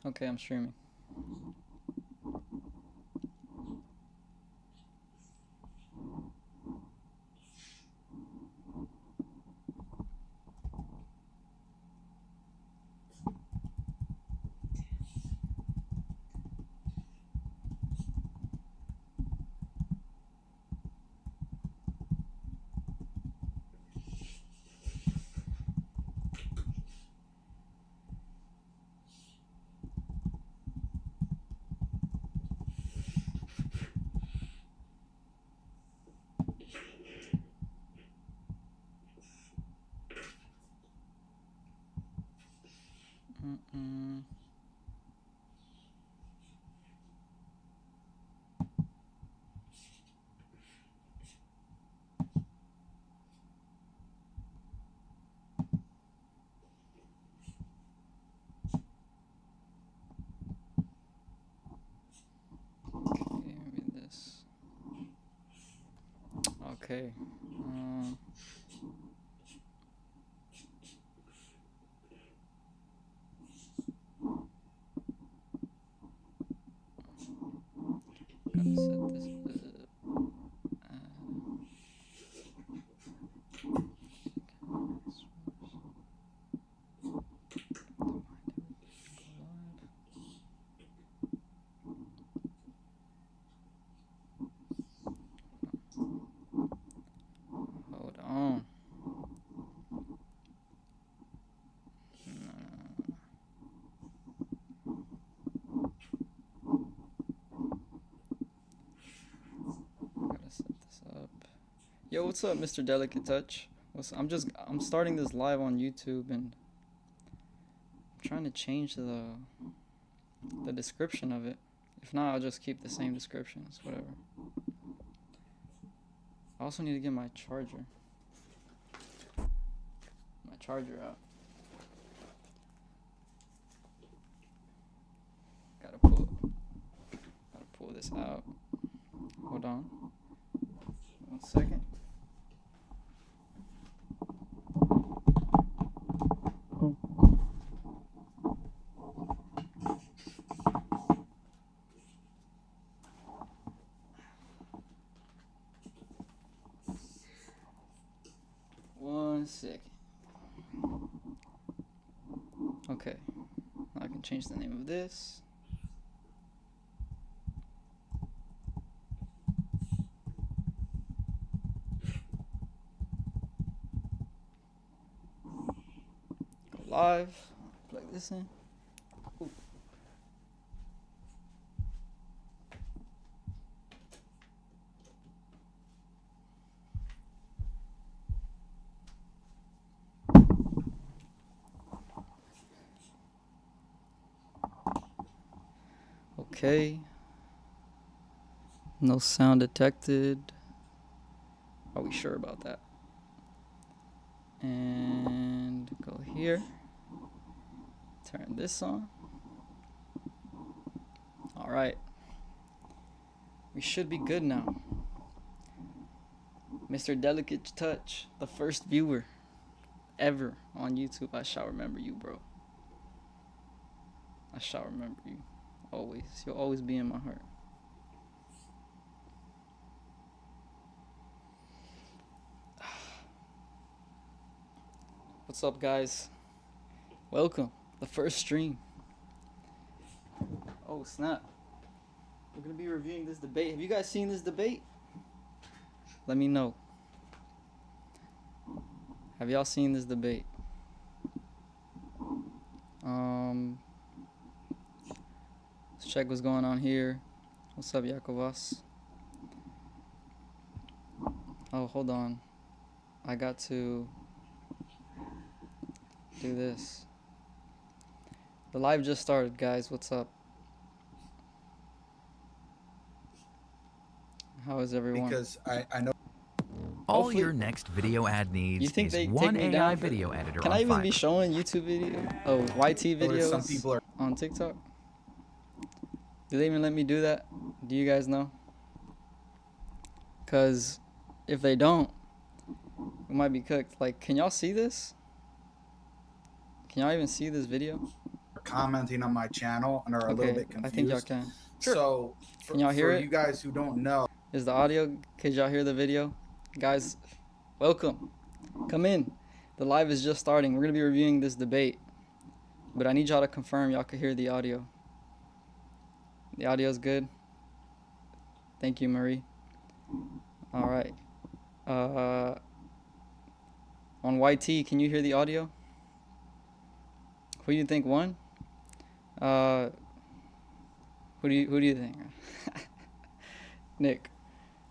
Okay, I'm streaming. Mm-mm. Okay, maybe this. Okay. Um, gotta set this up. Hold on. No. Gotta set this up. Yo, what's up, Mr. Delicate Touch? I'm starting this live on YouTube and I'm trying to change the description of it. If not, I'll just keep the same descriptions, whatever. I also need to get my charger. My charger out. Gotta pull this out. Hold on. 1 second. One second. Okay. Now I can change the name of this. Go live. Plug this in. Ooh. Okay. No sound detected. Are we sure about that? And go here. Turn this on. All right. We should be good now. Mr. Delicate Touch, the first viewer ever on YouTube. I shall remember you, bro. I shall remember you. Always. You'll always be in my heart. What's up, guys? Welcome. The first stream. Oh, snap. We're going to be reviewing this debate. Have you guys seen this debate? Let me know. Have y'all seen this debate? Let's check what's going on here. What's up, Yakovas? Oh, hold on. I got to do this. The live just started, guys. What's up? How is everyone? Because I know All Hopefully- your next video ad needs You think is they take one me AI down? video editor Can on I even Fiverr. be showing YouTube video? Oh, YT videos some people are on TikTok? Do they even let me do that? Do you guys know? Because if they don't, we might be cooked. Like, can y'all see this? Can y'all even see this video? commenting on my channel and are a little Okay, bit I think y'all confused. can. Sure. So Can y'all hear for it? you guys who don't know, Is the audio? Could y'all hear the video? Guys, welcome. Come in. The live is just starting. We're going to be reviewing this debate, but I need y'all to confirm y'all can hear the audio. The audio is good? Thank you, Marie. All right. On YT, can you hear the audio? Who do you think won? Who do you think? Nick.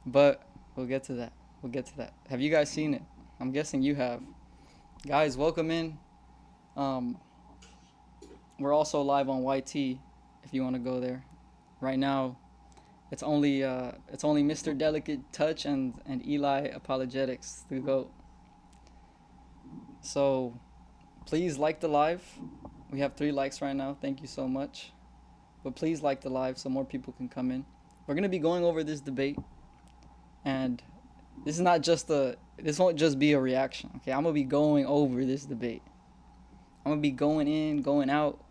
But we'll get to that. We'll get to that. Have you guys seen it? I'm guessing you have. Guys, welcome in. We're also live on YT if you want to go there. Right now, it's only Mr. Delicate Touch and Eli Apologetics to go. So please like the live. We have 3 likes right now. Thank you so much. But please like the live so more people can come in. We're gonna be going over this debate, and this won't just be a reaction. Okay, I'm gonna be going over this debate. I'm gonna be going in, going out.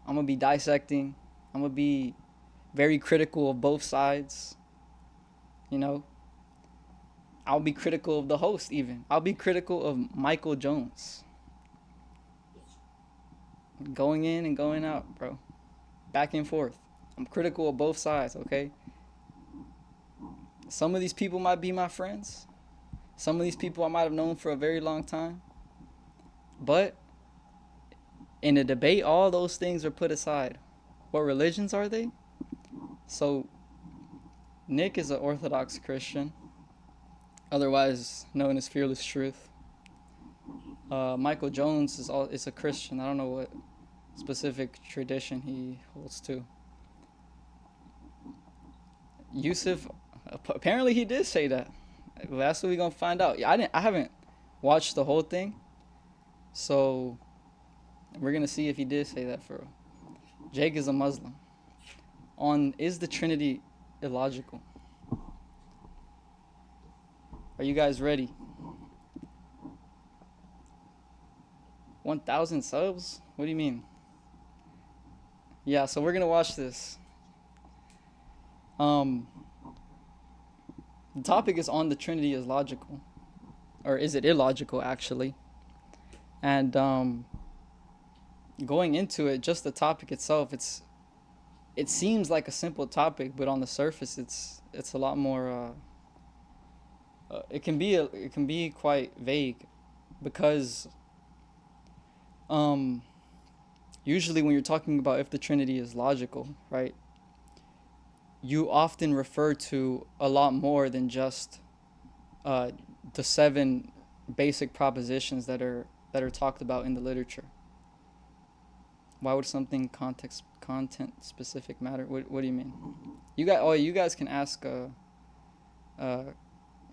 I'm gonna be dissecting. I'm gonna be very critical of both sides. You know, I'll be critical of the host even. I'll be critical of Michael Jones. Going in and going out, bro. Back and forth. I'm critical of both sides, okay? Some of these people might be my friends. Some of these people I might have known for a very long time. But in a debate, all those things are put aside. What religions are they? So Nick is an Orthodox Christian, otherwise known as Fearless Truth. Michael Jones is a Christian. I don't know what specific tradition he holds to. Yusuf, apparently he did say that. That's what we're gonna find out. I haven't watched the whole thing, so we're gonna see if he did say that for real. Jake is a Muslim. Is the Trinity illogical? Are you guys ready? 1,000 subs? What do you mean? Yeah, so we're gonna watch this. The topic is on the Trinity is logical, or is it illogical actually? And going into it, just the topic itself, it seems like a simple topic, but on the surface, it's a lot more. It can be quite vague, because usually when you're talking about if the Trinity is logical, right, you often refer to a lot more than just the 7 basic propositions that are talked about in the literature. Why would something content specific matter? What do you mean? You guys can ask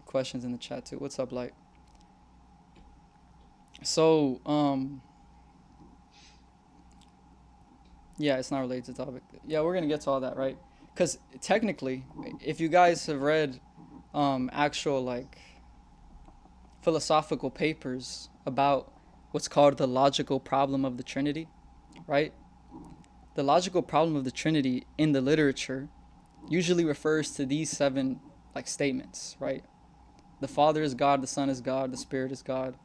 questions in the chat too. What's up, Light? So yeah, it's not related to the topic. Yeah, we're gonna get to all that, right? Because technically, if you guys have read actual like philosophical papers about what's called the logical problem of the Trinity, right? The logical problem of the Trinity in the literature usually refers to these 7 like statements, right? The Father is God, the Son is God, the Spirit is God.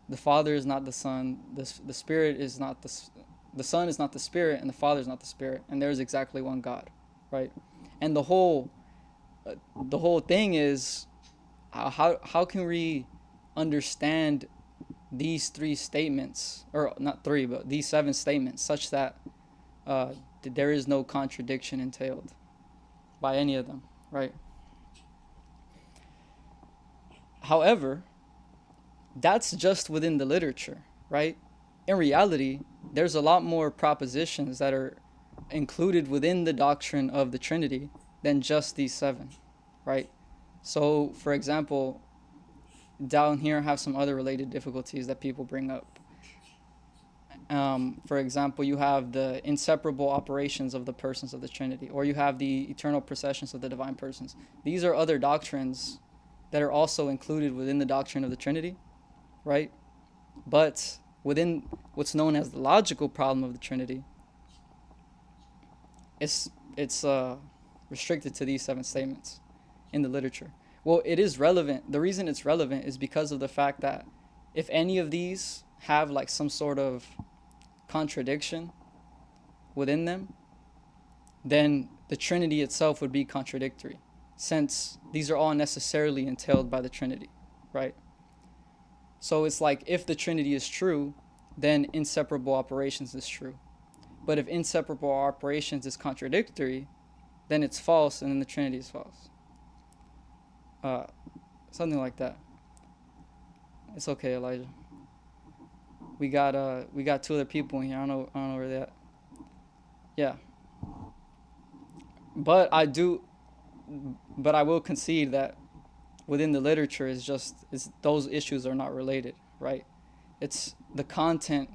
The Father is not the Son, the Spirit is not the Son is not the Spirit, and the Father is not the Spirit, and there is exactly one God, right? And the whole thing is how can we understand these 3 statements, or not 3, but these 7 statements, such that there is no contradiction entailed by any of them, right? However, that's just within the literature, right? In reality, there's a lot more propositions that are included within the doctrine of the Trinity than just these 7, right? So, for example, down here I have some other related difficulties that people bring up. For example, you have the inseparable operations of the persons of the Trinity, or you have the eternal processions of the divine persons. These are other doctrines that are also included within the doctrine of the Trinity, right? But within what's known as the logical problem of the Trinity, it's restricted to these 7 statements in the literature. Well, it is relevant. The reason it's relevant is because of the fact that if any of these have like some sort of contradiction within them, then the Trinity itself would be contradictory, since these are all necessarily entailed by the Trinity, right? So it's like, if the Trinity is true, then inseparable operations is true. But if inseparable operations is contradictory, then it's false, and then the Trinity is false. Something like that. It's okay, Elijah. We got 2 other people in here. I don't know where they're at. Yeah. But I will concede that within the literature is those issues are not related, right? It's the content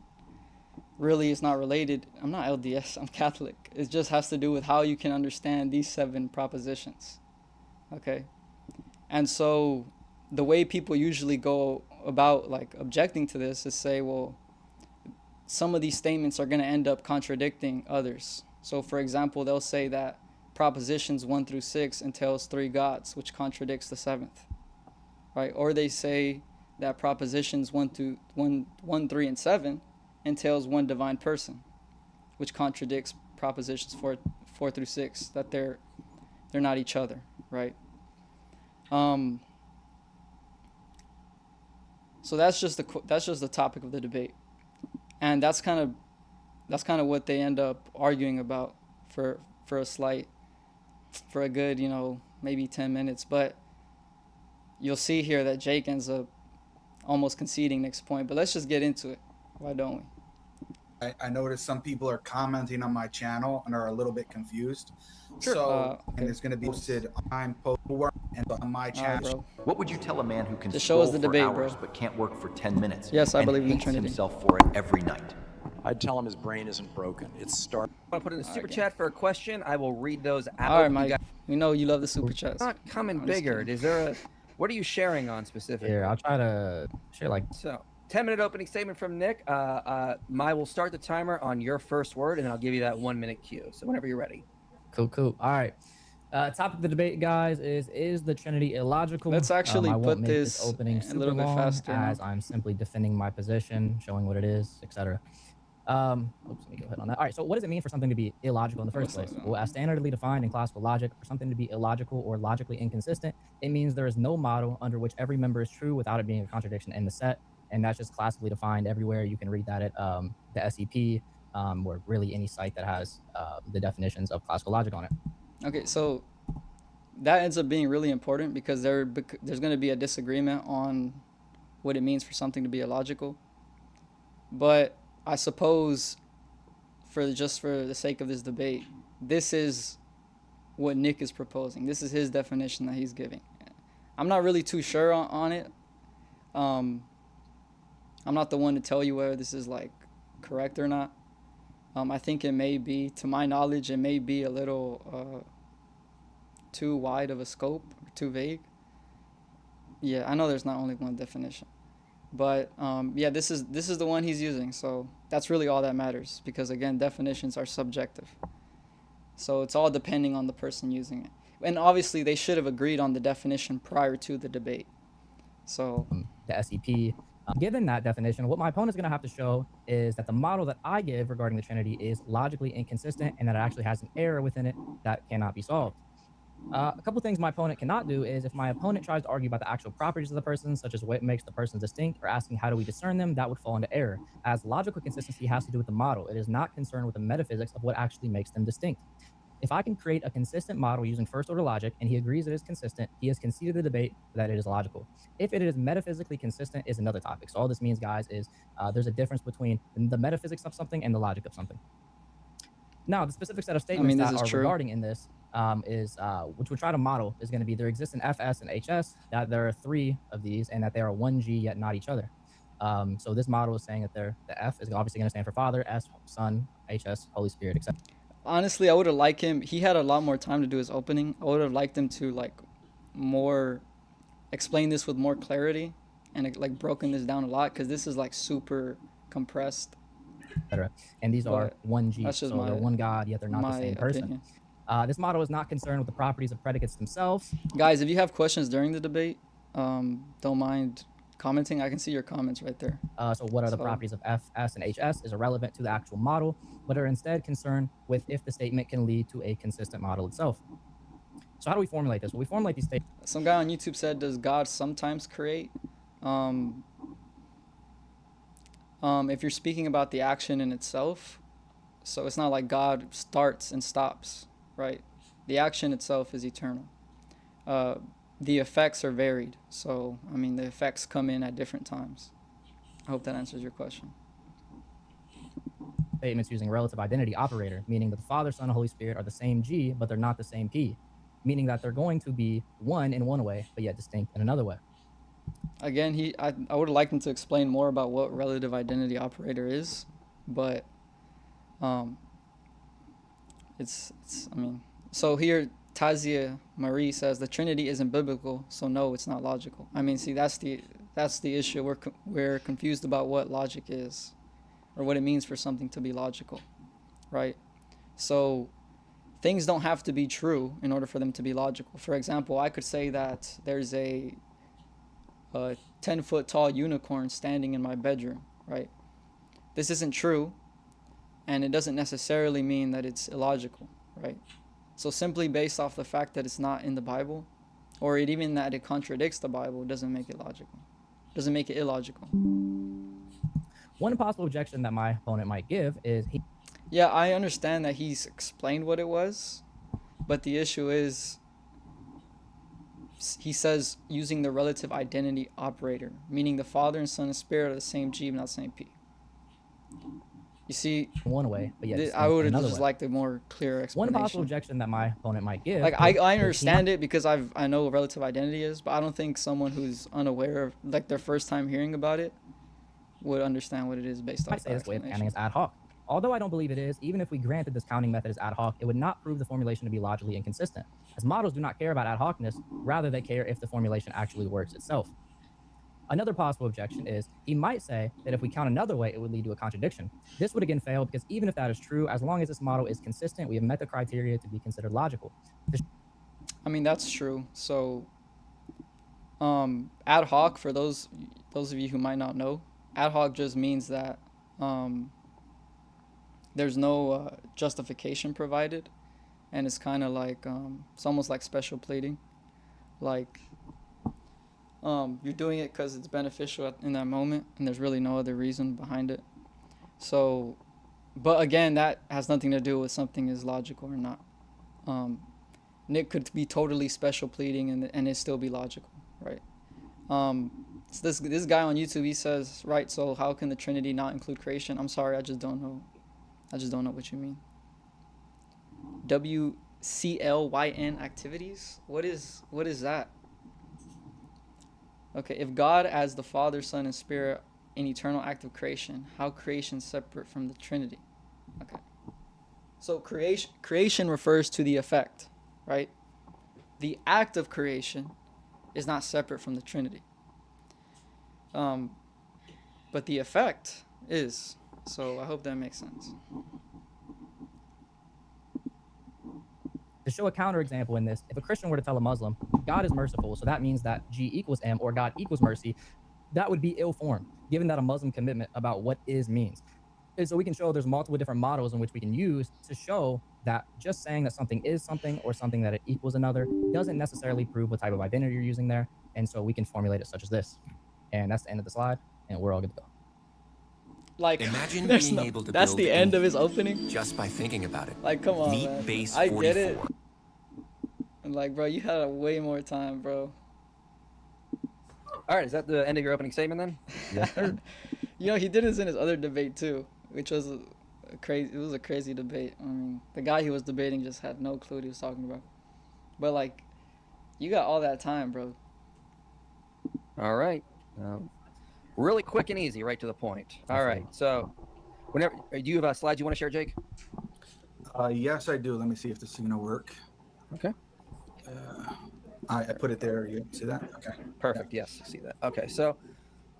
really is not related. I'm not LDS, I'm Catholic. It just has to do with how you can understand these 7 propositions. Okay? And so the way people usually go about like objecting to this is say, well, some of these statements are going to end up contradicting others. So for example, they'll say that propositions 1 through 6 entails 3 gods, which contradicts the 7th, right? Or they say that propositions 1, 3, and 7 entails 1 divine person, which contradicts propositions 4 through 6, that they're not each other, right? So that's just the topic of the debate, and that's kind of what they end up arguing about for a good, maybe 10 minutes. But you'll see here that Jake ends up almost conceding next point. But let's just get into it. Why don't we? I noticed some people are commenting on my channel and are a little bit confused. Sure. So, Okay. and it's going to be posted on my channel. What would you tell a man who can Just show us scroll the for debate, hours bro. but can't work for 10 minutes? Yes, I and believe in the hates Trinity. himself for it every night? I'd tell him his brain isn't broken. It's start. I want to put in the super Okay. chat for a question. I will read those out. All right, You Mike. guys We know you love the super chats. not coming I'm just bigger. kidding. Is there a? What are you sharing on specifically? Here, I'll try to share like So, 10-minute opening statement from Nick. Will start the timer on your first word, and then I'll give you that 1-minute cue. So whenever you're ready. cool. All right. Topic of the debate, guys, is the Trinity illogical? Let's actually I won't put make this opening a super little bit long, faster now. as I'm simply defending my position, showing what it is, etc. Let me go ahead on that. All right, so what does it mean for something to be illogical in the first place? Well, as standardly defined in classical logic, for something to be illogical or logically inconsistent, it means there is no model under which every member is true without it being a contradiction in the set, and that's just classically defined everywhere. You can read that at the SEP, or really any site that has the definitions of classical logic on it. Okay, so that ends up being really important because there's going to be a disagreement on what it means for something to be illogical. But I suppose for the sake of this debate, this is what Nick is proposing. This is his definition that he's giving. I'm not really too sure on it. I'm not the one to tell you whether this is like correct or not. I think it may be, to my knowledge, it may be a little too wide of a scope, or too vague. Yeah, I know there's not only one definition. But yeah, this is the one he's using, so that's really all that matters, because again, definitions are subjective. So it's all depending on the person using it. And obviously they should have agreed on the definition prior to the debate. So the SEP. Given that definition, what my opponent's going to have to show is that the model that I give regarding the Trinity is logically inconsistent and that it actually has an error within it that cannot be solved. A couple things my opponent cannot do is, if my opponent tries to argue about the actual properties of the person, such as what makes the person distinct, or asking how do we discern them, that would fall into error, as logical consistency has to do with the model. It is not concerned with the metaphysics of what actually makes them distinct. If I can create a consistent model using first order logic and he agrees it is consistent, he has conceded the debate that it is logical. If it is metaphysically consistent is another topic. So all this means, guys, is there's a difference between the metaphysics of something and the logic of something. Now, the specific set of statements that are regarding in this which we'll try to model, is going to be there exists an FS and HS, that there are 3 of these, and that they are 1G yet not each other. So this model is saying that the F is obviously going to stand for Father, S, Son, HS, Holy Spirit, etc. Honestly, I would have liked him. He had a lot more time to do his opening. I would have liked him to explain this with more clarity and like broken this down a lot, because this is like super compressed. etc. And these are But one G, that's just so they're my- one God, yet they're not the my same person. opinion. This model is not concerned with the properties of predicates themselves. Guys, if you have questions during the debate, don't mind commenting. I can see your comments right there. So what are the So- properties of F, S, and HS is irrelevant to the actual model, but are instead concerned with if the statement can lead to a consistent model itself. So how do we formulate this? Well, we formulate these statements. Some guy on YouTube said, "Does God sometimes create?" If you're speaking about the action in itself, so it's not like God starts and stops, right? The action itself is eternal. The effects are varied. So, I mean, the effects come in at different times. I hope that answers your question. Statements using relative identity operator, meaning that the Father, Son, and Holy Spirit are the same G, but they're not the same P, meaning that they're going to be one in one way, but yet distinct in another way. Again, I would like him to explain more about what relative identity operator is, but it's I mean, so here Tazia Marie says the Trinity isn't biblical, so no, it's not logical. I mean, see, that's the issue. We're confused about what logic is, or what it means for something to be logical, right? So things don't have to be true in order for them to be logical. For example, I could say that there's a 10-foot tall unicorn standing in my bedroom, right? This isn't true, and it doesn't necessarily mean that it's illogical, right? So simply based off the fact that it's not in the Bible, or even that it contradicts the Bible, doesn't make it logical. Doesn't make it illogical. One possible objection that my opponent might give is Yeah, I understand that he's explained what it was, but the issue is he says using the relative identity operator, meaning the Father and Son and Spirit are the same G but not the same P. You see, one way, but yet I would have another just way. liked a more clear One explanation. possible objection that my opponent might give. Like is I he understand it because I know what relative identity is, but I don't think someone who's unaware of like their first time hearing about it would understand what it is based might off say that this way of explanation. counting is ad hoc. Although I don't believe it is, even if we granted this counting method is ad hoc, it would not prove the formulation to be logically inconsistent, as models do not care about ad hocness, rather they care if the formulation actually works itself. Another possible objection is he might say that if we count another way, it would lead to a contradiction. This would again fail because even if that is true, as long as this model is consistent, we have met the criteria to be considered logical. I mean, that's true. So ad hoc, for those of you who might not know, ad hoc just means that there's no justification provided, and it's kind of like it's almost like special pleading, like you're doing it because it's beneficial in that moment, and there's really no other reason behind it. So, but again, that has nothing to do with something is logical or not. Nick could be totally special pleading and it still be logical, right? So this guy on YouTube, he says, right, so how can the Trinity not include creation? I'm sorry, I just don't know what you mean. WCLYN activities? What is that? Okay, if God as the Father, Son, and Spirit in eternal act of creation, how creation separate from the Trinity? Okay. So creation refers to the effect, right? The act of creation is not separate from the Trinity. But the effect is. So I hope that makes sense. To show a counterexample in this, if a Christian were to tell a Muslim, God is merciful, so that means that G equals M or God equals mercy, that would be ill-formed, given that a Muslim commitment about what is means. And so we can show there's multiple different models in which we can use to show that just saying that something is something or something that it equals another doesn't necessarily prove what type of identity you're using there. And so we can formulate it such as this. And that's the end of the slide, and we're all good to go. Like, Imagine there's being no, able to that's build the end of his anything opening. just by thinking about it. Like, come on, Meet man. base I 44. get it. And like, bro, you had a way more time, bro. All right, is that the end of your opening statement then? Yes, sir. You know, he did this in his other debate too, which was a crazy. It was a crazy debate. I mean, the guy he was debating just had no clue what he was talking about. But like, you got all that time, bro. All right. Really quick and easy, right to the point. All right. So, whenever do you have a slide you want to share, Jake? Yes, I do. Let me see if this is gonna work. Okay. I put it there. You see that? Okay. Perfect. Yes, I see that. Okay. So,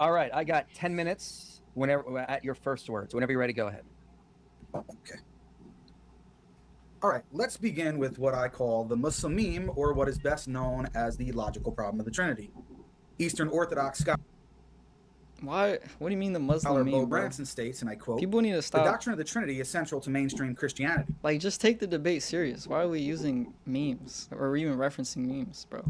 all right. I got 10 minutes whenever at your first words. Whenever you're ready, go ahead. Okay. All right, let's begin with what I call the Muslimim, or what is best known as the logical problem of the Trinity. Eastern Orthodox scholar Why? What do you mean the Muslim Bo meme, bro? Branson states, and I quote, People need to "The stop. doctrine of the Trinity is central to mainstream Christianity. Like, just take the debate serious. Why are we using memes or even referencing memes, bro?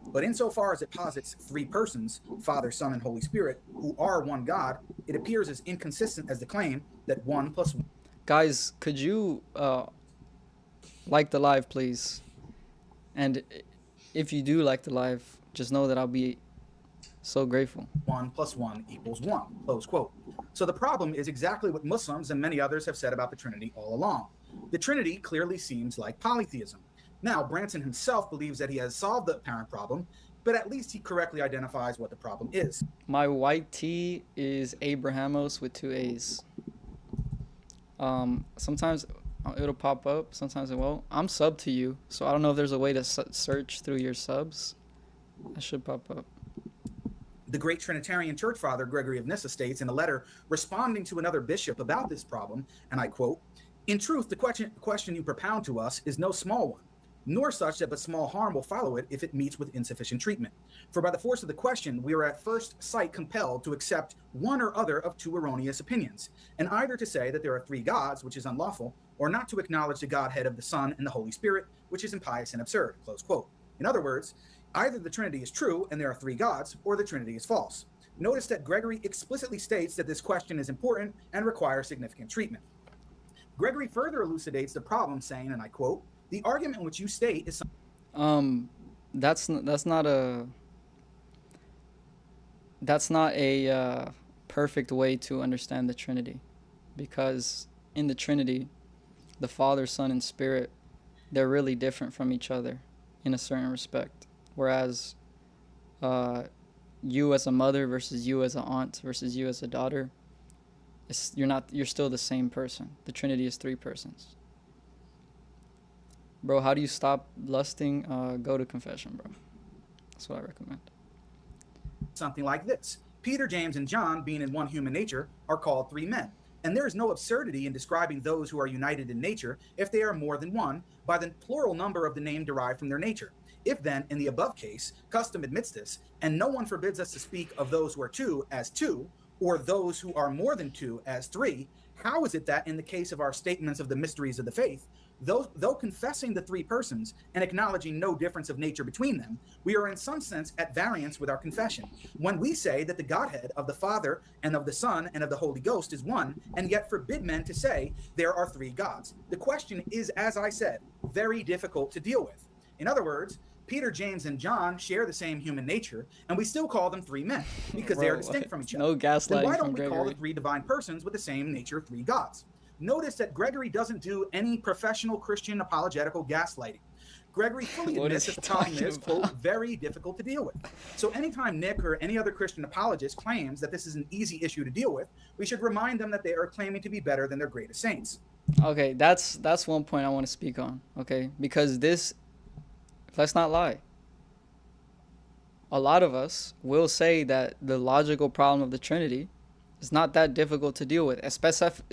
But insofar as it posits three persons, Father, Son, and Holy Spirit, who are one God, it appears as inconsistent as the claim that 1 plus 1 Guys, could you like the live, please? And if you do like the live, just know that I'll be so grateful. 1 plus 1 equals 1, close quote. So the problem is exactly what Muslims and many others have said about the Trinity all along. The Trinity clearly seems like polytheism. Now, Branson himself believes that he has solved the apparent problem, but at least he correctly identifies what the problem is. My white tee is Abrahamos with 2 A's. Sometimes it'll pop up, sometimes it won't. I'm subbed to you, so I don't know if there's a way to search through your subs. That should pop up. The great Trinitarian church father Gregory of Nyssa states in a letter responding to another bishop about this problem, and I quote, "In truth, the question you propound to us is no small one, nor such that but small harm will follow it if it meets with insufficient treatment. For by the force of the question, we are at first sight compelled to accept one or other of 2 erroneous opinions, and either to say that there are 3 gods, which is unlawful, or not to acknowledge the Godhead of the Son and the Holy Spirit, which is impious and absurd," close quote. In other words, either the Trinity is true and there are 3 gods, or the Trinity is false. Notice that Gregory explicitly states that this question is important and requires significant treatment. Gregory further elucidates the problem, saying, and I quote, "The argument which you state is..." That's not a perfect way to understand the Trinity, because in the Trinity, the Father, Son, and Spirit, they're really different from each other in a certain respect. Whereas you as a mother versus you as an aunt versus you as a daughter, you're still the same person. The Trinity is 3 persons. Bro, how do you stop lusting? Go to confession, bro. That's what I recommend. Something like this: Peter, James, and John, being in one human nature, are called 3 men. And there is no absurdity in describing those who are united in nature, if they are more than one, by the plural number of the name derived from their nature. If then, in the above case, custom admits this, and no one forbids us to speak of those who are 2 as 2, or those who are more than 2 as 3, how is it that in the case of our statements of the mysteries of the faith, though confessing the 3 persons and acknowledging no difference of nature between them, we are in some sense at variance with our confession, when we say that the Godhead of the Father and of the Son and of the Holy Ghost is one, and yet forbid men to say there are 3 gods? The question is, as I said, very difficult to deal with. In other words, Peter, James, and John share the same human nature, and we still call them 3 men, because they are distinct from each other. No gaslighting Then why don't from we call the Gregory. 3 divine persons with the same nature 3 gods? Notice that Gregory doesn't do any professional Christian apologetical gaslighting. Gregory fully What admits is that he the problem talking is, about? quote, very difficult to deal with. So anytime Nick or any other Christian apologist claims that this is an easy issue to deal with, we should remind them that they are claiming to be better than their greatest saints. Okay, that's one point I want to speak on, okay? Because let's not lie. A lot of us will say that the logical problem of the Trinity is not that difficult to deal with,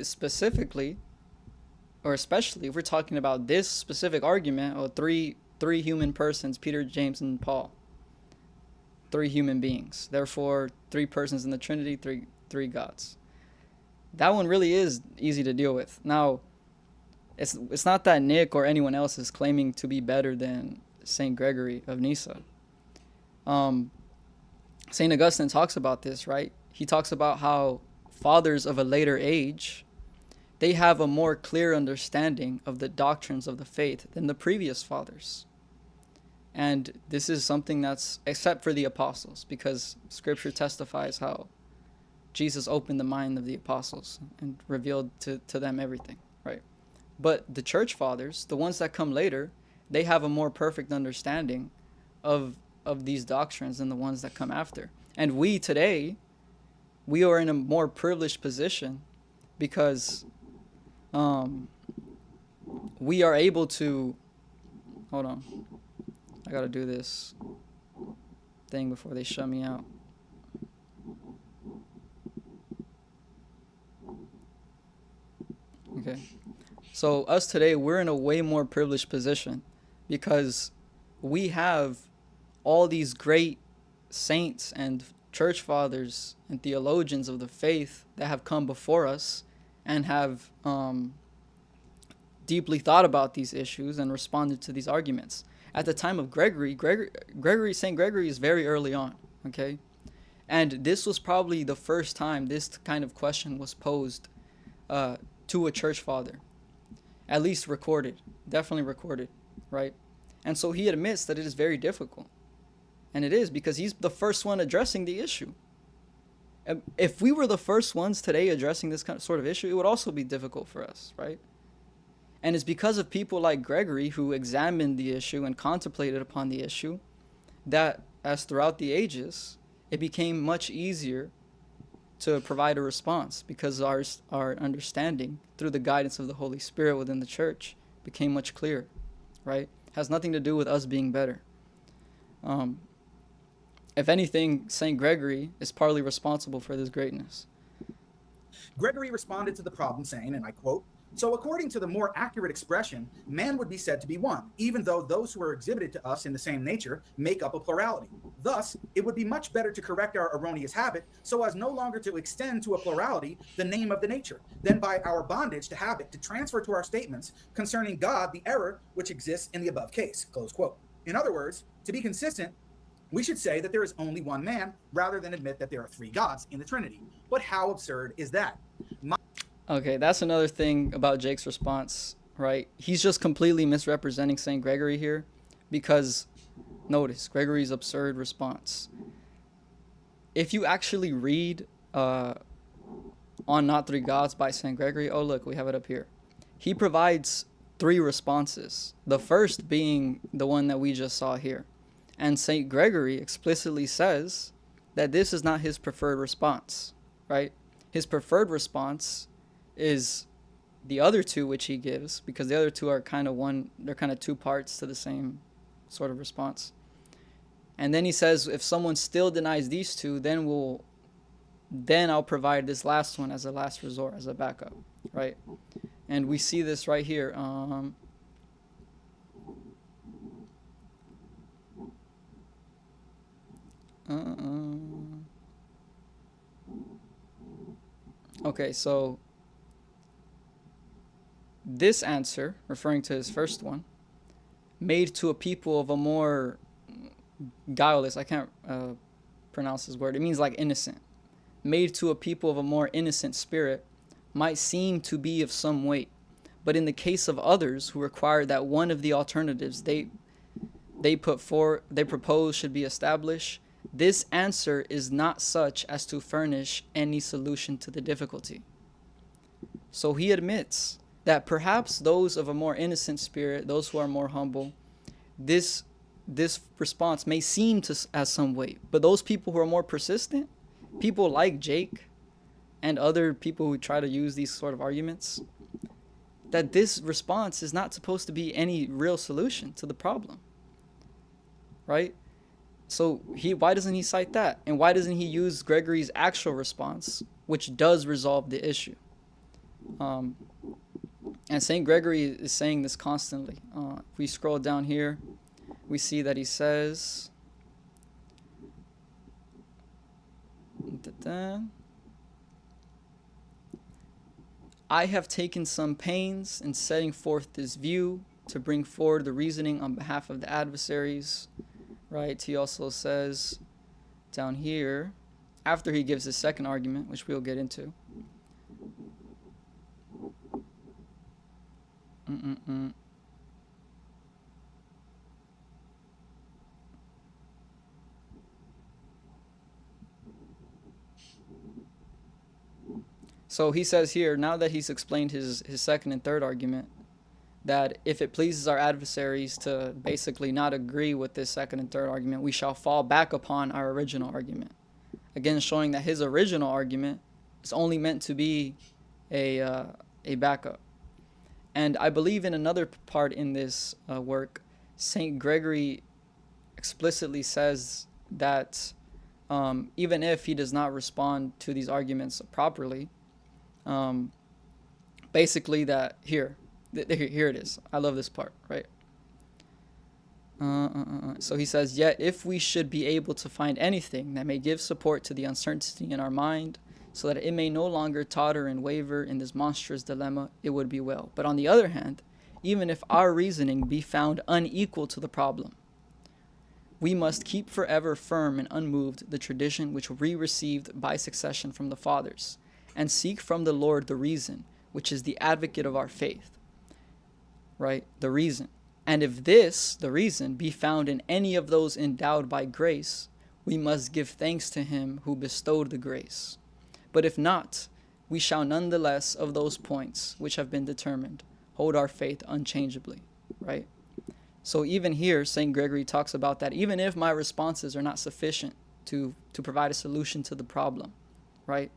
specifically, or especially if we're talking about this specific argument of three human persons, Peter, James, and Paul. 3 human beings. Therefore, 3 persons in the Trinity, three gods. That one really is easy to deal with. Now, it's not that Nick or anyone else is claiming to be better than Saint Gregory of Nyssa. Saint Augustine talks about this, right? He talks about how fathers of a later age, they have a more clear understanding of the doctrines of the faith than the previous fathers. And this is something that's, except for the apostles, because scripture testifies how Jesus opened the mind of the apostles and revealed to them everything, right? But the church fathers, the ones that come later, they have a more perfect understanding of these doctrines than the ones that come after. And we today, we are in a more privileged position because we are able to, hold on, I gotta do this thing before they shut me out. Okay. So us today, we're in a way more privileged position because we have all these great saints and church fathers and theologians of the faith that have come before us and have deeply thought about these issues and responded to these arguments. At the time of St. Gregory is very early on, okay? And this was probably the first time this kind of question was posed to a church father, at least recorded, definitely recorded, right? And so he admits that it is very difficult. And it is because he's the first one addressing the issue. If we were the first ones today addressing this sort of issue, it would also be difficult for us, right? And it's because of people like Gregory who examined the issue and contemplated upon the issue that, as throughout the ages, it became much easier to provide a response because our understanding through the guidance of the Holy Spirit within the church became much clearer, right? Has nothing to do with us being better. If anything, St. Gregory is partly responsible for this greatness. Gregory responded to the problem saying, and I quote, "So according to the more accurate expression, man would be said to be one, even though those who are exhibited to us in the same nature make up a plurality. Thus, it would be much better to correct our erroneous habit so as no longer to extend to a plurality the name of the nature, than by our bondage to habit to transfer to our statements concerning God the error which exists in the above case." Close quote. In other words, to be consistent, we should say that there is only one man rather than admit that there are three gods in the Trinity. But how absurd is that? Okay, that's another thing about Jake's response, right? He's just completely misrepresenting St. Gregory here because, notice, Gregory's absurd response. If you actually read On Not Three Gods by St. Gregory, oh look, we have it up here. He provides three responses, the first being the one that we just saw here. And St. Gregory explicitly says that this is not his preferred response, right? His preferred response is the other two which he gives, because the other two are they're kind of two parts to the same sort of response. And then he says, if someone still denies these two, then I'll provide this last one as a last resort, as a backup, right? And we see this right here. Okay, so this answer, referring to his first one, made to a people of a more guileless, I can't pronounce this word, it means like innocent, made to a people of a more innocent spirit, might seem to be of some weight, but in the case of others who require that one of the alternatives they propose should be established, this answer is not such as to furnish any solution to the difficulty. So he admits that perhaps those of a more innocent spirit, those who are more humble, this response may seem to as some weight, but those people who are more persistent, people like Jake and other people who try to use these sort of arguments, that this response is not supposed to be any real solution to the problem, right? So why doesn't he cite that? And why doesn't he use Gregory's actual response, which does resolve the issue? And St. Gregory is saying this constantly. If we scroll down here, we see that he says, I have taken some pains in setting forth this view to bring forward the reasoning on behalf of the adversaries. Right, he also says down here, after he gives his second argument, which we'll get into. So he says here, now that he's explained his second and third argument, that if it pleases our adversaries to basically not agree with this second and third argument, we shall fall back upon our original argument. Again, showing that his original argument is only meant to be a backup. And I believe in another part in this work, St. Gregory explicitly says that even if he does not respond to these arguments properly, Basically that here it is. I love this part, right? So he says, yet if we should be able to find anything that may give support to the uncertainty in our mind, so that it may no longer totter and waver in this monstrous dilemma, it would be well. But on the other hand, even if our reasoning be found unequal to the problem, we must keep forever firm and unmoved the tradition which we received by succession from the fathers, and seek from the Lord the reason, which is the advocate of our faith. Right? The reason. And if this, the reason, be found in any of those endowed by grace, we must give thanks to him who bestowed the grace. But if not, we shall nonetheless of those points which have been determined hold our faith unchangeably. Right? So even here, St. Gregory talks about that even if my responses are not sufficient to provide a solution to the problem, right?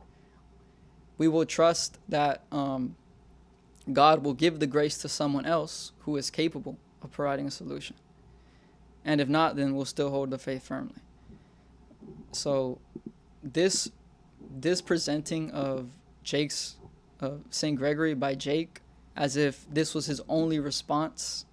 We will trust that God will give the grace to someone else who is capable of providing a solution. And if not, then we'll still hold the faith firmly. So this presenting of St. Gregory by Jake as if this was his only response,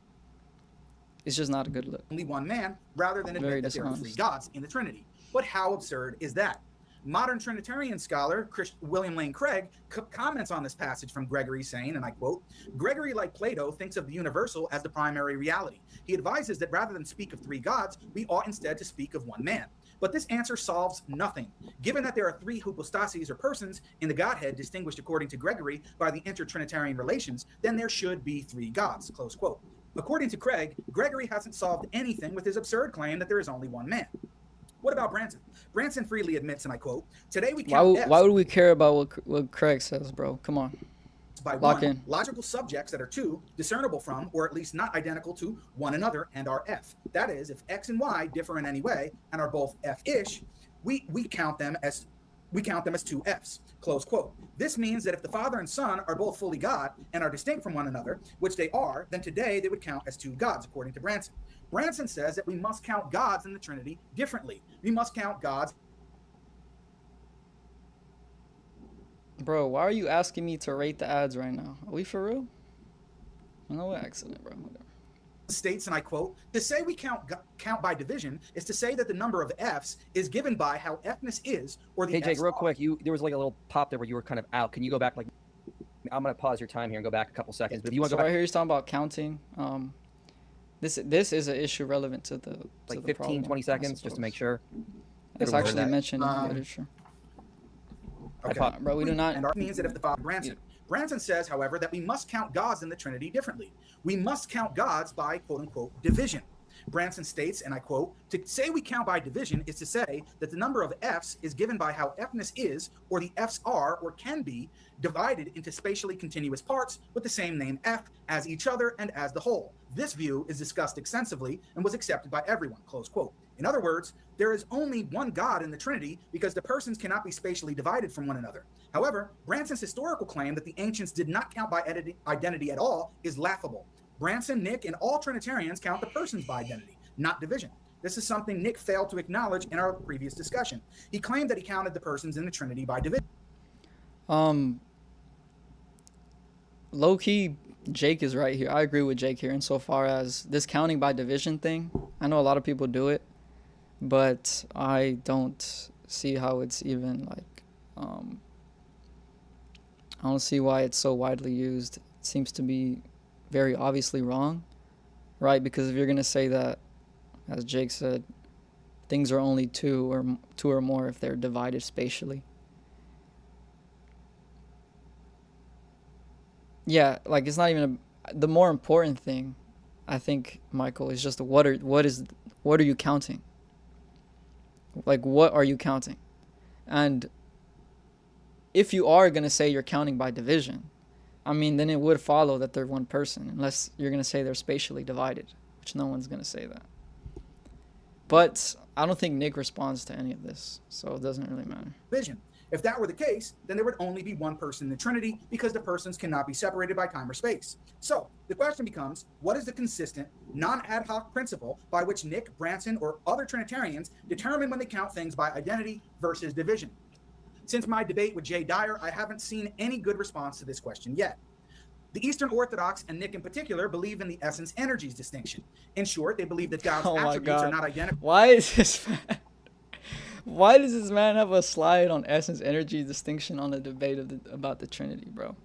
it's just not a good look. Only one man, rather than admit that there are three gods in the Trinity. But how absurd is that? Modern Trinitarian scholar William Lane Craig comments on this passage from Gregory, saying, and I quote, Gregory, like Plato, thinks of the universal as the primary reality. He advises that rather than speak of three gods, we ought instead to speak of one man. But this answer solves nothing. Given that there are three hypostases or persons in the Godhead distinguished according to Gregory by the inter-Trinitarian relations, then there should be three gods, close quote. According to Craig, Gregory hasn't solved anything with his absurd claim that there is only one man. What about Branson? Branson freely admits, and I quote, today we count why would we care about what Craig says, bro? Come on. By Lock one, in. logical subjects that are two, discernible from, or at least not identical to, one another and are F. That is, if X and Y differ in any way and are both F-ish, we count them as two Fs, close quote. This means that if the Father and Son are both fully God and are distinct from one another, which they are, then today they would count as two gods, according to Branson. Branson says that we must count gods in the Trinity differently. We must count gods. Bro, why are you asking me to rate the ads right now? Are we for real? No accident, bro. Whatever. States, and I quote, to say we count by division is to say that the number of Fs is given by how Fness is, or the Hey, Jake, Fs real are. quick, there was like a little pop there where you were kind of out. Can you go back? Like, I'm going to pause your time here and go back a couple seconds. But if you want to So go right back here he's talking about counting. This is an issue relevant to the like the 15, problem, 20 I seconds just to make suppose. sure. It's Everyone heard actually that. mentioned in the literature. Okay. Bro, we do not. And means that if the Father Branson. Branson says, however, that we must count gods in the Trinity differently. We must count gods by, quote unquote, division. Branson states, and I quote, to say we count by division is to say that the number of Fs is given by how Fness is, or the Fs are, or can be, divided into spatially continuous parts with the same name F as each other and as the whole. This view is discussed extensively and was accepted by everyone, close quote. In other words, there is only one God in the Trinity because the persons cannot be spatially divided from one another. However, Branson's historical claim that the ancients did not count by identity at all is laughable. Branson, Nick, and all Trinitarians count the persons by identity, not division. This is something Nick failed to acknowledge in our previous discussion. He claimed that he counted the persons in the Trinity by division. Low-key, Jake is right here. I agree with Jake here insofar as this counting by division thing. I know a lot of people do it, but I don't see how it's even like, I don't see why it's so widely used. It seems to be very obviously wrong, right? Because if you're going to say that, as Jake said, things are only two or more if they're divided spatially. Yeah, like it's not even the more important thing, I think, Michael, is just what are you counting? Like, what are you counting? And if you are going to say you're counting by division, I mean, then it would follow that they're one person, unless you're going to say they're spatially divided, which no one's going to say that. But I don't think Nick responds to any of this, so it doesn't really matter. Division. If that were the case, then there would only be one person in the Trinity because the persons cannot be separated by time or space. So the question becomes, what is the consistent, non-ad hoc principle by which Nick, Branson, or other Trinitarians determine when they count things by identity versus division? Since my debate with Jay Dyer, I haven't seen any good response to this question yet. The Eastern Orthodox, and Nick in particular, believe in the essence energies distinction. In short, they believe that God's Oh my attributes are God. not identical Why is this man? Why does this man have a slide on essence energy distinction on the debate about the Trinity, bro?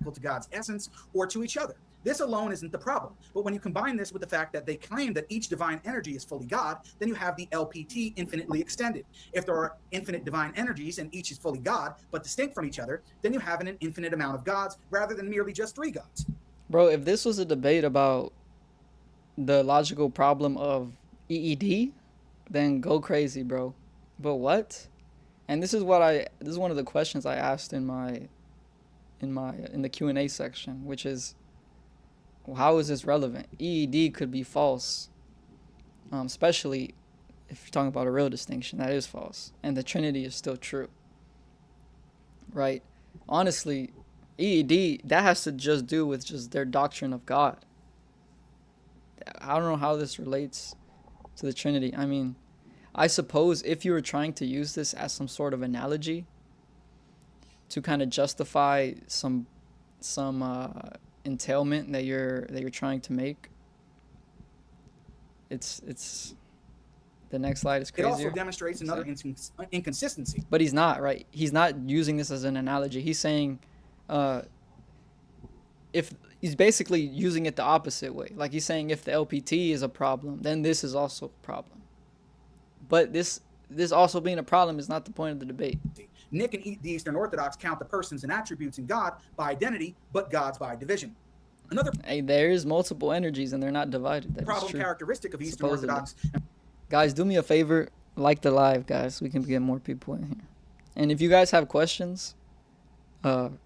to God's essence or to each other. This alone isn't the problem. But when you combine this with the fact that they claim that each divine energy is fully God, then you have the LPT, infinitely extended. If there are infinite divine energies and each is fully God, but distinct from each other, then you have an infinite amount of gods rather than merely just 3 gods. Bro, if this was a debate about the logical problem of EED, then go crazy, bro. But what? And this is one of the questions I asked in the Q&A section, which is, how is this relevant? EED could be false, especially if you're talking about a real distinction. That is false, and the Trinity is still true, right? Honestly, EED, that has to just do with just their doctrine of God. I don't know how this relates to the Trinity. I mean, I suppose if you were trying to use this as some sort of analogy to kind of justify some entailment that you're trying to make, it's the next slide is It crazier. also demonstrates another inconsistency. But he's not, right? He's not using this as an analogy. He's saying, if he's basically using it the opposite way. Like he's saying if the LPT is a problem, then this is also a problem. But this also being a problem is not the point of the debate. Nick and the Eastern Orthodox count the persons and attributes in God by identity, but gods by division. Another There's multiple energies and they're not divided. That is problem true. characteristic of Eastern Supposedly. Orthodox. Guys, do me a favor, like the live, guys. We can get more people in here. And if you guys have questions about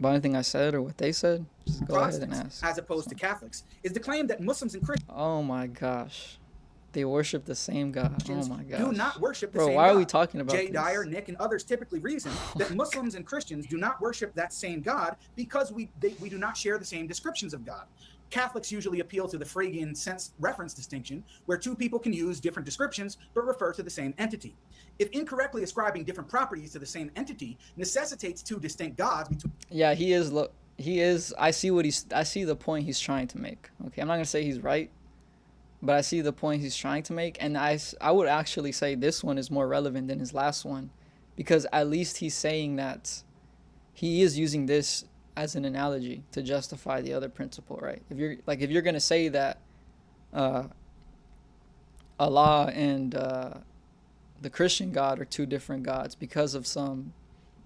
anything I said or what they said, just go ahead and Protestants, ask. as opposed to Catholics, is the claim that Muslims and Christians Oh my gosh. They worship the same God. Oh my gosh. do not worship the Bro, same why God. are we talking about Jay this? Dyer, Nick, and others typically reason that Muslims and Christians do not worship that same God because we do not share the same descriptions of God. Catholics usually appeal to the Freudian sense reference distinction, where 2 people can use different descriptions but refer to the same entity. If incorrectly ascribing different properties to the same entity necessitates 2 distinct gods between Yeah, he is. I see the point he's trying to make. Okay, I'm not gonna say he's right, but I see the point he's trying to make, and I would actually say this one is more relevant than his last one, because at least he's saying that he is using this as an analogy to justify the other principle, right? If you're gonna say that Allah and the Christian God are 2 different gods because of some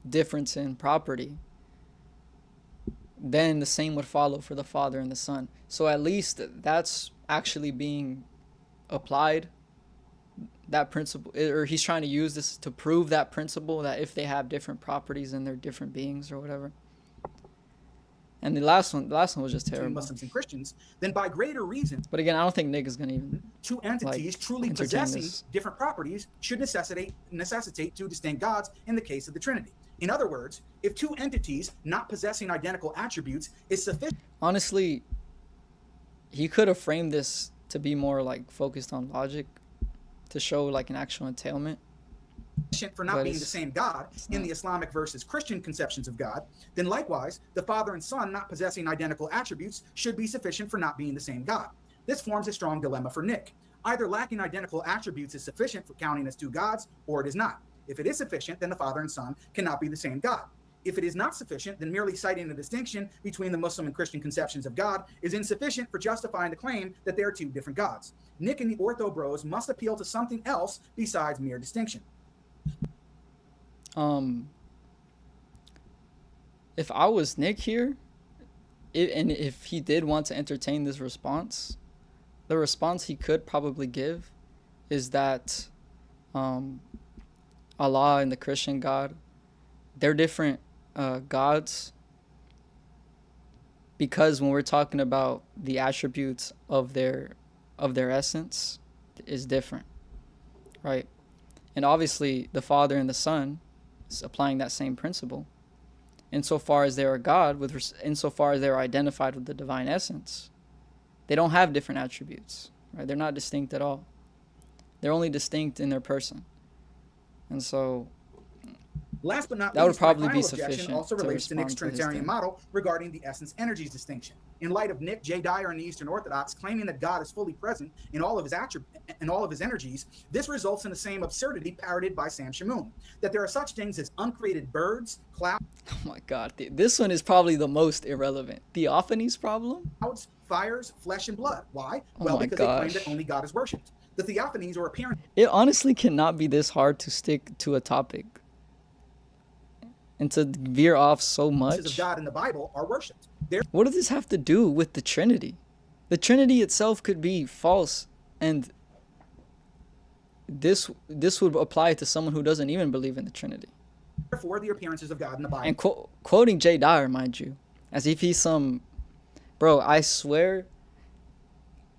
difference in property, then the same would follow for the Father and the Son. So at least that's actually being applied, that principle, or he's trying to use this to prove that principle, that if they have different properties and they're different beings or whatever. And the last one was just terrible. Muslims and Christians, then by greater reason, But again, I don't think Nick is gonna even 2 entities truly entertain possessing this. different properties should necessitate 2 distinct gods in the case of the Trinity. In other words, if 2 entities not possessing identical attributes is sufficient Honestly, he could have framed this to be more like focused on logic, to show like an actual entailment. for not But being the it's- same God in the Islamic versus Christian conceptions of God, then likewise, the Father and Son not possessing identical attributes should be sufficient for not being the same God. This forms a strong dilemma for Nick. Either lacking identical attributes is sufficient for counting as 2 gods, or it is not. If it is sufficient, then the Father and Son cannot be the same God. If it is not sufficient, then merely citing a distinction between the Muslim and Christian conceptions of God is insufficient for justifying the claim that they are 2 different gods. Nick and the Ortho Bros must appeal to something else besides mere distinction. If I was Nick here, and if he did want to entertain this response, the response he could probably give is that Allah and the Christian God, they're different gods, because when we're talking about the attributes of their essence is different, right? And obviously the Father and the Son is applying that same principle. Insofar as they're a God, insofar as they're identified with the divine essence, they don't have different attributes, right? They're not distinct at all. They're only distinct in their person. And so Last but not That would least, probably my be final objection sufficient also to relates to Nick's respond to his Trinitarian thing. model regarding the essence energies distinction. In light of Nick J. Dyer and the Eastern Orthodox claiming that God is fully present in all of his energies, this results in the same absurdity parroted by Sam Shamoon, that there are such things as uncreated birds, clouds, Oh my God, this one is probably the most irrelevant. Theophany's problem? fires, flesh, and blood. Why? Oh Well, my because they claim gosh. that only God is worshipped. The theophanies or appearances It honestly cannot be this hard to stick to a topic and to veer off so of much. God in the Bible are worshipped. There What does this have to do with the Trinity? The Trinity itself could be false, and this would apply to someone who doesn't even believe in the Trinity. Therefore, the appearances of God in the Bible. And quoting Jay Dyer, mind you, as if he's some bro. I swear,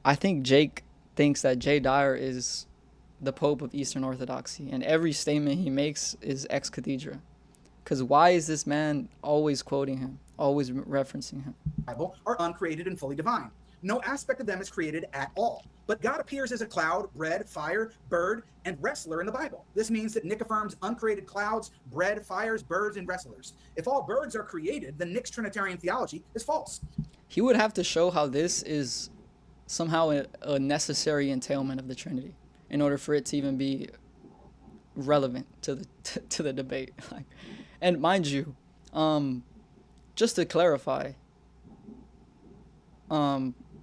I think Jake thinks that Jay Dyer is the Pope of Eastern Orthodoxy, and every statement he makes is ex cathedra. Because why is this man always quoting him, always referencing him? Bible are uncreated and fully divine. No aspect of them is created at all. But God appears as a cloud, bread, fire, bird, and wrestler in the Bible. This means that Nick affirms uncreated clouds, bread, fires, birds, and wrestlers. If all birds are created, then Nick's Trinitarian theology is false. He would have to show how this is somehow a necessary entailment of the Trinity in order for it to even be relevant to the debate. And mind you, just to clarify,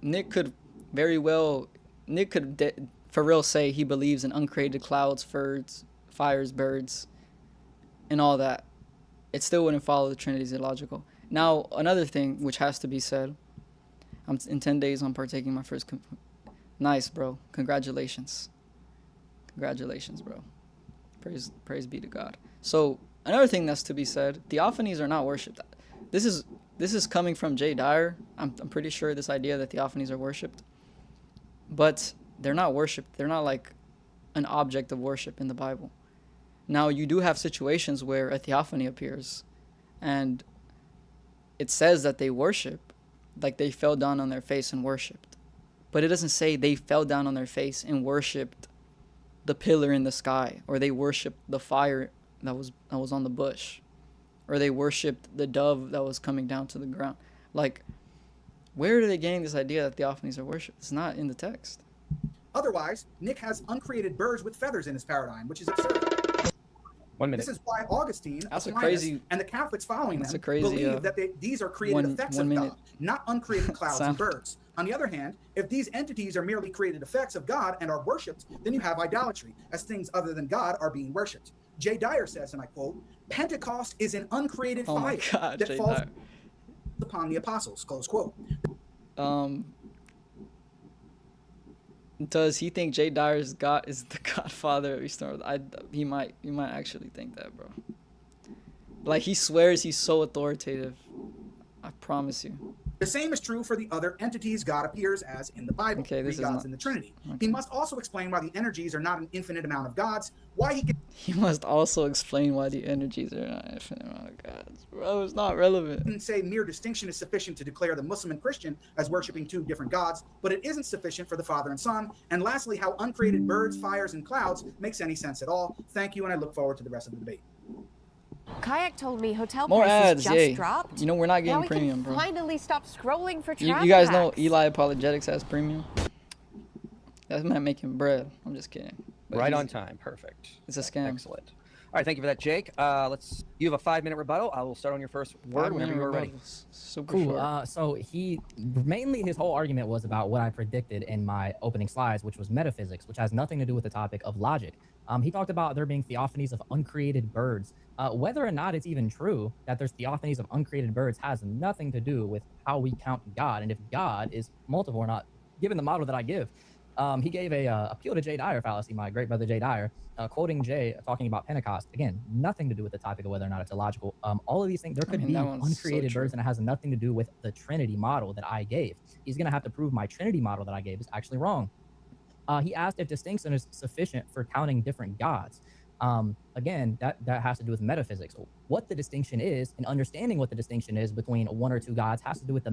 Nick could for real say he believes in uncreated clouds, fires, birds, and all that. It still wouldn't follow the Trinity's illogical. Now, another thing which has to be said, in 10 days I'm partaking my first. Nice, bro. Congratulations. Congratulations, bro. Praise be to God. So another thing that's to be said, theophanies are not worshipped. This is coming from Jay Dyer. I'm pretty sure this idea that theophanies are worshipped, but they're not worshipped. They're not like an object of worship in the Bible. Now, you do have situations where a theophany appears, and it says that they worship, like they fell down on their face and worshipped, but it doesn't say they fell down on their face and worshipped the pillar in the sky, or they worshipped the fire that was on the bush, or they worshipped the dove that was coming down to the ground. Like, where are they getting this idea that theophanies are worshipped? It's not in the text. Otherwise, Nick has uncreated birds with feathers in his paradigm, which is absurd. 1 minute. This is why Augustine, That's a Aquinas, crazy- and the Catholics following that's them a crazy, believe that these are created effects of 1 minute God, not uncreated clouds and sound. birds. On the other hand, if these entities are merely created effects of God and are worshipped, then you have idolatry, as things other than God are being worshipped. Jay Dyer says, and I quote, "Pentecost is an uncreated Oh my fire God, that Jay falls Dyer. upon the apostles," close quote. Does he think Jay Dyer is the godfather of Eastern? You might actually think that, bro. Like, he swears he's so authoritative. I promise you. The same is true for the other entities God appears as in the Bible, Okay, this three is gods not- in the Trinity. okay. He must also explain why the energies are not an infinite amount of gods, why he can He must also explain why the energies are not infinite amount of gods. Bro, it's not relevant. say mere distinction is sufficient to declare the Muslim and Christian as worshiping two different gods, but it isn't sufficient for the Father and Son. And lastly, how uncreated birds, fires, and clouds makes any sense at all. Thank you, and I look forward to the rest of the debate. Kayak told me hotel More prices ads, just yay. dropped. You know, we're not Now getting we premium, can bro. finally stop scrolling for You traffic guys know hacks. Eli Apologetics has premium? That's man making bread. I'm just kidding. But Right he's- on time. Perfect. It's a scam. Excellent. All right, thank you for that, Jake. You have a 5-minute rebuttal. I will start on your first word whenever you are ready. Super Cool. short. So mainly his whole argument was about what I predicted in my opening slides, which was metaphysics, which has nothing to do with the topic of logic. He talked about there being theophanies of uncreated birds. Whether or not it's even true that there's theophanies of uncreated birds has nothing to do with how we count God and if God is multiple or not, given the model that I give. He gave a appeal to Jay Dyer fallacy, my great brother Jay Dyer, quoting Jay talking about Pentecost. Again, nothing to do with the topic of whether or not it's illogical. All of these things, there could be that one's so uncreated true. birds, and it has nothing to do with the Trinity model that I gave. He's going to have to prove my Trinity model that I gave is actually wrong. He asked if distinction is sufficient for counting different gods. Again, that has to do with metaphysics. What the distinction is and understanding what the distinction is between one or two gods has to do with the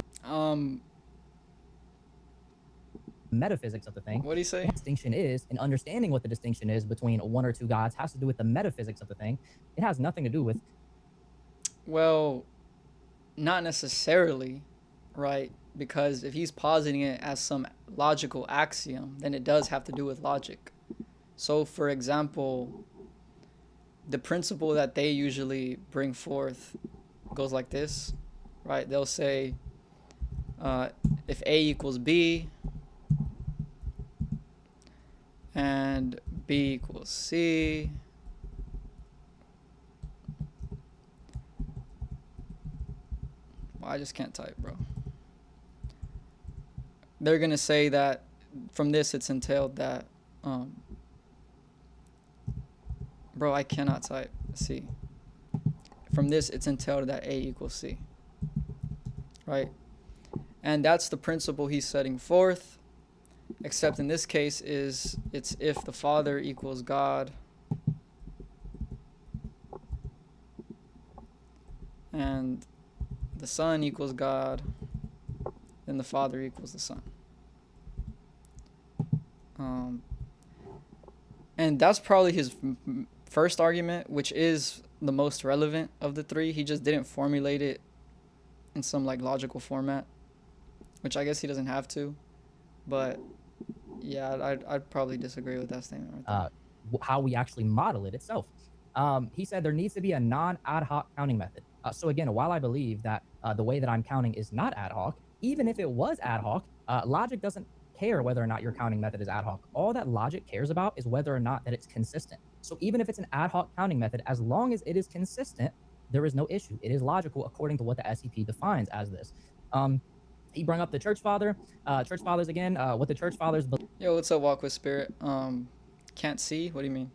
metaphysics of the thing. What do you say? The distinction is, and understanding what the distinction is between one or two gods has to do with the metaphysics of the thing. It has nothing to do with. Well, not necessarily, right? Because if he's positing it as some logical axiom, then it does have to do with logic. So, for example, the principle that they usually bring forth goes like this, right? They'll say, if A equals B and B equals C, well, I just can't type, bro. They're gonna say that from this it's entailed that, bro, I cannot type C. From this it's entailed that A equals C, right? And that's the principle he's setting forth, except in this case it's if the Father equals God and the Son equals God, then the Father equals the Son. And that's probably his first argument, which is the most relevant of the three. He just didn't formulate it in some like logical format, which I guess he doesn't have to. But yeah, I'd probably disagree with that statement right there. How we actually model it itself. He said there needs to be a non-ad hoc counting method. So again, while I believe that the way that I'm counting is not ad hoc, even if it was ad hoc, logic doesn't care whether or not your counting method is ad hoc. All that logic cares about is whether or not that it's consistent. So even if it's an ad hoc counting method, as long as it is consistent, there is no issue. It is logical according to what the SCP defines as this. He brought up the church fathers again. What the church fathers believe. Yo, what's up, Walk with Spirit? Can't see? What do you mean?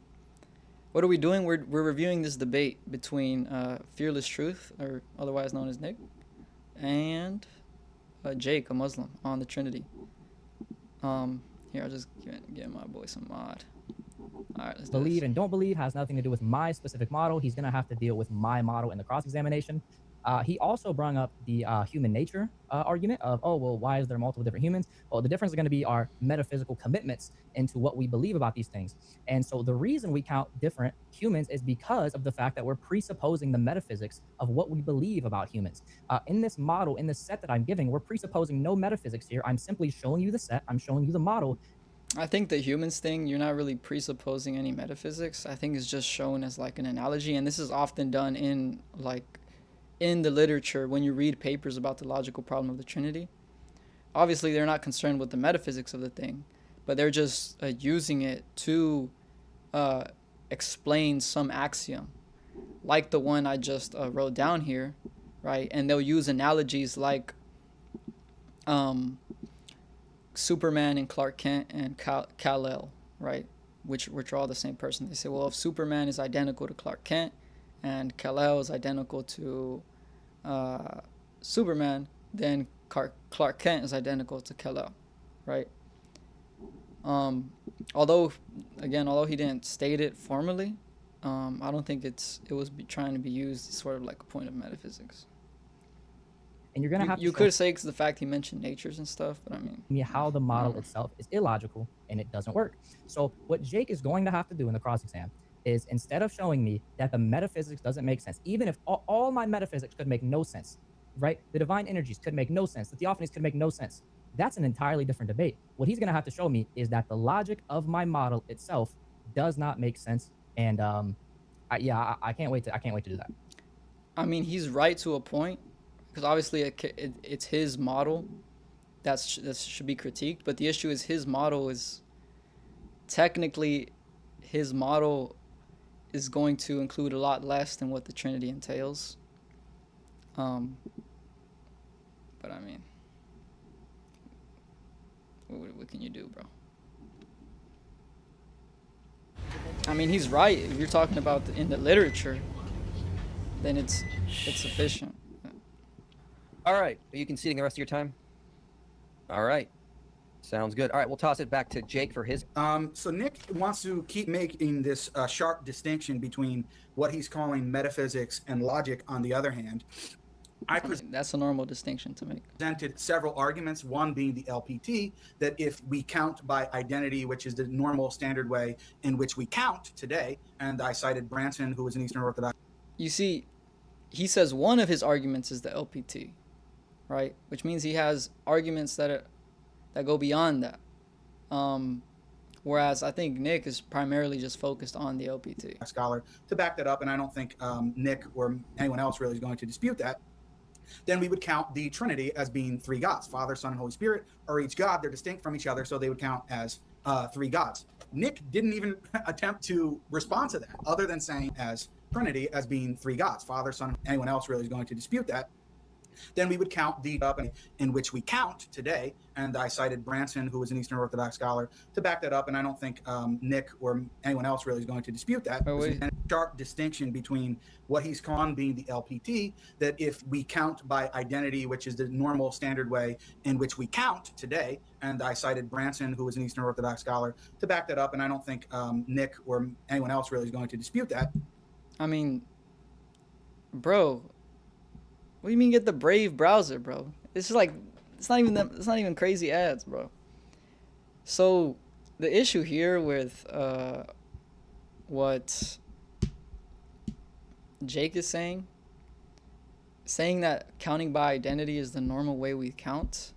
What are we doing? We're reviewing this debate between Fearless Truth, or otherwise known as Nick, and Jake, a Muslim, on the Trinity. Here, I'll just get my boy some mod. All right, let's do Believe this. and don't believe has nothing to do with my specific model. He's going to have to deal with my model in the cross-examination. He also brought up the human nature argument of, oh, well, why is there multiple different humans? Well, the difference is going to be our metaphysical commitments into what we believe about these things. And so the reason we count different humans is because of the fact that we're presupposing the metaphysics of what we believe about humans. In this model, in this set that I'm giving, we're presupposing no metaphysics here. I'm simply showing you the set. I'm showing you the model. I think the humans thing, you're not really presupposing any metaphysics. I think it's just shown as like an analogy, and this is often done in the literature when you read papers about the logical problem of the Trinity. Obviously, they're not concerned with the metaphysics of the thing, but they're just using it to explain some axiom, like the one I just wrote down here, right? And they'll use analogies like Superman and Clark Kent and Kal-El, right? Which are all the same person. They say, well, if Superman is identical to Clark Kent and Kal-El is identical to Superman, then Clark Kent is identical to Kal-El, right? Although he didn't state it formally, I don't think it was trying to be used as sort of like a point of metaphysics. And you're going to have to you could say it's the fact he mentioned natures and stuff, but I mean, how the model itself is illogical and it doesn't work. So what Jake is going to have to do in the cross exam is, instead of showing me that the metaphysics doesn't make sense, even if all my metaphysics could make no sense, right? The divine energies could make no sense. The theophanies could make no sense. That's an entirely different debate. What he's going to have to show me is that the logic of my model itself does not make sense. And I can't wait to do that. I mean, he's right to a point, because obviously it's his model that should be critiqued. But the issue is his model is going to include a lot less than what the Trinity entails. But I mean, what can you do, bro? I mean, he's right. If you're talking about in the literature, then it's sufficient. All right. Are you conceding the rest of your time? All right. Sounds good. All right. We'll toss it back to Jake for his. So Nick wants to keep making this sharp distinction between what he's calling metaphysics and logic on the other hand. I That's a normal distinction to make. presented several arguments, one being the LPT, that if we count by identity, which is the normal standard way in which we count today, and I cited Branson, who was an Eastern Orthodox. You see, he says one of his arguments is the LPT, right? Which means he has arguments that go beyond that. Whereas I think Nick is primarily just focused on the LPT. Scholar to back that up, and I don't think Nick or anyone else really is going to dispute that. Then we would count the Trinity as being three gods. Father, Son, and Holy Spirit are each God. They're distinct from each other, so they would count as three gods. Nick didn't even attempt to respond to that, other than saying as Trinity as being three gods. Father, Son, anyone else really is going to dispute that. Then we would count the up in which we count today, and I cited Branson, who was an Eastern Orthodox scholar, to back that up, and I don't think Nick or anyone else really is going to dispute that. There's a sharp distinction between what he's calling being the LPT, that if we count by identity, which is the normal standard way in which we count today, and I cited Branson, who was an Eastern Orthodox scholar, to back that up, and I don't think Nick or anyone else really is going to dispute that. I mean, bro, what do you mean get the Brave browser, bro? It's just like it's not even crazy ads, bro. So the issue here with what Jake is saying that counting by identity is the normal way we count.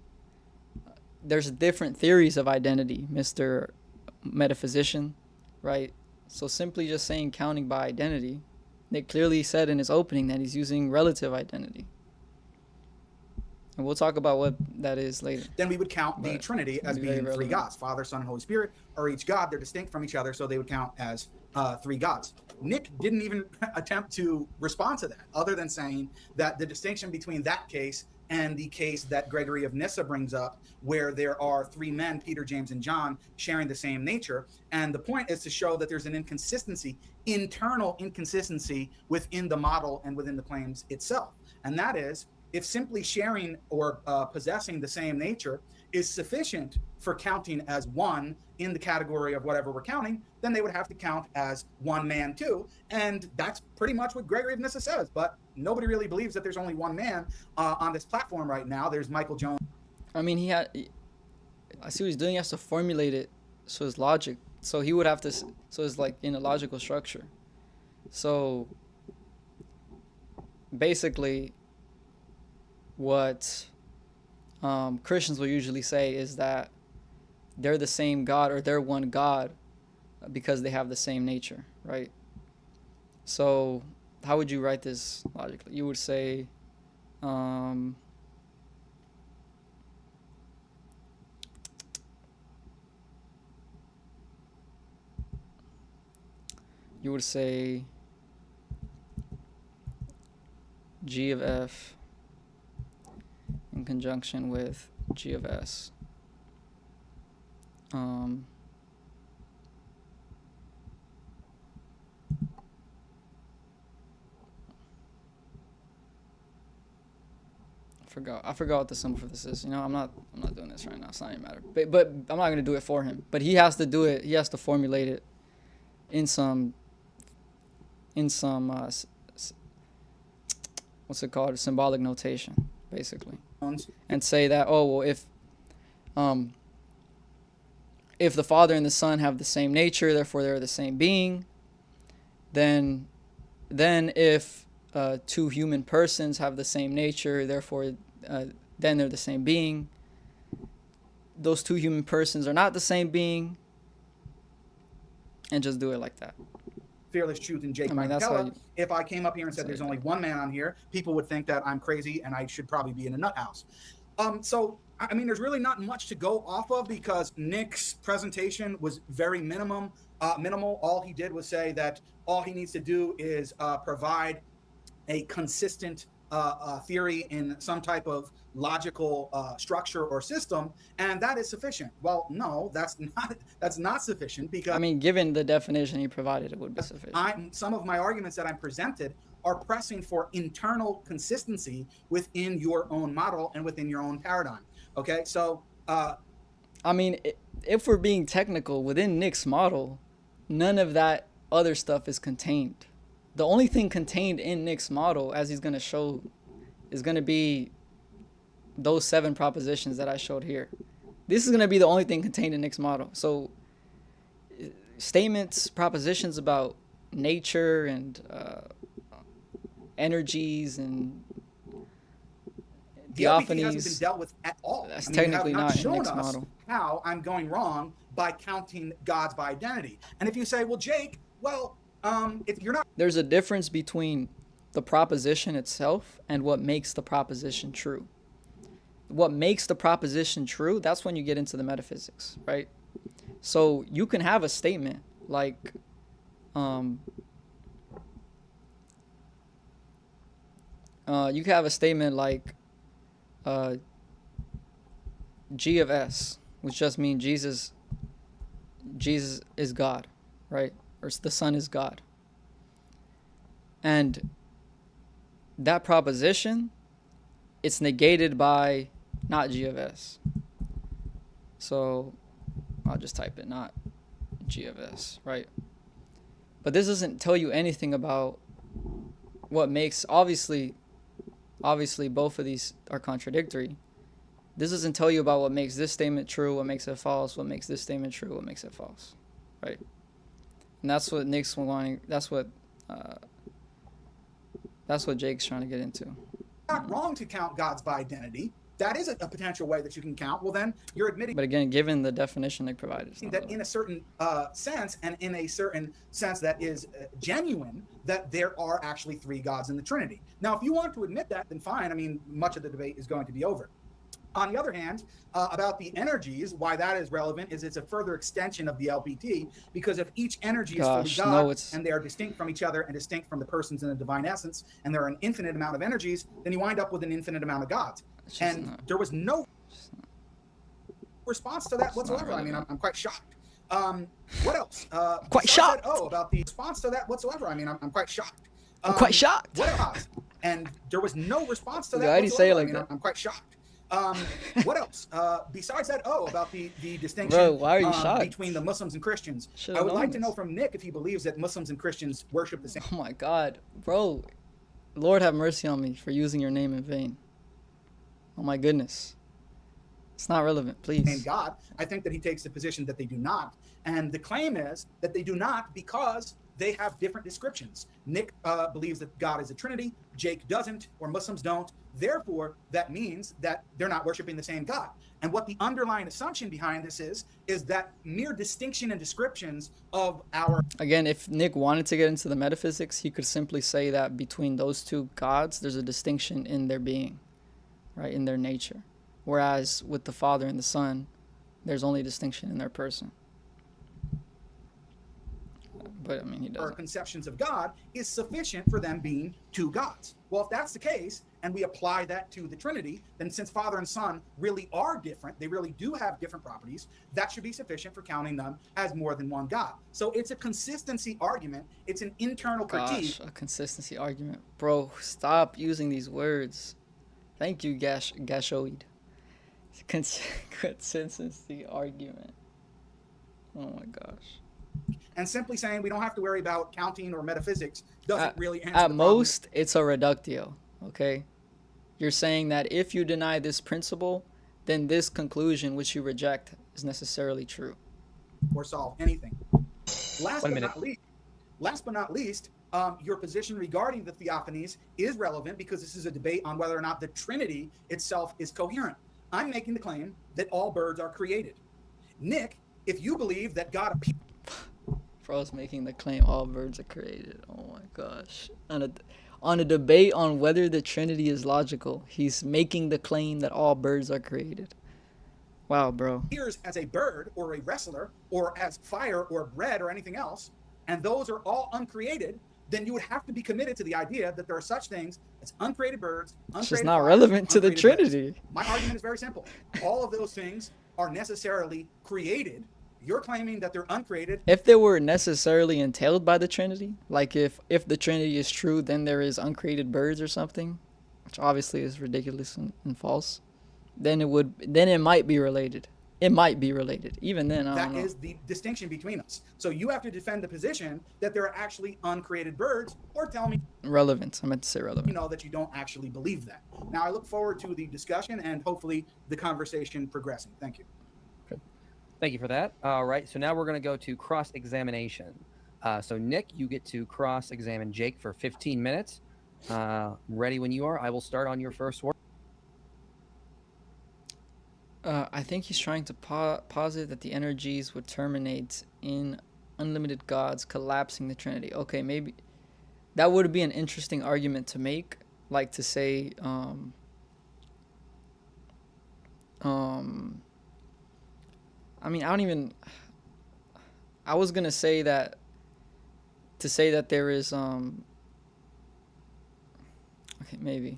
There's different theories of identity, Mr. Metaphysician, right? So simply just saying counting by identity, Nick clearly said in his opening that he's using relative identity. And we'll talk about what that is later. Then we would count the Trinity as being three gods. Father, Son, and Holy Spirit are each God. They're distinct from each other, so they would count as three gods. Nick didn't even attempt to respond to that, other than saying that the distinction between that case and the case that Gregory of Nyssa brings up, where there are three men, Peter, James, and John, sharing the same nature. And the point is to show that there's an inconsistency, internal inconsistency within the model and within the claims itself. And that is, if simply sharing or possessing the same nature is sufficient for counting as one in the category of whatever we're counting, then they would have to count as one man too. And that's pretty much what Gregory of Nyssa says. But nobody really believes that there's only one man on this platform right now. There's Michael Jones. I mean, I see what he's doing. He has to formulate it so it's logic. So he would have to, so it's like in a logical structure. So basically, what Christians will usually say is that they're the same God, or they're one God, because they have the same nature, right? So how would you write this logically? You would say G of F in conjunction with G of S. I forgot what the symbol for this is. You know, I'm not doing this right now. It's not even matter. But I'm not gonna do it for him. But he has to do it. He has to formulate it in some what's it called? Symbolic notation, basically. And say that, oh well, if the Father and the Son have the same nature, therefore they're the same being, then if two human persons have the same nature, therefore then they're the same being. Those two human persons are not the same being, and just do it like that. Fearless Truth and Jake Markella. If I came up here and said there's only one man on here, people would think that I'm crazy and I should probably be in a nut house. So, I mean, there's really not much to go off of, because Nick's presentation was very minimal. All he did was say that all he needs to do is provide a consistent theory in some type of logical structure or system, and that is sufficient. Well, no, that's not sufficient, because I mean, given the definition he provided, it would be sufficient. Some of my arguments that I'm presented are pressing for internal consistency within your own model and within your own paradigm. Okay, so I mean, if we're being technical, within Nick's model, none of that other stuff is contained. The only thing contained in Nick's model, as he's going to show is going to be those 7 propositions that I showed here. This is going to be the only thing contained in Nick's model. So statements, propositions about nature and energies and The LPT hasn't been theophanies, dealt with at all. that's I mean, you technically have not in shown Nick's us model. how I'm going wrong by counting gods by identity. And if you say, well, Jake, well, if you're not there's a difference between the proposition itself and what makes the proposition true. What makes the proposition true, that's when you get into the metaphysics, right? So you can have a statement like you can have a statement like G of S, which just means Jesus is God, right? Or the Son is God. And that proposition, it's negated by not G of S. So I'll just type it, not G of S, right? But this doesn't tell you anything about what makes, obviously both of these are contradictory. This doesn't tell you about what makes this statement true, what makes it false, what makes this statement true, what makes it false, right? And that's what Nick's wanting, that's what Jake's trying to get into. not wrong to count gods by identity, that is a potential way that you can count. Well, then you're admitting But again, given the definition Nick provided, it's not that relevant. in a certain sense, and in a certain sense that is genuine, that there are actually 3 gods in the Trinity. Now, if you want to admit that, then fine. I mean, much of the debate is going to be over. On the other hand, about the energies, why that is relevant is it's a further extension of the LPT, because if each energy is Gosh, fully no, God, it's- and they are distinct from each other and distinct from the persons in the divine essence, and there are an infinite amount of energies, then you wind up with an infinite amount of gods. It's just And not- there was no response to that It's not whatsoever. I mean, relevant. I'm quite shocked. What else? Quite besides shocked. that, about the response to that whatsoever. I mean, I'm quite shocked. I'm quite shocked. What else? And there was no response to that. Why do you say it whatsoever. like I mean, that? I'm quite shocked. What else? Besides that, about the distinction Bro, why are you shocked? between the Muslims and Christians. Should've I would known like to this. know from Nick if he believes that Muslims and Christians worship the same Oh my God, bro. Lord have mercy on me for using your name in vain. Oh my goodness. It's not relevant, please. God. I think that he takes the position that they do not. And the claim is that they do not because they have different descriptions. Nick believes that God is a Trinity. Jake doesn't, or Muslims don't. Therefore, that means that they're not worshiping the same God. And what the underlying assumption behind this is that mere distinction and descriptions of our Again, if Nick wanted to get into the metaphysics, he could simply say that between those 2 gods, there's a distinction in their being, right, in their nature. Whereas with the Father and the Son, there's only distinction in their person. But I mean, he our doesn't. conceptions of God is sufficient for them being 2 gods. Well, if that's the case, and we apply that to the Trinity, then since Father and Son really are different, they really do have different properties, that should be sufficient for counting them as more than 1 God. So it's a consistency argument. It's an internal critique. Gosh, a consistency argument. Bro, stop using these words. Thank you, Gashoid. Consistency argument. Oh my gosh. And simply saying we don't have to worry about counting or metaphysics doesn't really answer At the most, it's a reductio, okay? You're saying that if you deny this principle, then this conclusion which you reject is necessarily true. problem or solve anything. Last One but minute. not least, your position regarding the theophanies is relevant because this is a debate on whether or not the Trinity itself is coherent. I'm making the claim that all birds are created. Nick, if you believe that God appeared Bro's making the claim all birds are created. Oh my gosh. On a debate on whether the Trinity is logical, he's making the claim that all birds are created. Wow, bro. as a bird or a wrestler or as fire or bread or anything else, and those are all uncreated, then you would have to be committed to the idea that there are such things as uncreated birds, It's uncreated just not fire, relevant to the uncreated bread. Trinity. My argument is very simple. All of those things are necessarily created. You're claiming that they're uncreated. If they were necessarily entailed by the Trinity, like if the Trinity is true, then there is uncreated birds or something, which obviously is ridiculous and false, then it might be related. It might be related. Even then, I That don't know. is the distinction between us. So you have to defend the position that there are actually uncreated birds, or tell me, Relevant. I meant to say relevant. that you don't actually believe that. Now, I look forward to the discussion and hopefully the conversation progressing. Thank you. Thank you for that. All right. So now we're going to go to cross-examination. So Nick, you get to cross-examine Jake for 15 minutes. Ready when you are. I will start on your first word. I think he's trying to posit that the energies would terminate in unlimited gods collapsing the Trinity. Okay, maybe that would be an interesting argument to make, like to say, I mean, I was gonna say that, to say that there is, okay, maybe.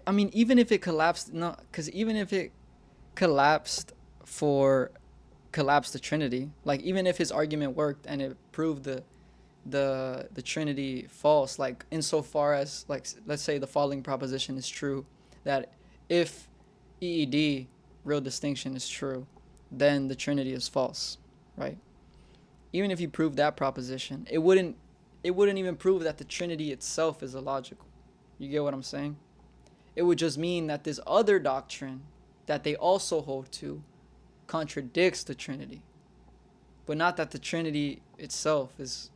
I mean, even if it collapsed, no, because even if it collapsed the Trinity, like even if his argument worked and it proved the Trinity false, like insofar as, like, let's say the following proposition is true, that if EED, real distinction, is true, then the Trinity is false, right? Even if you prove that proposition, it wouldn't even prove that the Trinity itself is illogical. You get what I'm saying? It would just mean that this other doctrine that they also hold to contradicts the Trinity, but not that the Trinity itself is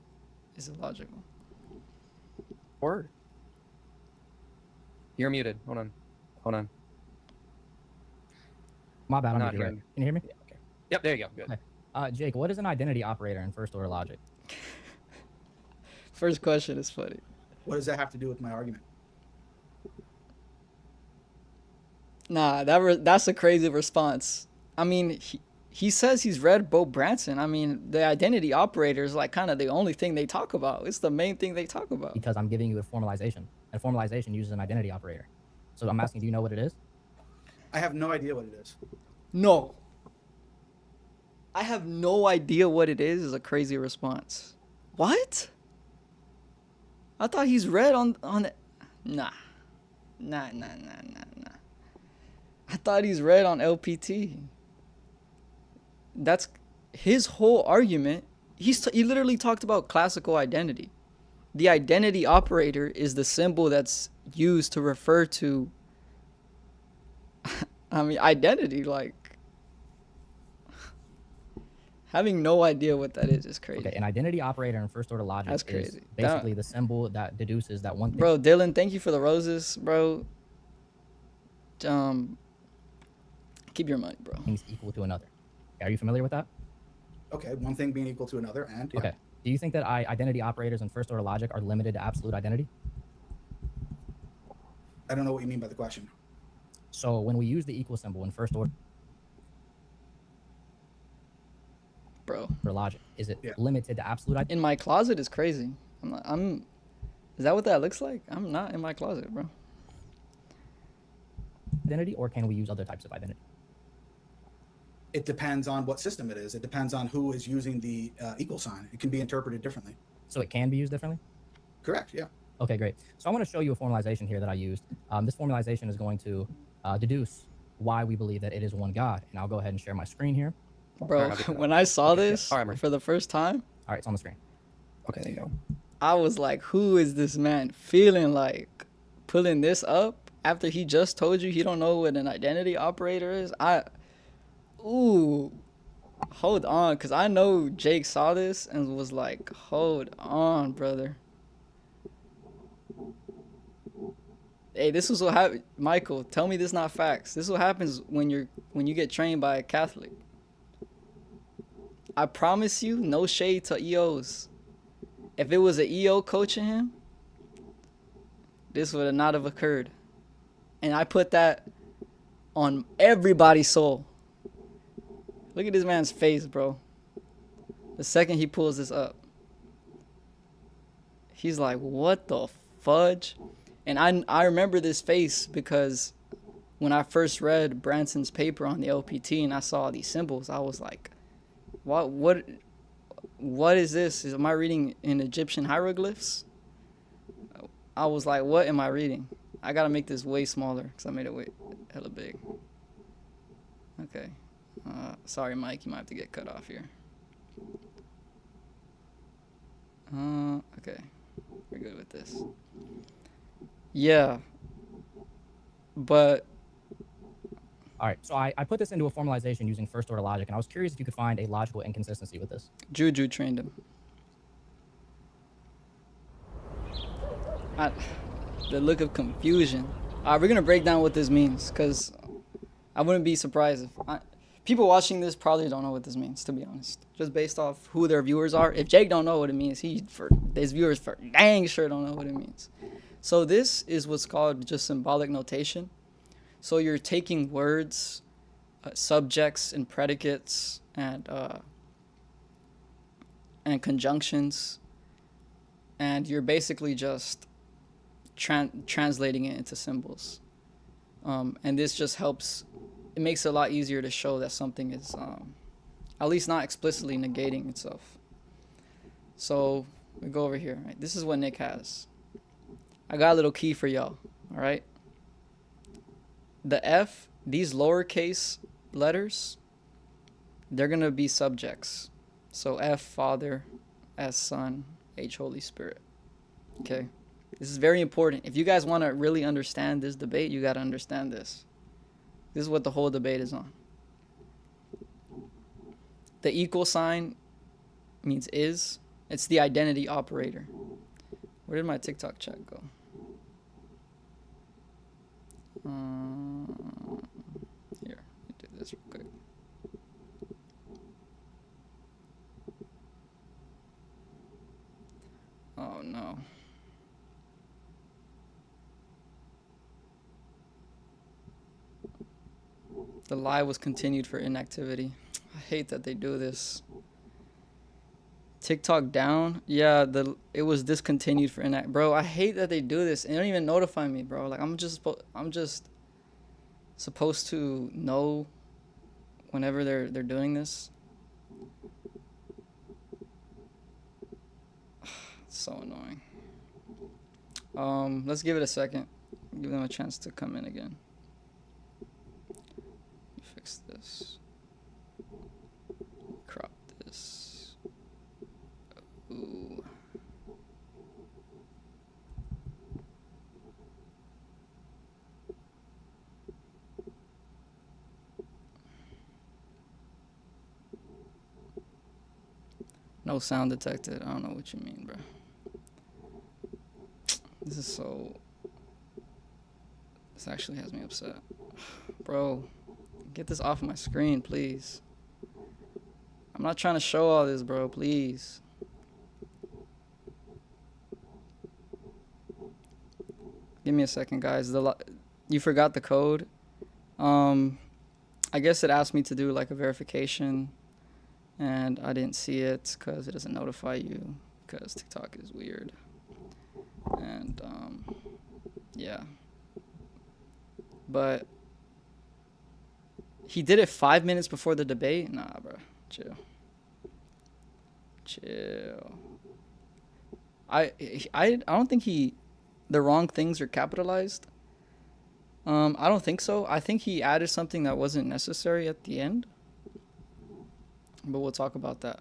illogical. Word. You're muted. Hold on. My bad. I'm Not muted, right? hearing. Can you hear me? Yeah, okay. Yep. There you go. Good. Okay. Jake, what is an identity operator in first order logic? First question is funny. What does that have to do with my argument? Nah, that's a crazy response. I mean, he says he's read Bo Branson. I mean, the identity operator is like kind of the only thing they talk about. It's the main thing they talk about. Because I'm giving you a formalization. And formalization uses an identity operator. So I'm asking, do you know what it is? I have no idea what it is. No. I have no idea what it is a crazy response. What? I thought he's read on it. Nah. I thought he's read on LPT. That's his whole argument. He literally talked about classical identity. The identity operator is the symbol that's used to refer to, I mean, identity. Like, having no idea what that is crazy. Okay, an identity operator in first order logic That's is crazy. basically the symbol that deduces that one thing. Bro, Dylan, thank you for the roses, bro. Keep your money, bro. Things equal to another. Are you familiar with that? Okay, one thing being equal to another, and yeah. Okay. Do you think that identity operators in first order logic are limited to absolute identity? I don't know what you mean by the question. So when we use the equal symbol in first order Bro, logic, is it Yeah. limited to absolute identity? in my closet is crazy. Is that what that looks like? I'm not in my closet, bro. Or can we use other types of identity? It depends on what system it is. It depends on who is using the equal sign. It can be interpreted differently. So it can be used differently? Correct, yeah. Okay, great. So I want to show you a formalization here that I used. This formalization is going to deduce why we believe that it is one God. And I'll go ahead and share my screen here. Bro, when I saw this All right, Mark. for the first time, All right, it's on the screen. Okay. There you go. I was like, who is this man feeling like pulling this up after he just told you he don't know what an identity operator is? Hold on, because I know Jake saw this and was like, hold on, brother. Hey, this is what happened. Michael, tell me this is not facts. This is what happens when you get trained by a Catholic. I promise you, no shade to EOs. If it was an EO coaching him, this would not have occurred. And I put that on everybody's soul. Look at this man's face, bro. The second he pulls this up, he's like, what the fudge? And I remember this face because when I first read Branson's paper on the LPT and I saw these symbols, I was like, what is this? Am I reading in Egyptian hieroglyphs? I was like, what am I reading? I gotta make this way smaller because I made it way hella big. Okay. Sorry, Mike. You might have to get cut off here. Okay. We're good with this. Yeah. But All right, so I put this into a formalization using first order logic, and I was curious if you could find a logical inconsistency with this. Juju trained him. The look of confusion. All right, we're going to break down what this means, because I wouldn't be surprised if... people watching this probably don't know what this means, to be honest. Just based off who their viewers are. If Jake don't know what it means, his viewers for dang sure don't know what it means. So this is what's called just symbolic notation. So you're taking words, subjects, and predicates, and conjunctions, and you're basically just translating it into symbols. And this just helps. It makes it a lot easier to show that something is at least not explicitly negating itself. So we go over here. Right? This is what Nick has. I got a little key for y'all. All right. The F, these lowercase letters, they're going to be subjects. So F, Father, S, Son, H, Holy Spirit. Okay. This is very important. If you guys want to really understand this debate, you got to understand this. This is what the whole debate is on. The equal sign means is. It's the identity operator. Where did my TikTok chat go? Here, let me do this real quick. Oh no. The live was continued for inactivity. I hate that they do this. TikTok down? Yeah, it was discontinued for bro, I hate that they do this. They don't even notify me, bro. Like I'm just supposed to know whenever they're doing this. It's so annoying. Let's give it a second. Give them a chance to come in again. Fix this. Crop this. Ooh. No sound detected. I don't know what you mean, bro. This actually has me upset. Bro, get this off my screen, please. I'm not trying to show all this, bro, please. Give me a second, guys. You forgot the code. I guess it asked me to do like a verification, and I didn't see it because it doesn't notify you, because TikTok is weird. And yeah, but he did it 5 minutes before the debate. Nah, bro, chill. I don't think the wrong things are capitalized. I don't think so. I think he added something that wasn't necessary at the end, but we'll talk about that.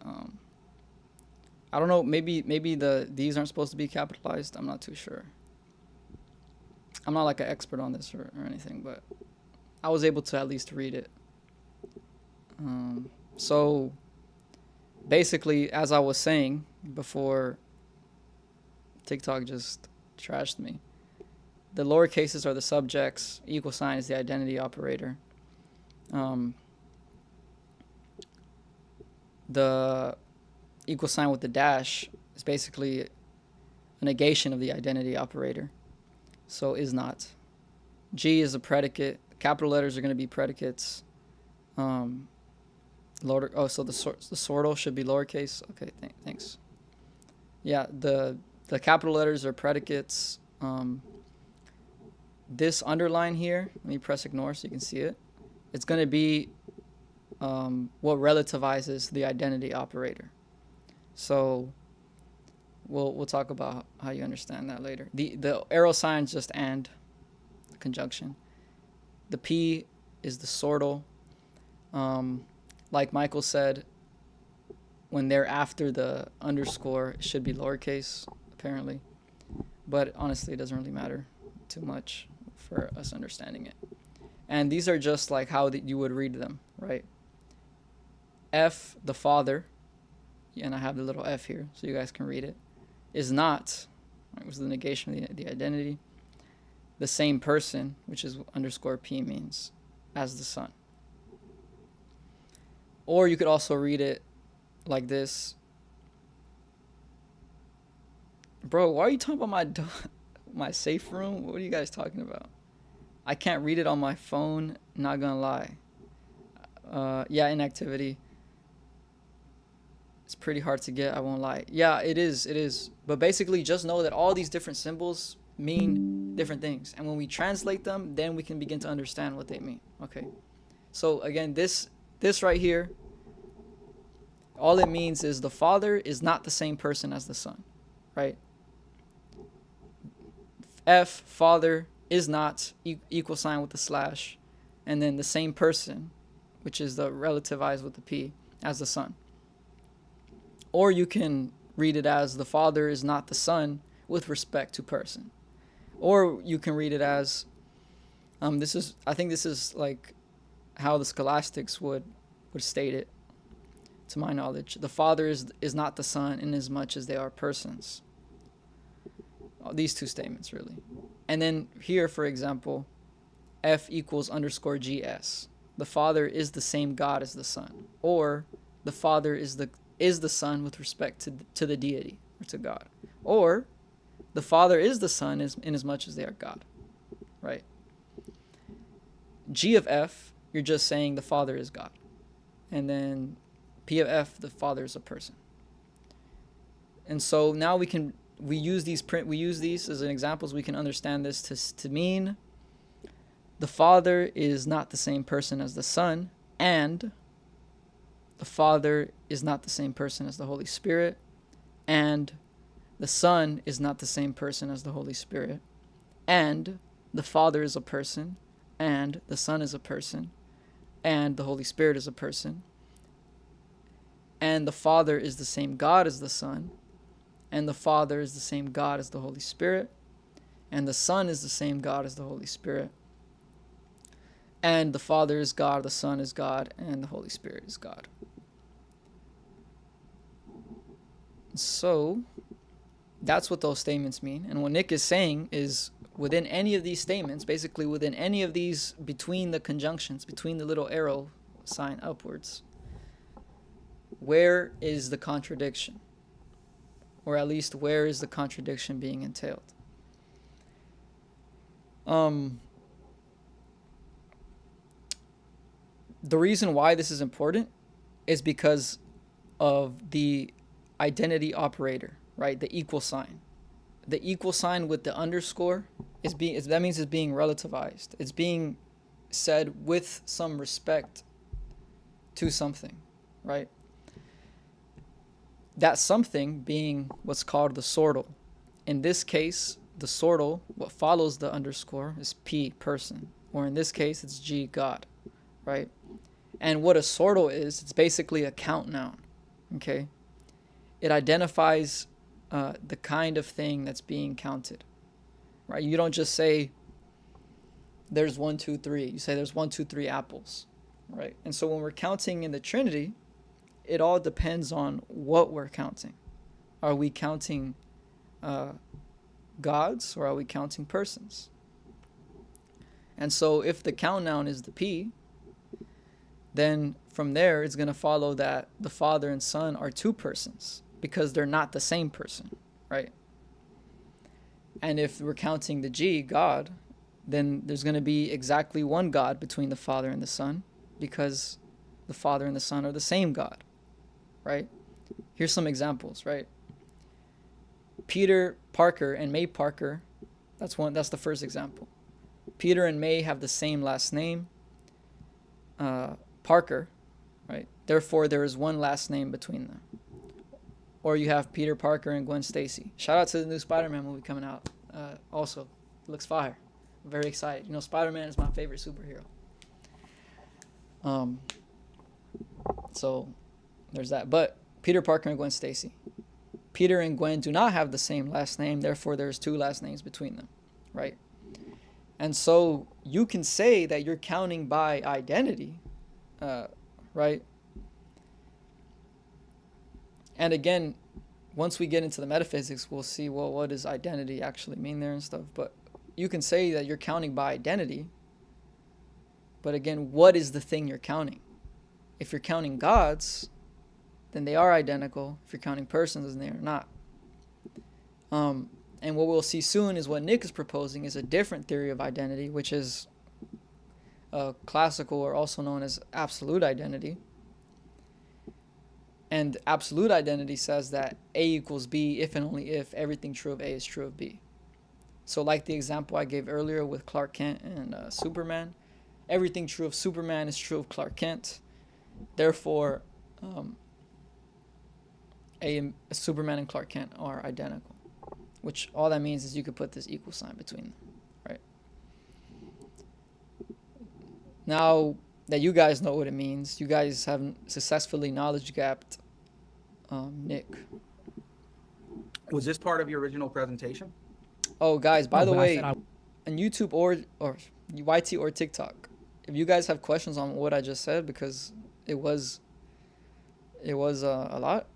I don't know. Maybe these aren't supposed to be capitalized. I'm not too sure. I'm not like an expert on this or anything, but I was able to at least read it. So basically, as I was saying before, TikTok just trashed me. The lower cases are the subjects. Equal sign is the identity operator. The equal sign with the dash is basically a negation of the identity operator. So is not. G is a predicate. Capital letters are going to be predicates. So the sortal should be lowercase. Okay, thanks. Yeah, the capital letters are predicates. This underline here, let me press ignore so you can see it. It's going to be what relativizes the identity operator. So we'll talk about how you understand that later. The arrow signs just and, the conjunction. The P is the sortal. Like Michael said, when they're after the underscore, it should be lowercase, apparently. But honestly, it doesn't really matter too much for us understanding it. And these are just like how you would read them, right? F, the Father, and I have the little F here so you guys can read it, is not, right, was the negation of the identity, the same person, which is underscore P means, as the Son. Or you could also read it like this. Bro, why are you talking about my safe room? What are you guys talking about? I can't read it on my phone, not gonna lie. Yeah, inactivity. It's pretty hard to get, I won't lie. Yeah, it is. But basically, just know that all these different symbols mean different things. And when we translate them, then we can begin to understand what they mean. Okay. So again, this right here, all it means is the Father is not the same person as the Son, right? F, Father, is not equal sign with the slash, and then the same person, which is the relativized with the P, as the Son. Or you can read it as the Father is not the Son with respect to person. Or you can read it as, I think this is like how the scholastics would state it, to my knowledge. The Father is not the Son in as much as they are persons. These two statements, really. And then here, for example, F equals underscore GS. The Father is the same God as the Son. Or the Father is the Son with respect to the deity, or to God. Or the Father is the Son in as much as they are God, right? G of F, you're just saying the Father is God. And then P of F, the Father is a person. And so now we use these as an examples. We can understand this to mean the Father is not the same person as the Son, and the Father is not the same person as the Holy Spirit, and the Son is not the same person as the Holy Spirit, and the Father is a person, and the Son is a person, and the Holy Spirit is a person, and the Father is the same God as the Son, and the Father is the same God as the Holy Spirit, and the Son is the same God as the Holy Spirit, and the Father is God, the Son is God, and the Holy Spirit is God. So that's what those statements mean. And what Nick is saying is, within any of these statements, basically within any of these, between the conjunctions, between the little arrow sign upwards, where is the contradiction? Or at least, where is the contradiction being entailed? The reason why this is important is because of the identity operator, right? The equal sign. The equal sign with the underscore that means it's being relativized. It's being said with some respect to something, right? That something being what's called the sortal. In this case, the sortal, what follows the underscore, is P, person. Or in this case, it's G, God, right? And what a sortal is, it's basically a count noun, okay? It identifies the kind of thing that's being counted, right? You don't just say, there's 1, 2, 3. You say there's 1, 2, 3 apples, right? And so when we're counting in the Trinity, it all depends on what we're counting. Are we counting gods, or are we counting persons? And so if the count noun is the P, then from there it's going to follow that the Father and Son are two persons, because they're not the same person, right? And if we're counting the G, God, then there's going to be exactly one God between the Father and the Son, because the Father and the Son are the same God, right? Here's some examples, right? Peter Parker and May Parker, that's the first example. Peter and May have the same last name, Parker, right? Therefore, there is one last name between them. Or you have Peter Parker and Gwen Stacy. Shout out to the new Spider-Man movie coming out. Also, it looks fire. I'm very excited. You know, Spider-Man is my favorite superhero. So there's that. But Peter Parker and Gwen Stacy. Peter and Gwen do not have the same last name, therefore there's two last names between them, right? And so you can say that you're counting by identity, right? And again, once we get into the metaphysics, we'll see, well, what does identity actually mean there and stuff. But you can say that you're counting by identity. But again, what is the thing you're counting? If you're counting gods, then they are identical. If you're counting persons, then they are not. And what we'll see soon is what Nick is proposing is a different theory of identity, which is classical, or also known as absolute identity. And absolute identity says that A equals B if and only if everything true of A is true of B. So like the example I gave earlier with Clark Kent and Superman, everything true of Superman is true of Clark Kent. Therefore, Superman and Clark Kent are identical. Which all that means is you could put this equal sign between them, right? Now that you guys know what it means, you guys have successfully knowledge gapped Nick. Was this part of your original presentation? Oh, guys, by the but I way, said on YouTube or YT or TikTok, if you guys have questions on what I just said, because it was a lot,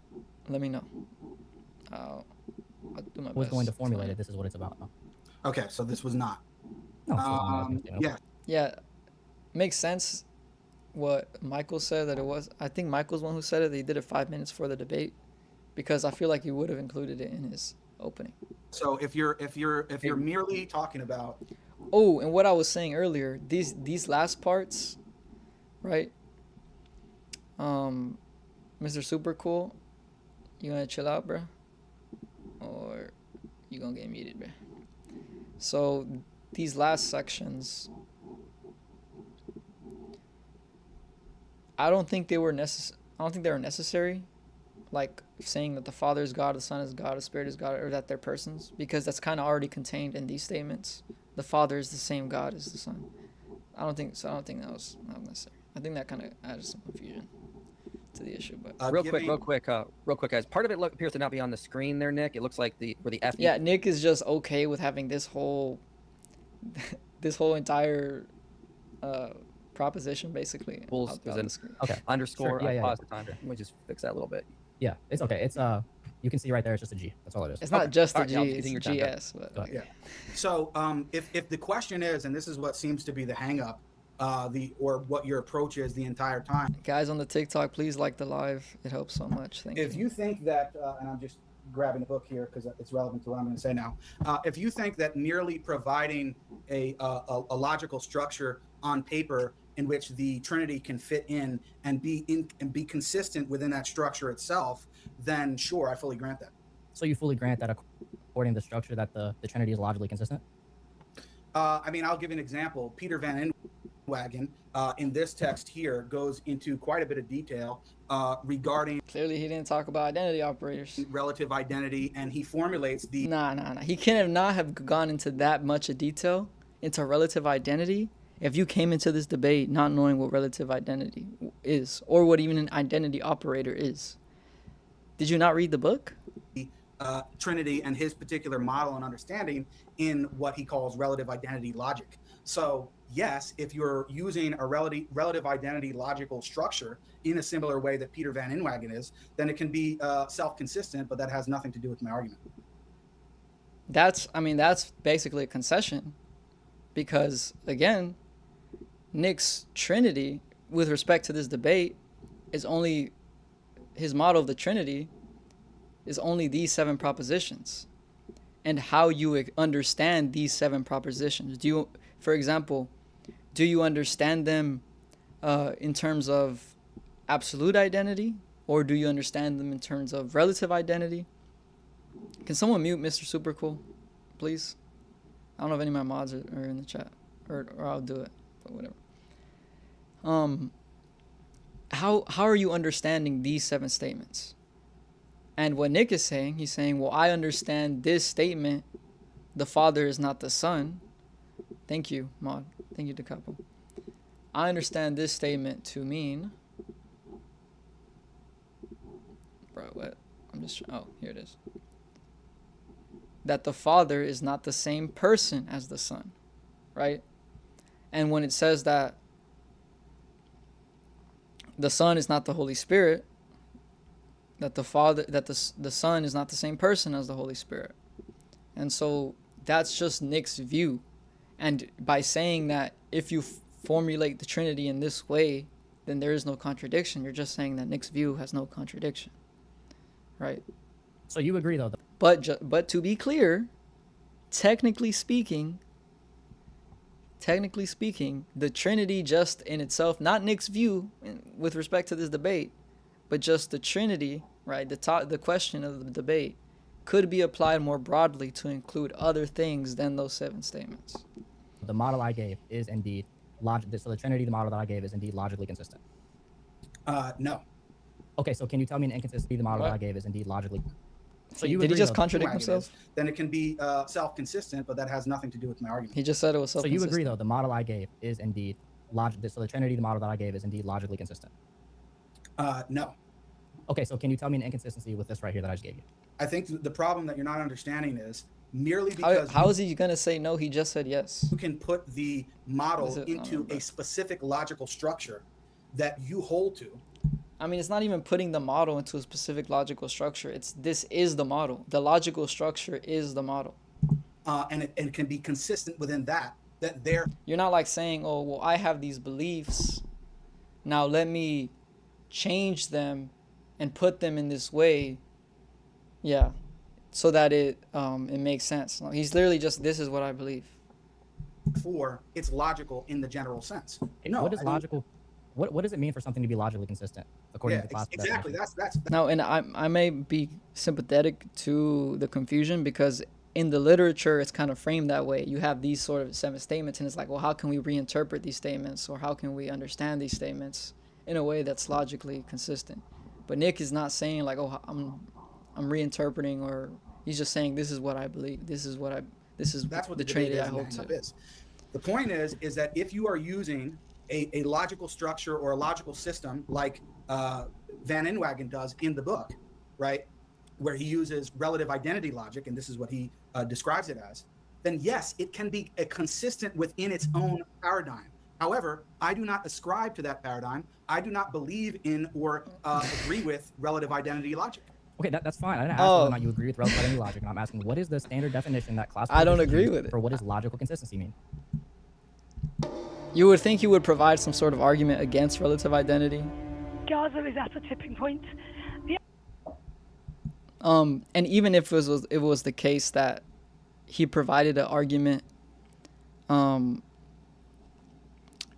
let me know. I'll do my I was best. going to formulate it. This is what it's about. Okay, so this was not. No, it's not. Yeah. Yeah, makes sense what Michael said, that it was. I think Michael's one who said it. He did it 5 minutes for the debate, because I feel like he would have included it in his opening. So if you're merely talking about, Oh, and what I was saying earlier, these last parts, right? Mr. Super Cool, you gonna chill out, bro? Or you gonna get muted, bro? So these last sections, I don't think they were necessary, like saying that the Father is God, the Son is God, the Spirit is God, or that they're persons, because that's kind of already contained in these statements. The Father is the same God as the Son. I don't think that was not necessary. I think that kind of added some confusion to the issue. But Real quick, guys. Part of it appears to not be on the screen there, Nick. It looks like where the F. yeah, Nick is just okay with having this whole entire proposition basically. Okay. Underscore. Sure, yeah, I yeah, paused the timer. Let me just fix that a little bit. Yeah, it's okay. It's you can see right there. It's just a G. That's all it is. It's not just a Alright, G, yeah, I'll it's continue your time, GS. But Go ahead. yeah. So if the question is, and this is what seems to be the hang up, or what your approach is the entire time. guys on the TikTok, please like the live. It helps so much. Thank you. If you think that, and I'm just grabbing the book here because it's relevant to what I'm going to say now. If you think that merely providing a logical structure on paper in which the Trinity can fit in and be consistent within that structure itself, then sure, I fully grant that. So you fully grant that according to the structure that the Trinity is logically consistent? I mean, I'll give you an example. Peter Van Inwagen, in this text here, goes into quite a bit of detail regarding Clearly, he didn't talk about identity operators. relative identity, and he formulates the Nah. He can not have gone into that much of detail into relative identity if you came into this debate not knowing what relative identity is or what even an identity operator is. Did you not read the book? Trinity and his particular model and understanding in what he calls relative identity logic. So yes, if you're using a relative identity logical structure in a similar way that Peter Van Inwagen is, then it can be self-consistent, but that has nothing to do with my argument. That's basically a concession, because again, Nick's Trinity, with respect to this debate, is only his model of the Trinity is only these 7 propositions, and how you understand these 7 propositions. For example, do you understand them in terms of absolute identity, or do you understand them in terms of relative identity? Can someone mute Mr. Supercool, please? I don't know if any of my mods are in the chat, or I'll do it, but whatever. How are you understanding these 7 statements? And what Nick is saying, he's saying, well, I understand this statement, the Father is not the Son. Thank you, Mod. Thank you, DeCapo. I understand this statement to mean what? I'm just, oh, here it is. That the Father is not the same person as the Son, right? And when it says that the Son is not the Holy Spirit, that the Son is not the same person as the Holy Spirit. And so that's just Nick's view. And by saying that if you formulate the Trinity in this way, then there is no contradiction. You're just saying that Nick's view has no contradiction, right? So you agree, though? But to be clear, technically speaking, the Trinity just in itself, not Nick's view with respect to this debate, but just the Trinity, right? The question of the debate could be applied more broadly to include other things than those 7 statements. The model I gave is indeed logical. So the Trinity, the model that I gave, is indeed logically consistent. No. Okay, so can you tell me an inconsistency the model What? that I gave is indeed logically? So Did he just contradict himself? Then it can be self-consistent, but that has nothing to do with my argument. He just said it was So self-consistent. you agree, though, the model I gave is indeed logical. So the Trinity, the model that I gave, is indeed logically consistent. No. Okay, so can you tell me an inconsistency with this right here that I just gave you? I think the problem that you're not understanding is merely How because is he going to say no? He just said yes. you can put the model Is it- into a specific logical structure that you hold to. I mean, it's not even putting the model into a specific logical structure. This is the model. The logical structure is the model. And it can be consistent within that there. You're not like saying, oh, well, I have these beliefs. Now let me change them and put them in this way. Yeah. So that it makes sense. No, he's literally just, this is what I believe. For it's logical in the general sense. No, What is I mean- logical? What does it mean for something to be logically consistent according Yeah, to the class? exactly. That's Now, and I may be sympathetic to the confusion because in the literature, it's kind of framed that way. You have these sort of 7 statements, and it's like, well, how can we reinterpret these statements, or how can we understand these statements in a way that's logically consistent? But Nick is not saying like, oh, I'm reinterpreting, or he's just saying this is what I believe. This is that's what the the Trinity debate I is and hold the hang-up to. is. The point is that if you are using a logical structure or a logical system like Van Inwagen does in the book, right, where he uses relative identity logic, and this is what he describes it as, then yes, it can be consistent within its own paradigm. However, I do not ascribe to that paradigm. I do not believe in or agree with relative identity logic. Okay, that's fine. I didn't ask whether or not you agree with relative identity logic. And I'm asking, what is the standard definition that class? I don't used agree with it. For what does logical consistency mean? You would think he would provide some sort of argument against relative identity. Gaza is at a tipping point. And even if it was the case that he provided an argument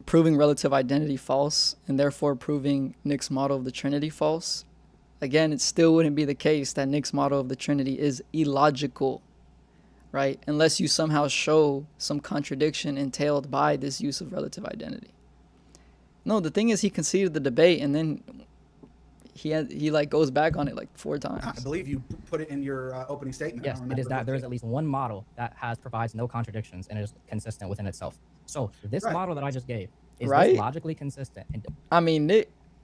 proving relative identity false and therefore proving Nick's model of the Trinity false, again, it still wouldn't be the case that Nick's model of the Trinity is illogical, right? Unless you somehow show some contradiction entailed by this use of relative identity. No, the thing is he conceded the debate and then he like goes back on it like 4 times. I believe you put it in your opening statement. I Yes, don't it is remember that there is at least one model that provides no contradictions and is consistent within itself. So this Right. model that I just gave is Right? this logically consistent and I mean,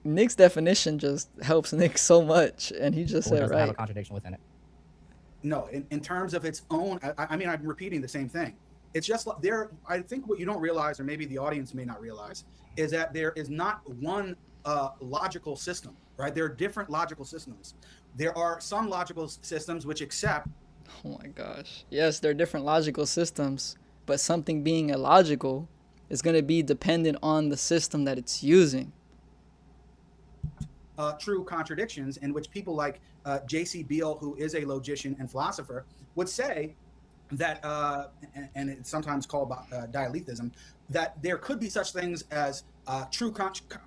Nick's definition just helps Nick so much, and he just or said does it have a right. contradiction within it? No, in terms of its own, I mean, I'm repeating the same thing. It's just like I think what you don't realize, or maybe the audience may not realize, is that there is not one logical system, right? There are different logical systems. There are some logical systems which accept. Oh my gosh. Yes, there are different logical systems, but something being illogical is going to be dependent on the system that it's using. True contradictions in which people like J.C. Beale, who is a logician and philosopher, would say that, and it's sometimes called dialethism, that there could be such things as true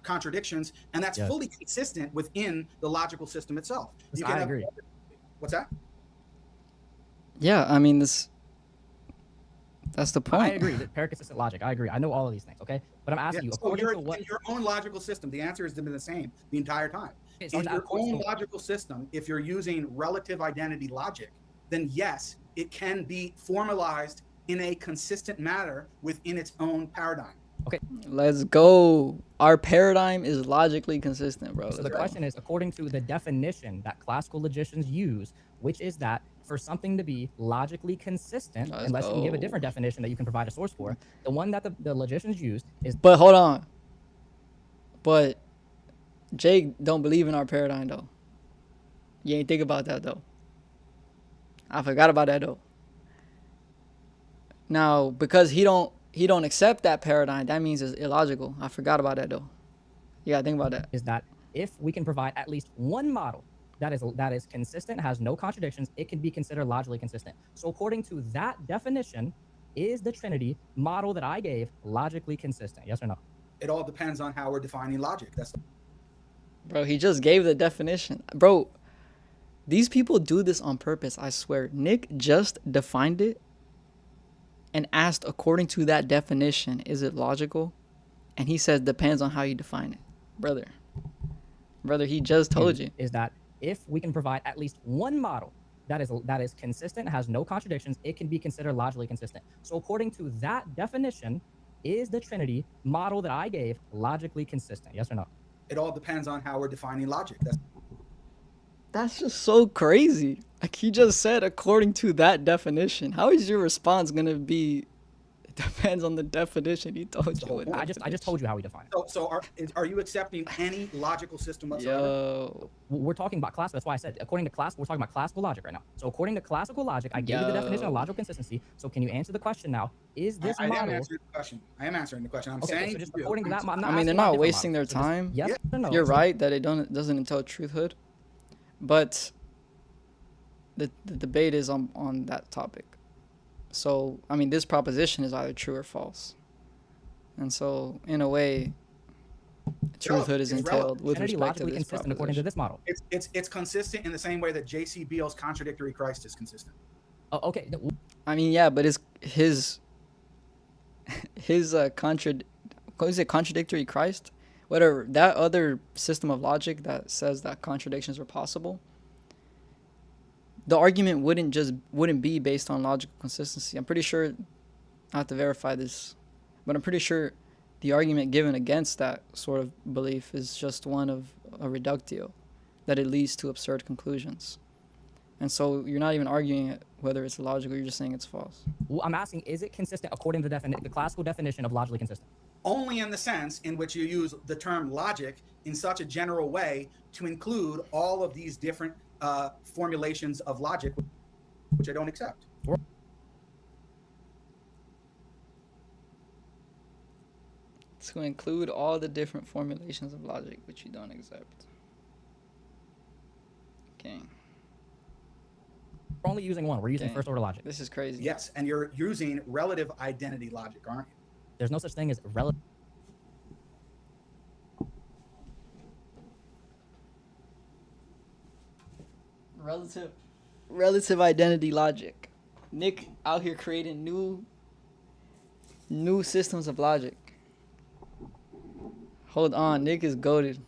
contradictions, and that's Yes. fully consistent within the logical system itself. Yes, can I have- agree. What's that? Yeah, I mean, that's the point. I agree. That paraconsistent logic. I agree. I know all of these things. Okay, but I'm asking you, So according you're to what? in your own logical system, the answer has been the same the entire time. Okay, so In that- your own logical system, if you're using relative identity logic, then yes, it can be formalized in a consistent manner within its own paradigm. Let's go. Our paradigm is logically consistent, bro. So the Let's go. question is, according to the definition that classical logicians use, which is that for something to be logically consistent, Let's unless you can give a go. different definition that you can provide a source for, the one that the logicians use is But hold on. But Jake don't believe in our paradigm though. You ain't think about that though. I forgot about that though. Now, because he don't accept that paradigm, that means it's illogical. I forgot about that though. You gotta think about that. is that if we can provide at least one model that is consistent, has no contradictions, it can be considered logically consistent. So according to that definition, is the Trinity model that I gave logically consistent? Yes or no? It all depends on how we're defining logic. Bro, he just gave the definition. Bro, these people do this on purpose, I swear. Nick just defined it and asked, according to that definition, is it logical? And he says, depends on how you define it. Brother, he just told you. Is that if we can provide at least one model that is consistent, has no contradictions, it can be considered logically consistent. So according to that definition, is the Trinity model that I gave logically consistent? Yes or no? It all depends on how we're defining logic. That's just so crazy. Like he just said, according to that definition. How is your response gonna be? It depends on the definition. He told you. What I just told you how we define it. So are you accepting any logical system whatsoever? Yo, We're talking about class. That's why I said according to class. We're talking about classical logic right now. So according to classical logic, I gave you the definition of logical consistency. So can you answer the question now? Is this I am model? answering the question. I am answering the question. I'm Okay, saying so just to you, according to that, I'm I mean, they're asking about not different wasting their models. So just time. yes or no? You're So- right that it doesn't entail truthhood, but the debate is on that topic. So I mean, this proposition is either true or false, and so in a way, truthhood is it's entailed with Trinity respect to logically this consistent according to proposition. this model. it's consistent in the same way that J.C. Beale's contradictory Christ is consistent. Oh, okay. I mean, yeah, but it's his contradictory Christ, whatever, that other system of logic that says that contradictions are possible, the argument wouldn't be based on logical consistency. I'm pretty sure, I have to verify this, but I'm pretty sure the argument given against that sort of belief is just one of a reductio, that it leads to absurd conclusions. And so you're not even arguing it whether it's logical, you're just saying it's false. Well, I'm asking, is it consistent according to the classical definition of logically consistent? Only in the sense in which you use the term logic in such a general way to include all of these different formulations of logic, which I don't accept. To include all the different formulations of logic which you don't accept. Okay. We're only using one. We're using Okay. first order logic. This is crazy. Yes, and you're using relative identity logic, aren't you? There's no such thing as relative. Relative identity logic. Nick out here creating new systems of logic. Hold on, Nick is goated.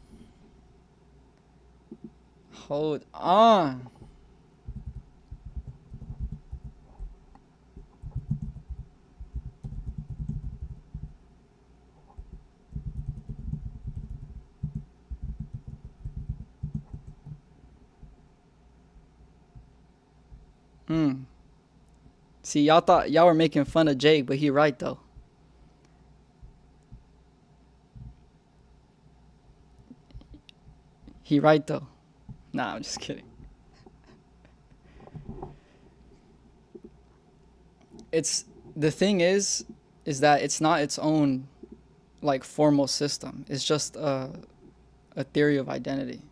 Hold on. See, y'all thought y'all were making fun of Jake, but he right though. He right though. Nah, I'm just kidding. It's the thing is that it's not its own like formal system. It's just a theory of identity,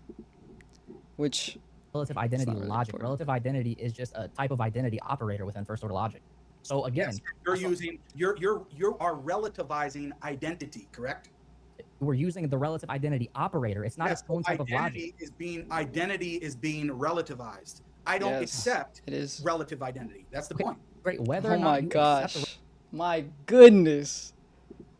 which Relative identity not really logic. important. Relative identity is just a type of identity operator within first order logic. So again, Yes, you are relativizing identity, correct? we're using the relative identity operator. It's not Yes, its own type of logic. identity is being relativized. I don't Yes, accept it is. relative identity. That's the Okay. point. Great. Whether Oh or not my you accept the gosh. My goodness.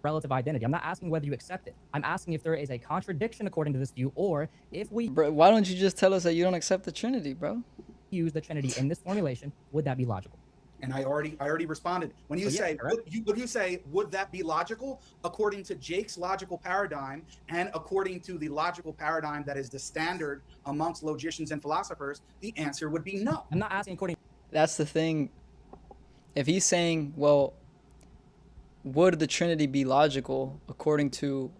relative identity, I'm not asking whether you accept it. I'm asking if there is a contradiction according to this view, or if we Bro, why don't you just tell us that you don't accept the Trinity, bro? use the Trinity in this formulation, would that be logical? And I already responded. When you So, yeah, say, correct. would you say, would that be logical? According to Jake's logical paradigm, and according to the logical paradigm that is the standard amongst logicians and philosophers, the answer would be no. I'm not asking according That's the thing. If he's saying, well, would the Trinity be logical according to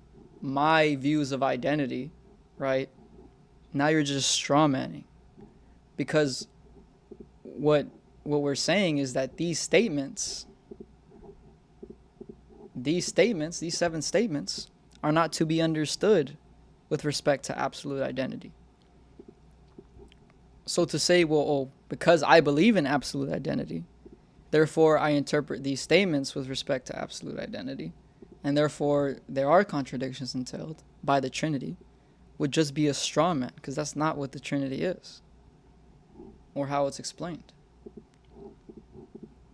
my views of identity, right? Now you're just strawmanning. Because what we're saying is that these statements, these 7 statements, are not to be understood with respect to absolute identity. So to say, well, oh, because I believe in absolute identity, therefore I interpret these statements with respect to absolute identity, and therefore there are contradictions entailed by the Trinity, would just be a straw man, because that's not what the Trinity is, or how it's explained.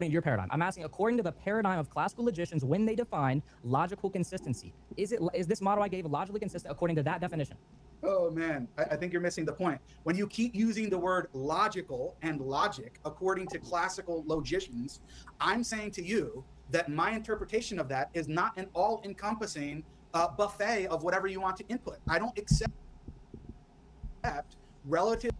to your paradigm. I'm asking according to the paradigm of classical logicians when they define logical consistency. Is this model I gave logically consistent according to that definition? Oh man, I think you're missing the point. When you keep using the word logical and logic according to classical logicians, I'm saying to you that my interpretation of that is not an all-encompassing buffet of whatever you want to input. I don't accept relative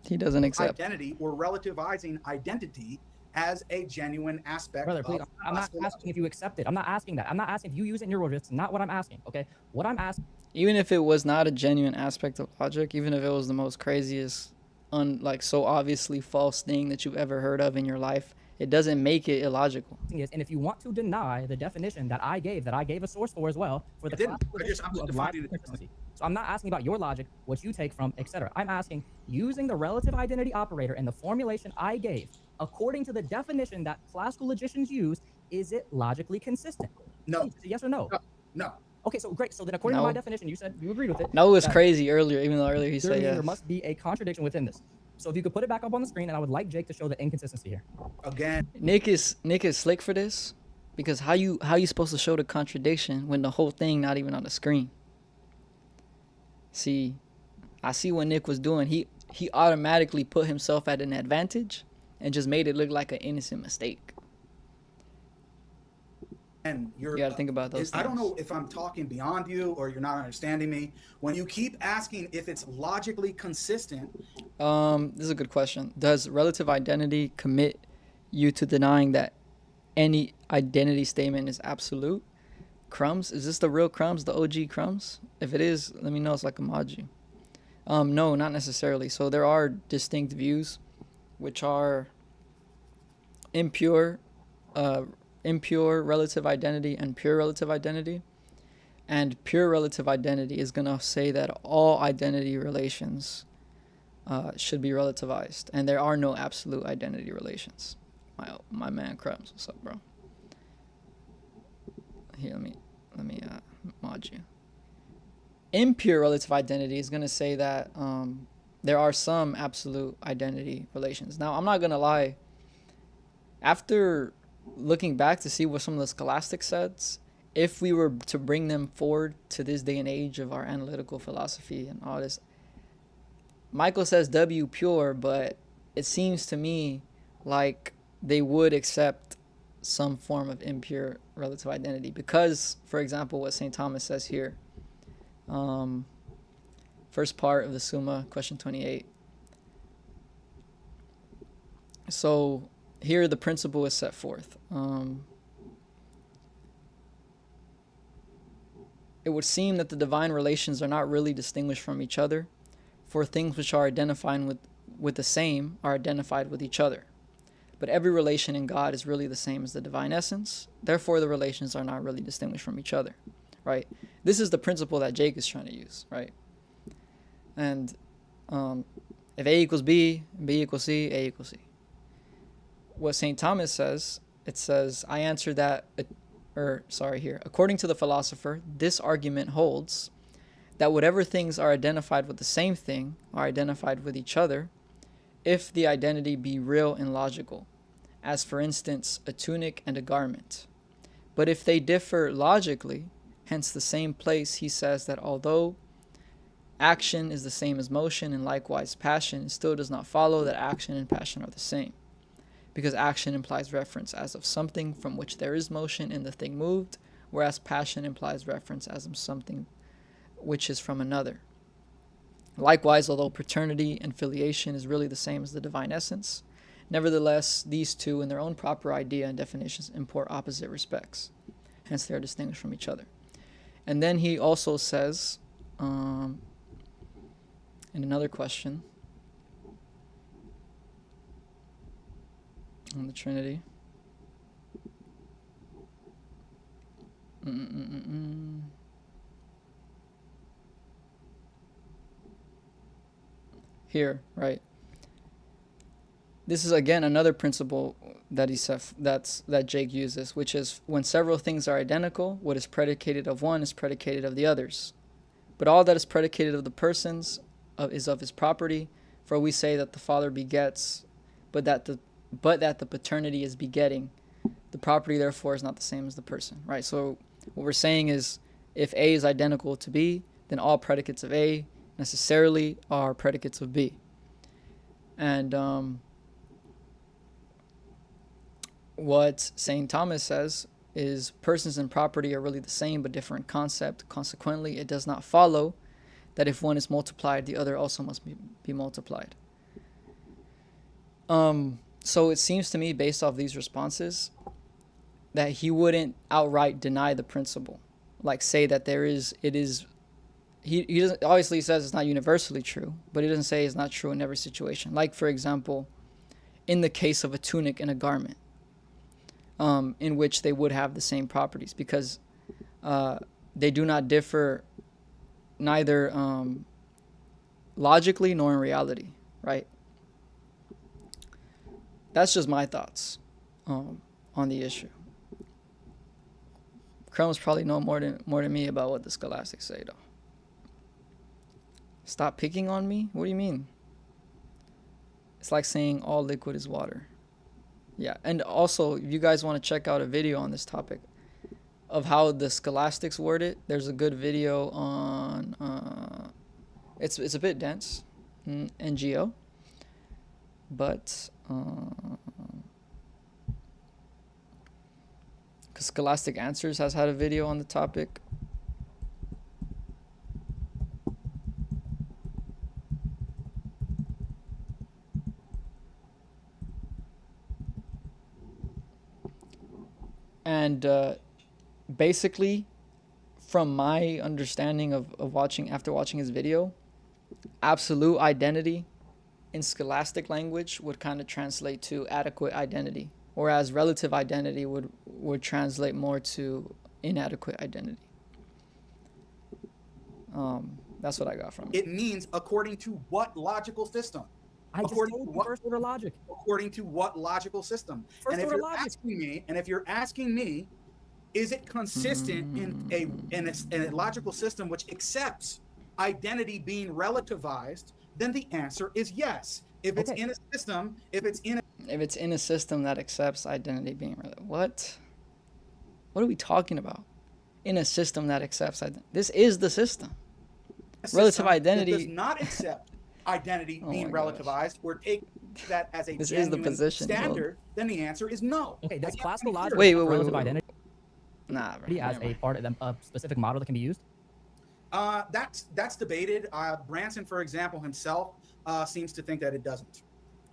He doesn't accept. identity or relativizing identity as a genuine aspect. Brother, please, I'm not asking if you accept it. I'm not asking that. I'm not asking if you use it in your words. It's not what I'm asking, okay? What I'm asking, Even if it was not a genuine aspect of logic, even if it was the most craziest, so obviously false thing that you've ever heard of in your life, it doesn't make it illogical. is, and if you want to deny the definition that I gave a source for as well, for the classical definition of logical consistency. So I'm not asking about your logic, what you take from, etc. I'm asking, using the relative identity operator and the formulation I gave, according to the definition that classical logicians use, is it logically consistent? No. Yes or no? No. Okay, so great. So then according to No. my definition, you said you agreed with it. No, it was that crazy earlier, even though earlier he said yes. there must be a contradiction within this. So if you could put it back up on the screen, and I would like Jake to show the inconsistency here. Again, Nick is slick for this, because how you supposed to show the contradiction when the whole thing not even on the screen? See, I see what Nick was doing. He automatically put himself at an advantage and just made it look like an innocent mistake. and You got to think about those things. I don't know if I'm talking beyond you or you're not understanding me. When you keep asking if it's logically consistent. This is a good question. Does relative identity commit you to denying that any identity statement is absolute? Crumbs? Is this the real Crumbs, the OG Crumbs? If it is, let me know so I can mod you. No, not necessarily. So there are distinct views, which are impure relative identity and pure relative identity. And pure relative identity is going to say that all identity relations should be relativized, and there are no absolute identity relations. My man Crumbs, what's up, bro? Here, let me mod you. Impure relative identity is going to say that there are some absolute identity relations. Now, I'm not going to lie. After looking back to see what some of the scholastics says, if we were to bring them forward to this day and age of our analytical philosophy and all this, Michael says W pure, but it seems to me like they would accept some form of impure relative identity because, for example, what St. Thomas says here, first part of the Summa, question 28. So here the principle is set forth. It would seem that the divine relations are not really distinguished from each other, for things which are identified with the same are identified with each other. But every relation in God is really the same as the divine essence. Therefore, the relations are not really distinguished from each other, right? This is the principle that Jake is trying to use, right? And if A equals B, B equals C, A equals C. What St. Thomas says, it says, I answer that, according to the philosopher, this argument holds that whatever things are identified with the same thing are identified with each other if the identity be real and logical, as for instance, a tunic and a garment. But if they differ logically, hence the same place he says that although action is the same as motion and likewise passion, it still does not follow that action and passion are the same. because action implies reference as of something from which there is motion in the thing moved, whereas passion implies reference as of something which is from another. Likewise, although paternity and filiation is really the same as the divine essence, nevertheless, these two, in their own proper idea and definitions, import opposite respects. Hence, they are distinguished from each other. And then he also says, in another question on the Trinity, here, right? This is again another principle that he said that Jake uses, which is when several things are identical, what is predicated of one is predicated of the others. But all that is predicated of the persons is of his property, for we say that the Father begets, but that the paternity is begetting. The property therefore is not the same as the person, right? So what we're saying is, if A is identical to B, then all predicates of A necessarily are predicates of B. And what St. Thomas says is persons and property are really the same but different concept. Consequently, it does not follow that if one is multiplied, the other also must be multiplied. So it seems to me, based off these responses, that he wouldn't outright deny the principle, like say that he doesn't, obviously he says it's not universally true, but he doesn't say it's not true in every situation. Like, for example, in the case of a tunic and a garment, in which they would have the same properties, because they do not differ neither logically nor in reality, right? That's just my thoughts on the issue. Crumbs probably know more than me about what the scholastics say, though. Stop picking on me? What do you mean? It's like saying all liquid is water. Yeah, and also, if you guys want to check out a video on this topic of how the scholastics word it, there's a good video on, it's a bit dense, NGO, but, because Scholastic Answers has had a video on the topic. And basically, from my understanding of after watching his video, absolute identity in scholastic language would kind of translate to adequate identity, whereas relative identity would translate more to inadequate identity. That's what I got from it. It means according to what logical system? I just told you first order logic. According to what logical system? First order logic. And if you're asking me, is it consistent in a logical system which accepts identity being relativized? Then the answer is yes. If it's in a system, if it's in a system that accepts identity being what are we talking about? In a system that accepts identity, this is the system. Relative identity does not accept identity being relativized or take that as a this genuine is the position, standard, then the answer is no. Okay, does classical logic relative identity as a part of a specific model that can be used? That's debated. Branson, for example, himself seems to think that it doesn't.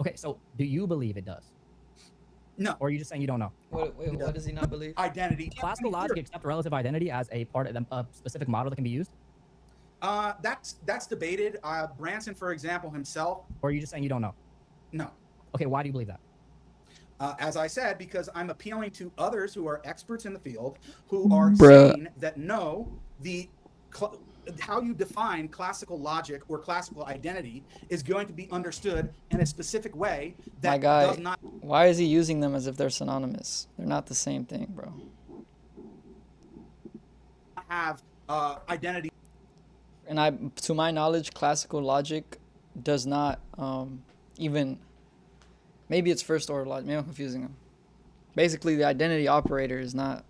Okay, so do you believe it does? No. Or are you just saying you don't know? What does he not believe? Identity. Classical logic accept relative identity as a part of a specific model that can be used? That's debated. Branson, for example, himself. Or are you just saying you don't know? No. Okay, why do you believe that? As I said, because I'm appealing to others who are experts in the field, who are saying that no, how you define classical logic or classical identity is going to be understood in a specific way that does not. Why is he using them as if they're synonymous? They're not the same thing, bro. Have identity. And to my knowledge, classical logic does not even. Maybe it's first order logic. Maybe I'm confusing them. Basically, the identity operator is not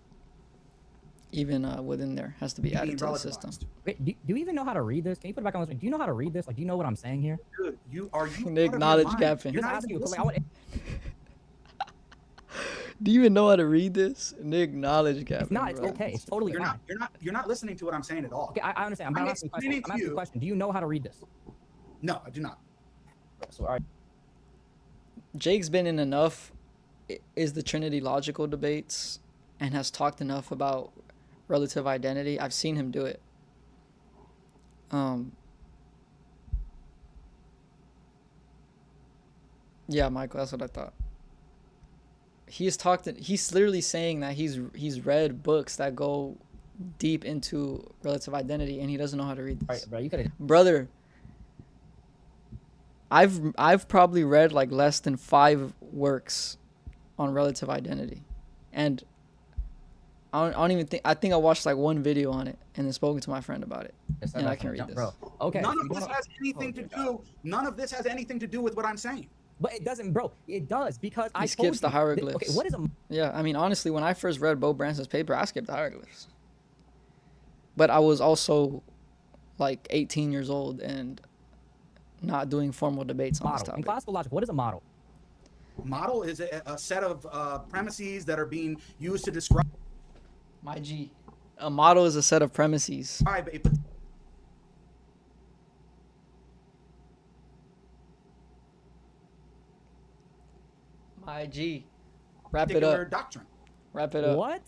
even within there. Has to be added to the system. Wait, do you even know how to read this? Can you put it back on the screen? Do you know how to read this? Like, do you know what I'm saying here? Dude, you Nick, knowledge gapping. You're not asking you. Do you even know how to read this? Nick, knowledge gap. If not, it's bro. okay. It's totally You're fine. you're not listening to what I'm saying at all. Okay, I understand. I'm I'm asking a question. explaining I'm to asking a you- question. Do you know how to read this? No, I do not. So, all right. Jake's been in enough is the Trinity logical debates and has talked enough about relative identity. I've seen him do it. Yeah, Michael, that's what I thought. He's literally saying that he's read books that go deep into relative identity and he doesn't know how to read All this. right, bro. You could have. Brother, I've probably read like less than 5 works on relative identity, and I don't even think I watched like one video on it and then spoken to my friend about it. And I can read this. Bro. Okay. None so of you this don't- has anything to do. None of this has anything to do with what I'm saying. But it doesn't, bro. It does because I skips told the you. hieroglyphs. Okay, what is a Yeah, I mean, honestly, when I first read Bo Branson's paper, I skipped the hieroglyphs. But I was also like 18 years old and not doing formal debates on this model? In topic. classical logic, what is a model? Model is a set of premises that are being used to describe My G. A model is a set of premises. a My G. Wrap it particular up. doctrine. Wrap it up. What?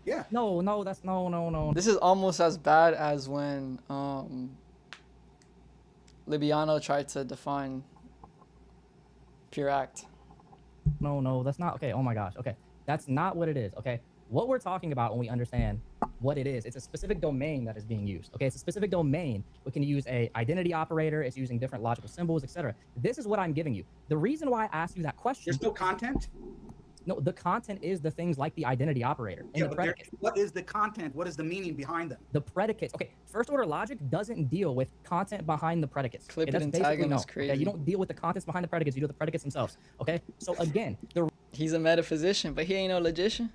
Yeah. No, that's no. This is almost as bad as when Libiano tried to define pure act. No, that's not okay. Oh my gosh. Okay, that's not what it is. Okay, what we're talking about when we understand what it is, it's a specific domain that is being used. Okay, it's a specific domain. We can use a identity operator. It's using different logical symbols, etc. This is what I'm giving you. The reason why I asked you that question. There's no content. No, the content is the things like the identity operator and the but predicate. what is the content? What is the meaning behind them? The predicates. Okay, first order logic doesn't deal with content behind the predicates. Clip Okay, it that's and basically tag him no. is Okay, crazy. you don't deal with the contents behind the predicates. You deal with the predicates themselves. Okay, so again, the He's a metaphysician, but he ain't no logician.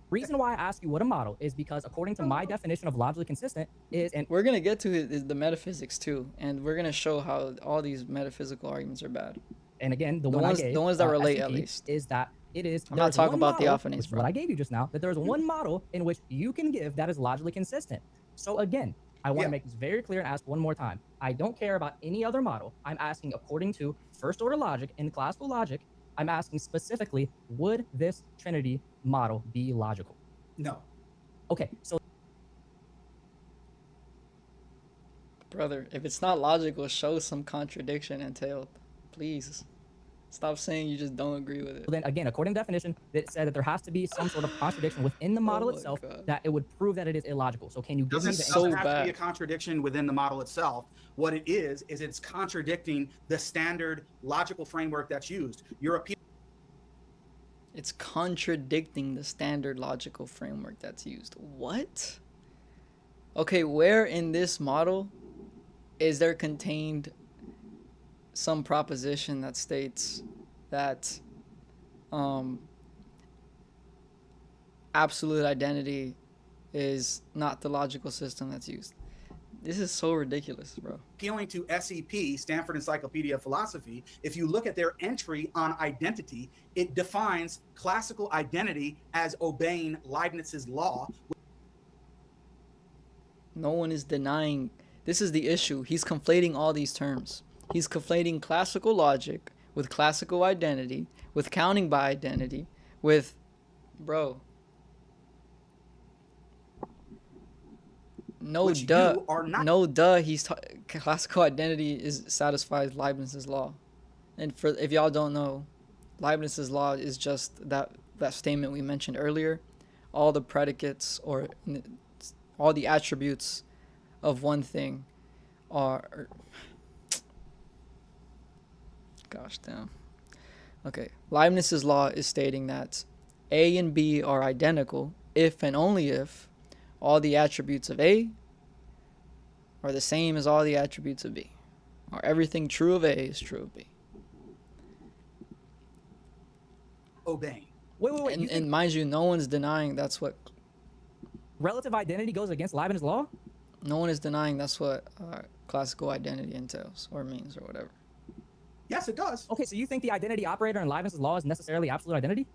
reason why I ask you what a model is because according to my definition of logically consistent is an We're gonna get to is the metaphysics too, and we're gonna show how all these metaphysical arguments are bad. and again the ones- I gave, the ones that relate, at SCP, least. is that it is. I'm not there's talking one about model, Theophanes, which is bro. what I gave you just now. That there is one model in which you can give that is logically consistent. So again, I want to Yeah. make this very clear and ask one more time. I don't care about any other model. I'm asking according to first order logic and classical logic. I'm asking specifically, would this Trinity model be logical? No. Okay, so Brother, if it's not logical, show some contradiction entailed. Please. Stop saying you just don't agree with it. then again, according to definition, it said that there has to be some sort of contradiction within the model Oh my itself God. that it would prove that it is illogical. So can you give me Doesn't, the so doesn't have to bad. be a contradiction within the model itself. What it is it's contradicting the standard logical framework that's used. You're appealing It's contradicting the standard logical framework that's used. What? Okay, where in this model is there contained some proposition that states that absolute identity is not the logical system that's used? This is so ridiculous, bro. to SEP, Stanford Encyclopedia of Philosophy. If you look at their entry on identity, it defines classical identity as obeying Leibniz's law. No one is denying. This is the issue. He's conflating all these terms. He's conflating classical logic with classical identity, with counting by identity, with, bro. No Which duh. you are not- No duh. Classical identity satisfies Leibniz's law, and for if y'all don't know, Leibniz's law is just that statement we mentioned earlier. All the predicates or all the attributes of one thing are. Gosh damn. Okay, Leibniz's law is stating that A and B are identical if and only if all the attributes of A are the same as all the attributes of B. Or everything true of A is true of B. Obeying. wait. You And think mind you, no one's denying that's what. relative identity goes against Leibniz law? No one is denying that's what classical identity entails or means or whatever. Yes, it does. Okay, so you think the identity operator in Leibniz's law is necessarily absolute identity?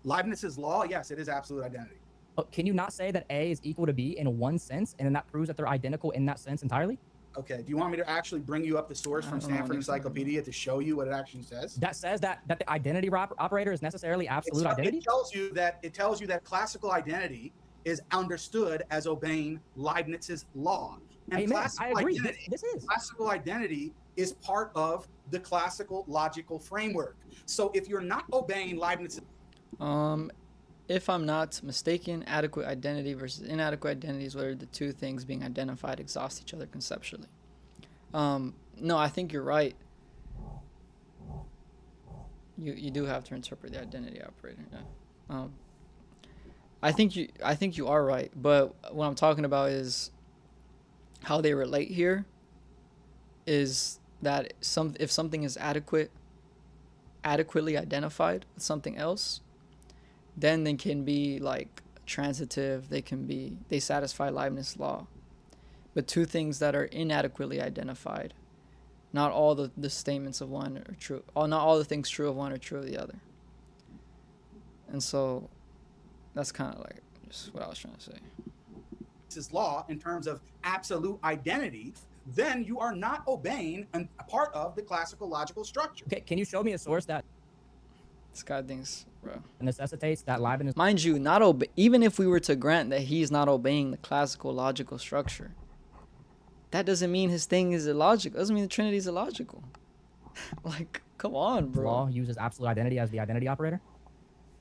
Leibniz's law, yes, it is absolute identity. But can you not say that A is equal to B in one sense, and then that proves that they're identical in that sense entirely? Okay, do you want me to actually bring you up the source I from don't know what Stanford he's talking Encyclopedia to show you what it actually says? That says that the identity operator is necessarily absolute identity? It tells you that classical identity is understood as obeying Leibniz's law. And Amen. I agree. This is. Classical identity is part of the classical logical framework. So if you're not obeying Leibniz's If I'm not mistaken, adequate identity versus inadequate identity is where the two things being identified exhaust each other conceptually. No, I think you're right. You do have to interpret the identity operator. Yeah. I think you are right, but what I'm talking about is how they relate here. Is that if something is adequately identified with something else, then they can be like transitive. They satisfy Leibniz law. But two things that are inadequately identified, not all the statements of one are true. Not all the things true of one are true of the other. And so that's kind of like just what I was trying to say. His law in terms of absolute identity, then you are not obeying a part of the classical logical structure. Okay, can you show me a source that This guy thinks, bro. necessitates that Leibniz? Mind you, even if we were to grant that he's not obeying the classical logical structure, that doesn't mean his thing is illogical. Doesn't mean the Trinity is illogical. Like, come on, bro. Law uses absolute identity as the identity operator?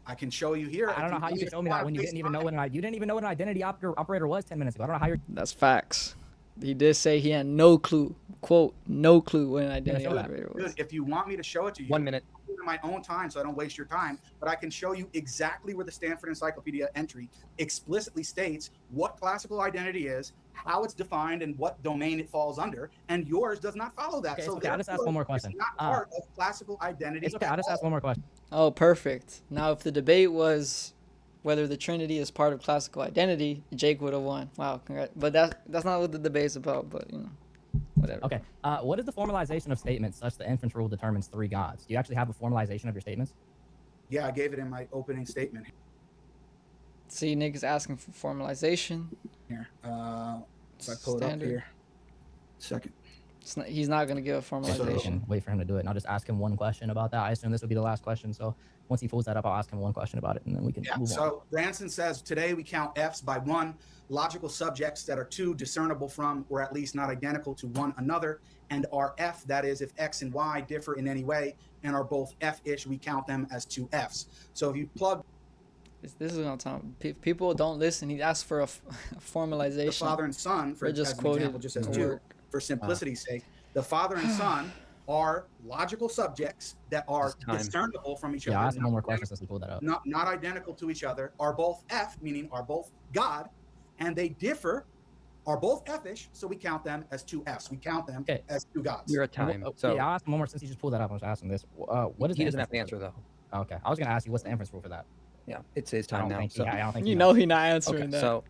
I can show you here. I don't know how you can show me that when you didn't even know what an identity operator was 10 minutes ago. I don't know how you're. That's facts. He did say he had no clue, quote, no clue what an identity show that. operator was. Good. If you want me to show it to you, 1 minute. in my own time, so I don't waste your time. But I can show you exactly where the Stanford Encyclopedia entry explicitly states what classical identity is, how it's defined, and what domain it falls under. And yours does not follow that. Okay, So I'll just ask one more question. It's not part of classical identity. It's okay. I'll just ask one more question. Oh, perfect. Now, if the debate was whether the Trinity is part of classical identity, Jake would have won. Wow, congrats. But that's not what the debate's about, but, whatever. Okay. What is the formalization of statements such the inference rule determines 3 gods? Do you actually have a formalization of your statements? Yeah, I gave it in my opening statement. See, Nick is asking for formalization. Here, if I pull it up Standard. here. Second. He's not going to give a formalization. Wait for him to do it, and I'll just ask him one question about that. I assume this will be the last question, so once he pulls that up, I'll ask him one question about it, and then we can move on. So Branson says, today we count F's by 1, logical subjects that are 2, discernible from or at least not identical to one another, and are F, that is, if X and Y differ in any way and are both F-ish, we count them as 2 F's. So if you plug This is what I'm talking about. People don't listen. He asked for a formalization. the Father and Son, for We're just as an quoted example, just as the 2, work. for simplicity's sake, the Father and Son are logical subjects that are It's time. discernible from each Yeah, I'll other. ask him one more question since he pulled that up. Not identical to each other, are both F, meaning are both God, and they differ, are both F-ish, so we count them as 2 F's. We count them Okay. as 2 gods. We're at time. Oh, So yeah, I'll ask him one more since he just pulled that up. I was asking this. What is he the doesn't have to inference answer, though. rule? Okay. I was going to ask you what's the inference rule for that. Yeah, it's his I time don't now. think, So, I don't think You he know knows. he's not answering okay, that. so,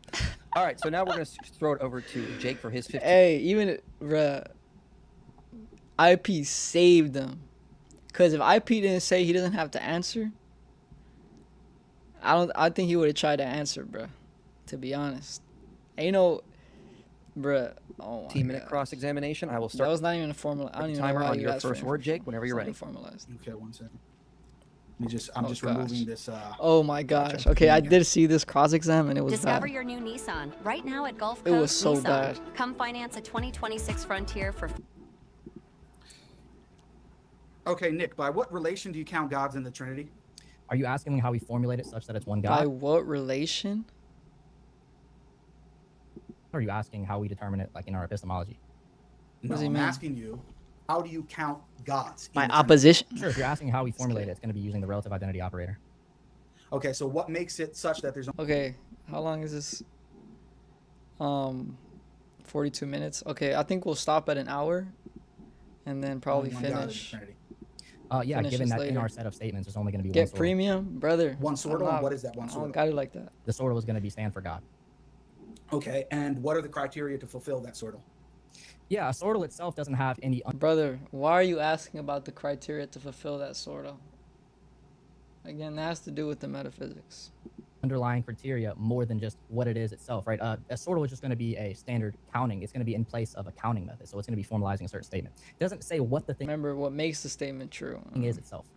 all right. So now we're going to throw it over to Jake for his 15. Hey, even bruh, IP saved him. Because if IP didn't say he doesn't have to answer, I think he would have tried to answer, bruh. To be honest. Ain't no, bruh. Oh my 15-minute God. cross-examination. I will That start was not even a formula. I don't the even know timer why on you your asked for first word, Jake, whenever you're ready. something formalized. Okay, 1 second. I'm Oh, just gosh. removing this. Oh my gosh. Okay, I did see this cross-exam and it was Discover bad. your new Nissan right now at Gulf It Coast was so Nissan. bad. Come finance a 2026 Frontier for Okay, Nick, by what relation do you count gods in the Trinity? Are you asking me how we formulate it such that it's one By God? what relation? Or are you asking how we determine it, like in our epistemology? No, does he I'm mean? asking you, how do you count gods? in By the Trinity? opposition? Sure. If you're asking how we formulate it, it's going to be using the relative identity operator. Okay, so what makes it such that there's Okay, how long is this? 42 minutes. Okay, I think we'll stop at an hour and then probably only one God in the finish. Trinity? Yeah, Finish given this that in later. our set of statements, there's only going to be one Get sortal. premium, brother. One sortal? I'm not- What is that one I don't sortal? got it like that. The sortal is going to be stand for God. Okay, and what are the criteria to fulfill that sortal? Yeah, a sortal itself doesn't have any. Brother, why are you asking about the criteria to fulfill that sort of? Again, that has to do with the metaphysics. Underlying criteria more than just what it is itself, right? A sortal is just going to be a standard counting. It's going to be in place of a counting method, so it's going to be formalizing a certain statement. It doesn't say what the thing Remember what makes the statement true. is itself.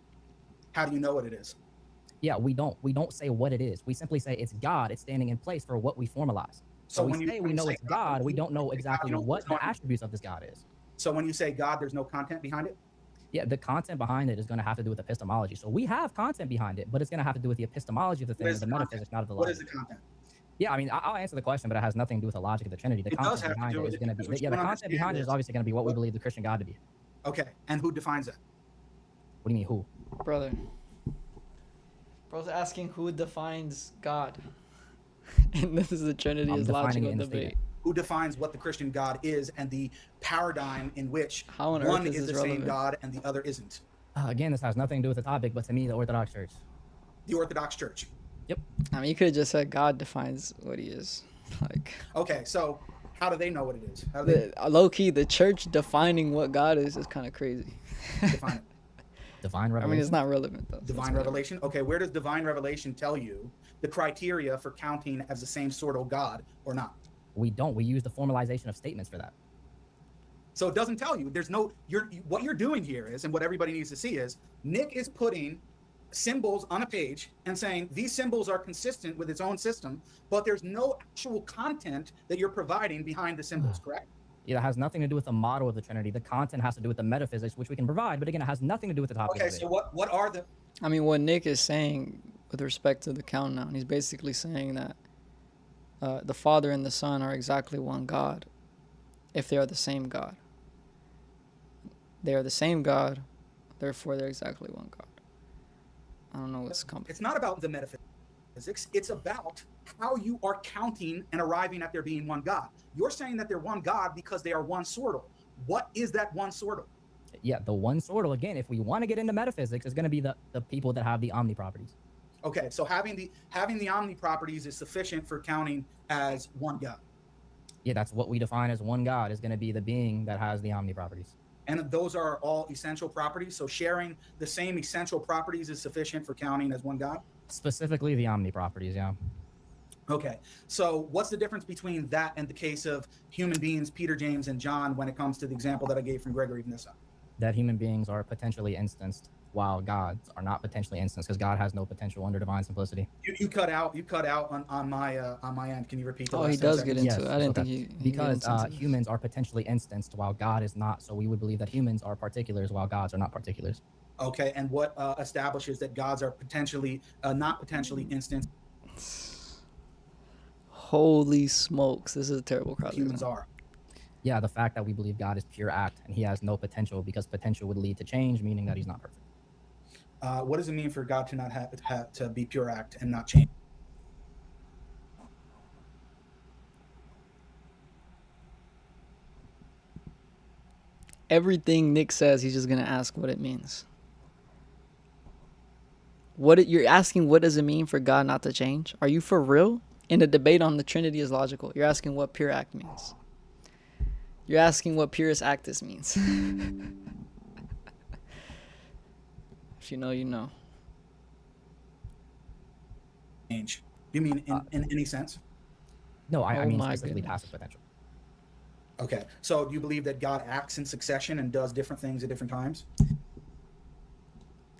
How do you know what it is? Yeah, we don't say what it is. We simply say it's God. It's standing in place for what we formalize. So when we you- say when we you know say it's God. We don't know God, exactly you know what it's the not- attributes of this God is. So when you say God, there's no content behind it? Yeah, the content behind it is going to have to do with epistemology. So we have content behind it, but it's going to have to do with the epistemology of the thing, is the the content? metaphysics, not of the What logic. is the content? Yeah, I mean, I'll answer the question, but it has nothing to do with the logic of the Trinity. The It does content have to behind do it with is it going to because be, what yeah, you the don't content behind it understand is obviously going to be what we what- believe the Christian God to be. Okay, and who defines that? What do you mean, who? Brother. Bro's asking who defines God. And this is the Trinity I'm is defining logical it in the debate. statement. Who defines what the Christian God is and the paradigm in which How on earth one is is this the same relevant? God and the other isn't? Again, this has nothing to do with the topic, but to me, the Orthodox Church. The Orthodox Church. I mean, you could have just said God defines what he is. Like, Okay, so how do they know what it is? How do they low key, the church defining what God is kind of crazy. define it? Divine I revelation. mean, it's not relevant though. so Divine it's whatever. revelation. Okay, where does divine revelation tell you the criteria for counting as the same sort of God or not? We don't. We use the formalization of statements for that. So it doesn't tell you. There's no. What you're doing here is, and what everybody needs to see is, Nick is putting symbols on a page and saying these symbols are consistent with its own system, but there's no actual content that you're providing behind the symbols. Correct? It has nothing to do with the model of the Trinity. The content has to do with the metaphysics, which we can provide, but again, it has nothing to do with the topic. Okay. of the So debate. what are the? I mean, what Nick is saying with respect to the countdown, he's basically saying that the Father and the Son are exactly one God if they are the same God. They are the same God, therefore they're exactly one God. I don't know what's complicated. It's not about the metaphysics. It's about how you are counting and arriving at there being one God. You're saying that they're one God because they are one sortal. What is that one sortal? Yeah, the one sortal, again, if we want to get into metaphysics, is going to be the people that have the omni properties. Okay, so having the omni properties is sufficient for counting as one God. Yeah, that's what we define as one God, is going to be the being that has the omni properties. And those are all essential properties. So sharing the same essential properties is sufficient for counting as one God. Specifically the omni properties, yeah. Okay, so what's the difference between that and the case of human beings, Peter, James, and John, when it comes to the example that I gave from Gregory of Nyssa? That human beings are potentially instanced, while gods are not potentially instanced, because God has no potential under divine simplicity. You cut out on my end. Can you repeat the Oh, last he 10 does seconds? get into Yes, it. I didn't okay. think he Because get into it. humans are potentially instanced, while God is not. So we would believe that humans are particulars, while gods are not particulars. Okay, and what establishes that gods are potentially not potentially instanced? Holy smokes, this is a terrible crowd. Humans are. Yeah, the fact that we believe God is pure act and he has no potential, because potential would lead to change, meaning that he's not perfect. What does it mean for God to not have to be pure act and not change? Everything Nick says, he's just gonna ask what it means. You're asking, what does it mean for God not to change? Are you for real? In the debate on the Trinity is logical. You're asking what pure act means. You're asking what purest actus means. If you know, you know. Change. You mean in any sense? No, I Oh mean my specifically goodness. passive potential. Okay. So do you believe that God acts in succession and does different things at different times?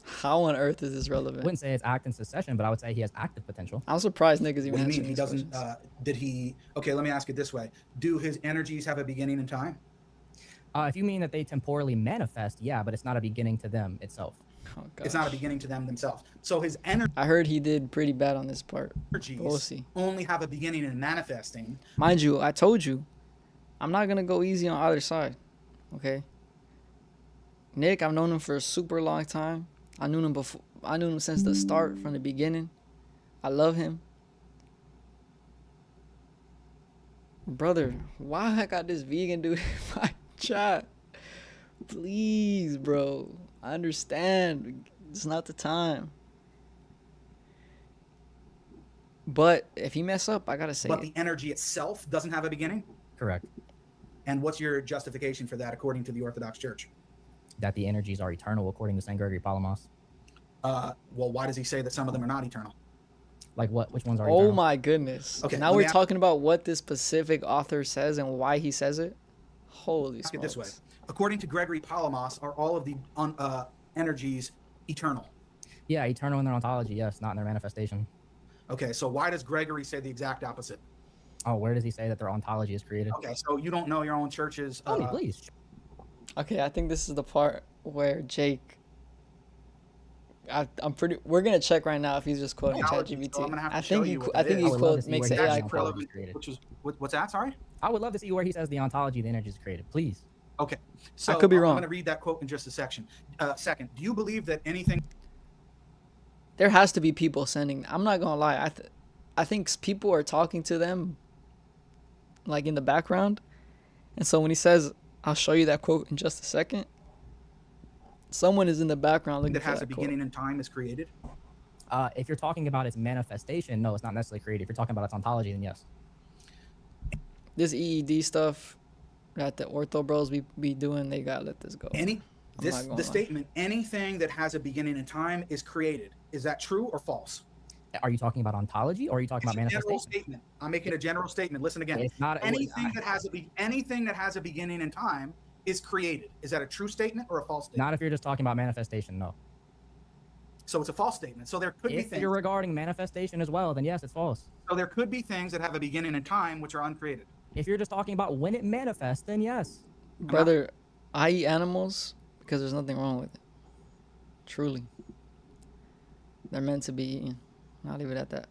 How on earth is this I relevant? wouldn't say it's act in succession, but I would say he has active potential. I'm surprised Nick is What even do you answering mean he these doesn't? questions. Did he? Okay, let me ask it this way: do his energies have a beginning and time? If you mean that they temporally manifest, yeah, but it's not a beginning to them itself. Oh, It's not a gosh. beginning to them themselves. So his I heard he did pretty bad on this part. energies We'll see. only have a beginning in manifesting. Mind you, I told you, I'm not gonna go easy on either side. Okay. Nick, I've known him for a super long time. I knew him before. I knew him since the start, from the beginning. I love him. Brother, why I got this vegan dude in my chat? Please, bro. I understand. It's not the time. But if he mess up, I gotta say But it. the energy itself doesn't have a beginning. Correct. And what's your justification for that, according to the Orthodox Church? That the energies are eternal, according to St. Gregory Palamas. Well, why does he say that some of them are not eternal? Like what? Which ones are? Oh eternal? my goodness. Okay, Now let me we're ask- talking about what this specific author says and why he says it. Holy Ask it this way. smokes. According to Gregory Palamas, are all of the energies eternal? Yeah, eternal in their ontology. Yes, not in their manifestation. Okay, so why does Gregory say the exact opposite? Oh, where does he say that their ontology is created? Okay, so you don't know your own church's. Tell me, please. Okay, I think this is the part where Jake. I'm pretty. We're gonna check right now if he's just quoting Theology, ChatGPT. so I'm gonna have to I show think you what I that think is. he I would love to see makes where an he AI says quote. ontology is created. Which is what's that? Sorry. I would love to see where he says the ontology of the energy is created. Please. Okay, so could be I'm wrong. going to read that quote in just a second. Do you believe that anything? There has to be people sending. I'm not gonna lie. I think people are talking to them, like in the background, and so when he says, "I'll show you that quote in just a second," someone is in the background looking That for has that a beginning and time is created? If you're talking about its manifestation, no, it's not necessarily created. If you're talking about its ontology, then yes. This EED stuff that the ortho bros be doing, they gotta let this go. The statement, anything that has a beginning and time is created. Is that true or false? Are you talking about ontology or are you talking It's about a general manifestation? statement. I'm making a general statement. Listen again. It's not Anything that has a beginning and time is created. Is that a true statement or a false statement? Not if you're just talking about manifestation, no. So it's a false statement. So there could be If things. you're regarding manifestation as well, then yes, it's false. So there could be things that have a beginning and time which are uncreated. If you're just talking about when it manifests, then yes. Brother, I eat animals because there's nothing wrong with it. Truly. They're meant to be eaten. I'll leave it at that.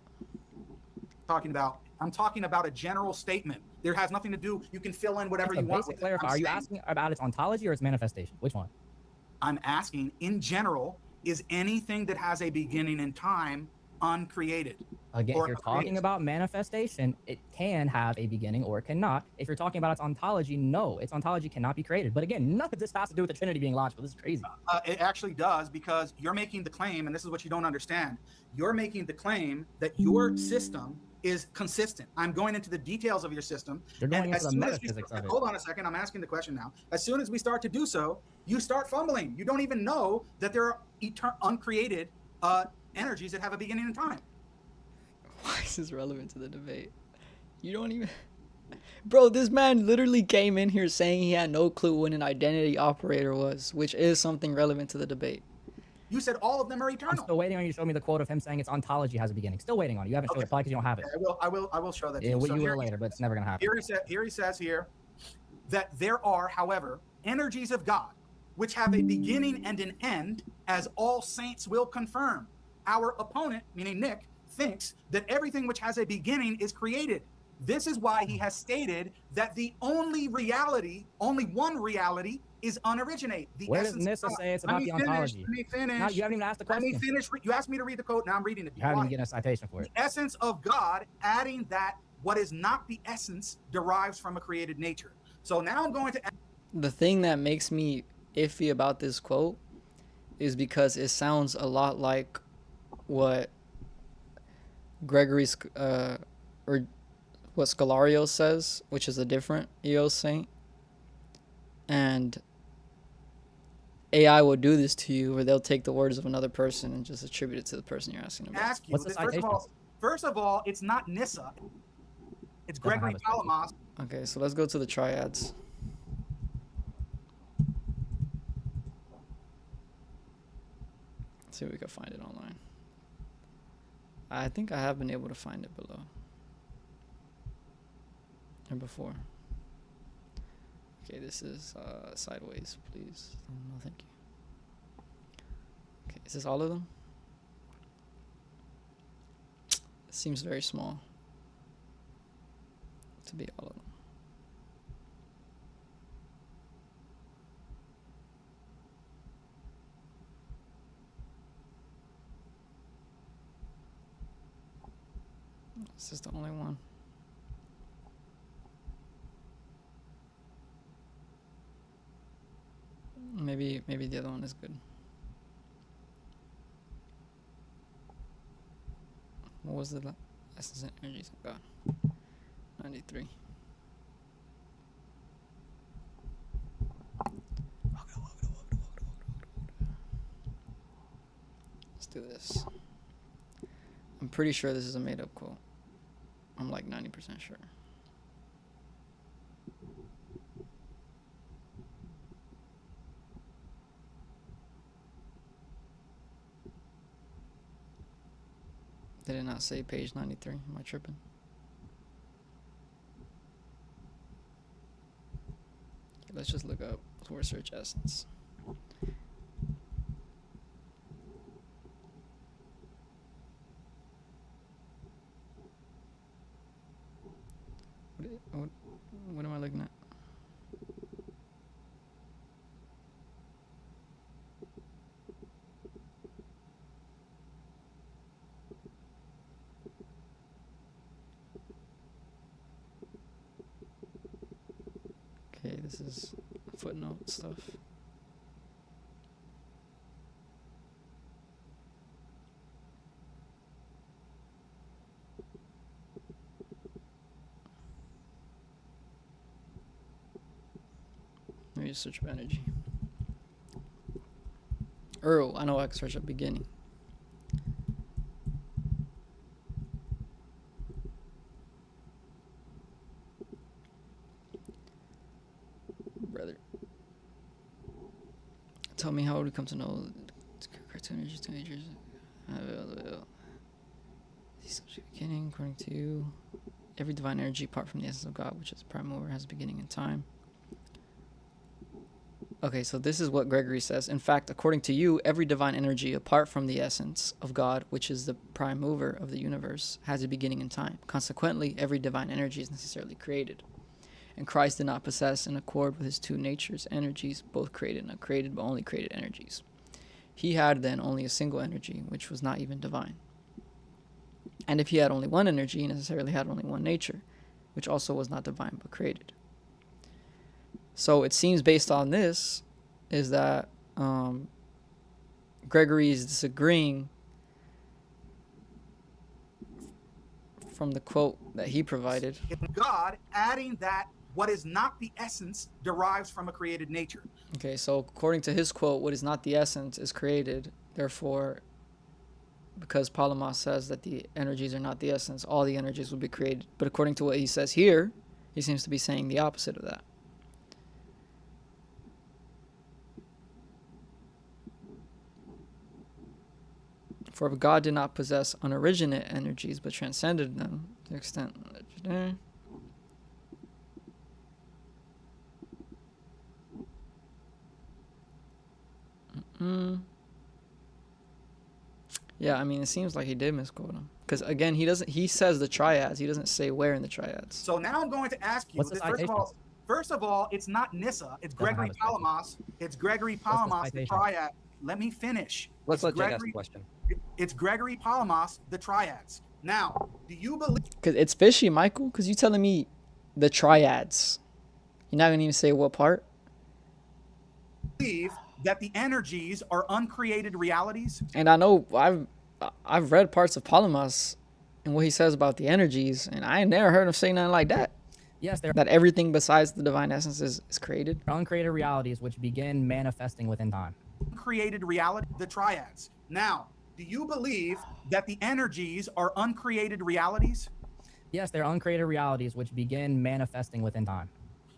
I'm talking about a general statement. There has nothing to do. You can fill in whatever It's a you want. basic with it. clarifier. I'm Are you saying- asking about its ontology or its manifestation? Which one? I'm asking, in general, is anything that has a beginning and time uncreated? Again, Or if you're created? talking about manifestation, it can have a beginning or it cannot. If you're talking about its ontology, no, its ontology cannot be created. But again, none of this has to do with the Trinity being logical. This is crazy. It actually does, because you're making the claim, and this is what you don't understand. You're making the claim that your system is consistent. I'm going into the details of your system. You're going and into as the soon as we metaphysics start- of it. Hold on a second. I'm asking the question now. As soon as we start to do so, you start fumbling. You don't even know that there are uncreated energies that have a beginning and time. Why is this relevant to the debate? You don't even... Bro, this man literally came in here saying he had no clue what an identity operator was, which is something relevant to the debate. You said all of them are I'm eternal. still waiting on you to show me the quote of him saying its ontology has a beginning. Still waiting on it. You haven't showed it, probably because you don't have it. I will show that to Yeah, you. well, So you here will he later, but it's never going to happen. Here he says that there are, however, energies of God which have a beginning and an end, as all saints will confirm. Our opponent, meaning Nick, thinks that everything which has a beginning is created. This is why he has stated that the only one reality is unoriginate. The Where does essence of Nissa God. say it's Let about me the finish, ontology? Let me finish. No, you haven't even asked the Let me question. finish. You asked me to read the quote. Now I'm reading it. You haven't even given a citation for it. The essence of God, adding that what is not the essence derives from a created nature. So now I'm going to. The thing that makes me iffy about this quote is because it sounds a lot like what Gregory's or what Scalario says, which is a different EO saint. And AI will do this to you, where they'll take the words of another person and just attribute it to the person you're asking about. Ask you. What's the citation? First of all, it's not Nissa. It's Doesn't Gregory have a citation. Palamas. Okay, so let's go to the triads. See if we can find it online. I think I have been able to find it below. Or before. Okay, this is sideways, please. No, thank you. Okay, is this all of them? It seems very small to be all of them. This is the only one. Maybe the other one is good. What was the essence and energies of God? 93. Let's do do this. I'm pretty sure this is a made up quote. I'm like 90% sure. Did it not say page 93? Am I tripping? Okay, let's just look up word search essence. What am I looking at? Okay, this is footnote stuff. Let me just search up energy. I know I can search up beginning. Brother. Tell me how would we come to know cartoon energy teenagers. Beginning, according to you. Every divine energy apart from the essence of God, which is prime mover, has a beginning in time. Okay, so this is what Gregory says. In fact, according to you, every divine energy apart from the essence of God, which is the prime mover of the universe, has a beginning in time. Consequently, every divine energy is necessarily created. And Christ did not possess, in accord with his two natures, energies, both created and uncreated, but only created energies. He had then only a single energy, which was not even divine. And if he had only one energy, he necessarily had only one nature, which also was not divine, but created. So it seems based on this is that Gregory is disagreeing from the quote that he provided. God, adding that what is not the essence derives from a created nature. Okay, so according to his quote, what is not the essence is created. Therefore, because Palamas says that the energies are not the essence, all the energies will be created. But according to what he says here, he seems to be saying the opposite of that. For God did not possess unoriginate energies, but transcended them to the extent. Yeah, I mean, it seems like he did misquote him. Because again, he says the triads. He doesn't say where in the triads. So now I'm going to ask you, What's the citation? first of all, it's not Nissa, it's Gregory Palamas. It's Gregory Palamas, the triad. Let me finish. Let's let Jake ask the question. It's Gregory Palamas, the triads. Now, do you believe? Because it's fishy, Michael. Because you telling me the triads. You're not gonna even say what part. Believe that the energies are uncreated realities? And I know I've read parts of Palamas and what he says about the energies, and I ain't never heard him say nothing like that. Yes, they're That everything besides the divine essence is created. uncreated realities which begin manifesting within time. Uncreated reality, the triads. Now, do you believe that the energies are uncreated realities? Yes, they're uncreated realities which begin manifesting within time.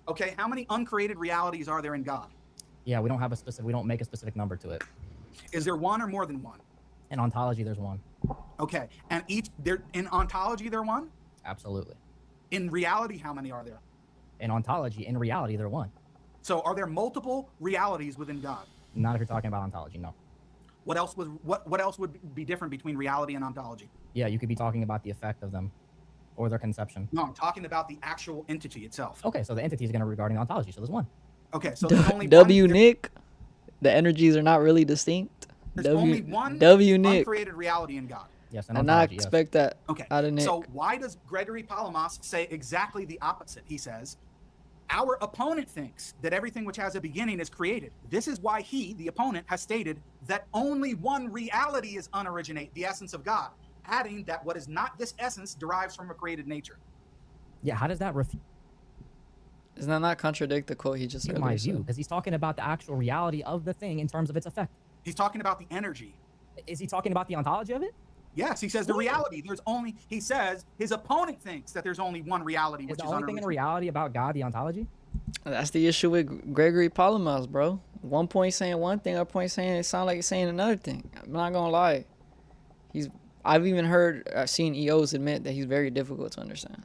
Okay, how many uncreated realities are there in God? Yeah, we don't make a specific number to it. Is there one or more than one? In ontology, there's one. Okay, and in ontology, they're one? Absolutely. In reality, how many are there? In ontology, in reality, they're one. So are there multiple realities within God? Not if you're talking about ontology, no. What else would be different between reality and ontology? Yeah, you could be talking about the effect of them or their conception. No, I'm talking about the actual entity itself. Okay, so the entity is going to be regarding ontology, so there's one. Okay, so there's only W one, Nick, the energies are not really distinct. there's only one W Nick. uncreated reality in God. Yes, in And I ontology, yes. expect that Okay, out of Nick. so why does Gregory Palamas say exactly the opposite? He says, our opponent thinks that everything which has a beginning is created. This is why he, the opponent, has stated that only one reality is unoriginate, the essence of God, adding that what is not this essence derives from a created nature. Yeah, how does that refute Doesn't that not contradict the quote he just earlier my view? said? Because he's talking about the actual reality of the thing in terms of its effect. He's talking about the energy. Is he talking about the ontology of it? Yes, he says the reality. He says his opponent thinks that there's only one reality, Is which the is only thing in unoriginal. reality about God the ontology? That's the issue with Gregory Palamas, bro. One point saying one thing, other point saying it sound like he's saying another thing. I'm not gonna lie. I've even seen EOs admit that he's very difficult to understand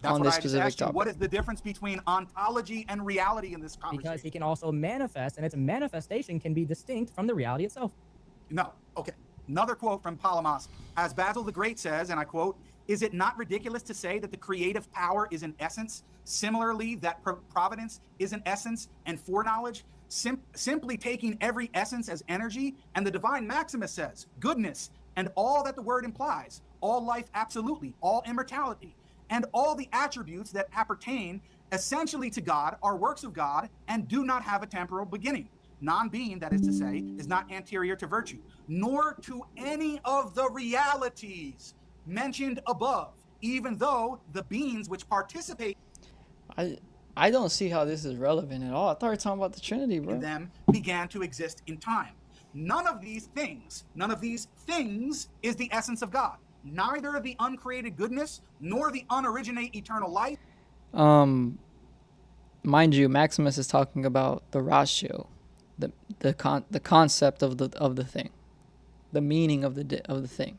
That's on what this I just specific asked you. topic. What is the difference between ontology and reality in this conversation? Because he can also manifest, and its manifestation can be distinct from the reality itself. No. Okay. Another quote from Palamas. As Basil the Great says, and I quote, "Is it not ridiculous to say that the creative power is an essence? Similarly, that providence is an essence and foreknowledge, simply taking every essence as energy." And the divine Maximus says, "Goodness and all that the word implies, all life absolutely, all immortality, and all the attributes that appertain essentially to God are works of God and do not have a temporal beginning. Non-being, that is to say, is not anterior to virtue, nor to any of the realities mentioned above, even though the beings which participate I don't see how this is relevant at all. I thought we were talking about the Trinity, bro. in them began to exist in time. None of these things is the essence of God. Neither the uncreated goodness nor the unoriginate eternal life. Mind you, Maximus is talking about the ratio, the concept of the thing, the meaning of the thing.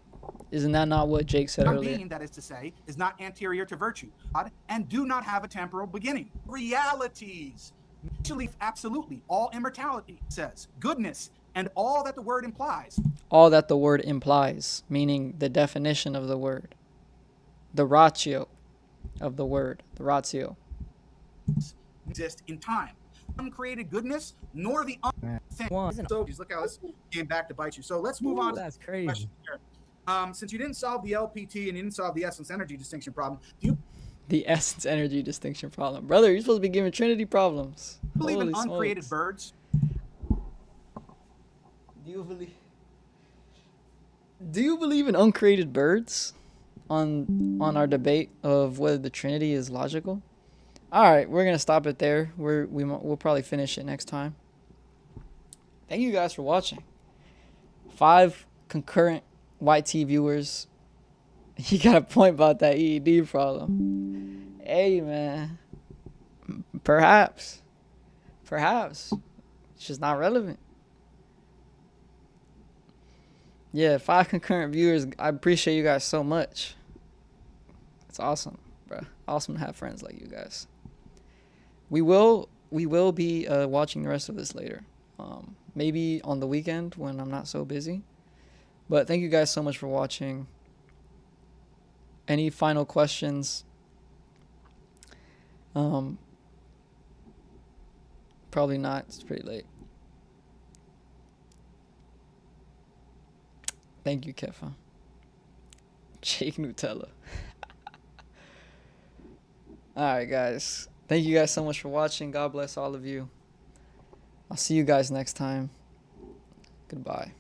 Isn't that not what Jake said earlier? Being, that is to say, is not anterior to virtue, and do not have a temporal beginning. Realities, actually, absolutely, all immortality says, goodness, and all that the word implies. All that the word implies, meaning the definition of the word, the ratio of the word, the ratio. Exist in time. Uncreated goodness, nor the thing. So just look how this came back to bite you. So let's move on. That's crazy. Since you didn't solve the LPT and you didn't solve the essence energy distinction problem, the essence energy distinction problem, brother? You're supposed to be giving Trinity problems. Believe in uncreated birds? Do you believe in uncreated birds? On our debate of whether the Trinity is logical. All right, we're gonna stop it there. We'll probably finish it next time. Thank you guys for watching. 5 concurrent YT viewers. You got a point about that EED problem. Hey, man. Perhaps. It's just not relevant. Yeah, 5 concurrent viewers. I appreciate you guys so much. It's awesome, bro. Awesome to have friends like you guys. We will be watching the rest of this later. Maybe on the weekend when I'm not so busy. But thank you guys so much for watching. Any final questions? Probably not. It's pretty late. Thank you, Kefa. Jake Nutella. Alright, guys. Thank you guys so much for watching. God bless all of you. I'll see you guys next time. Goodbye.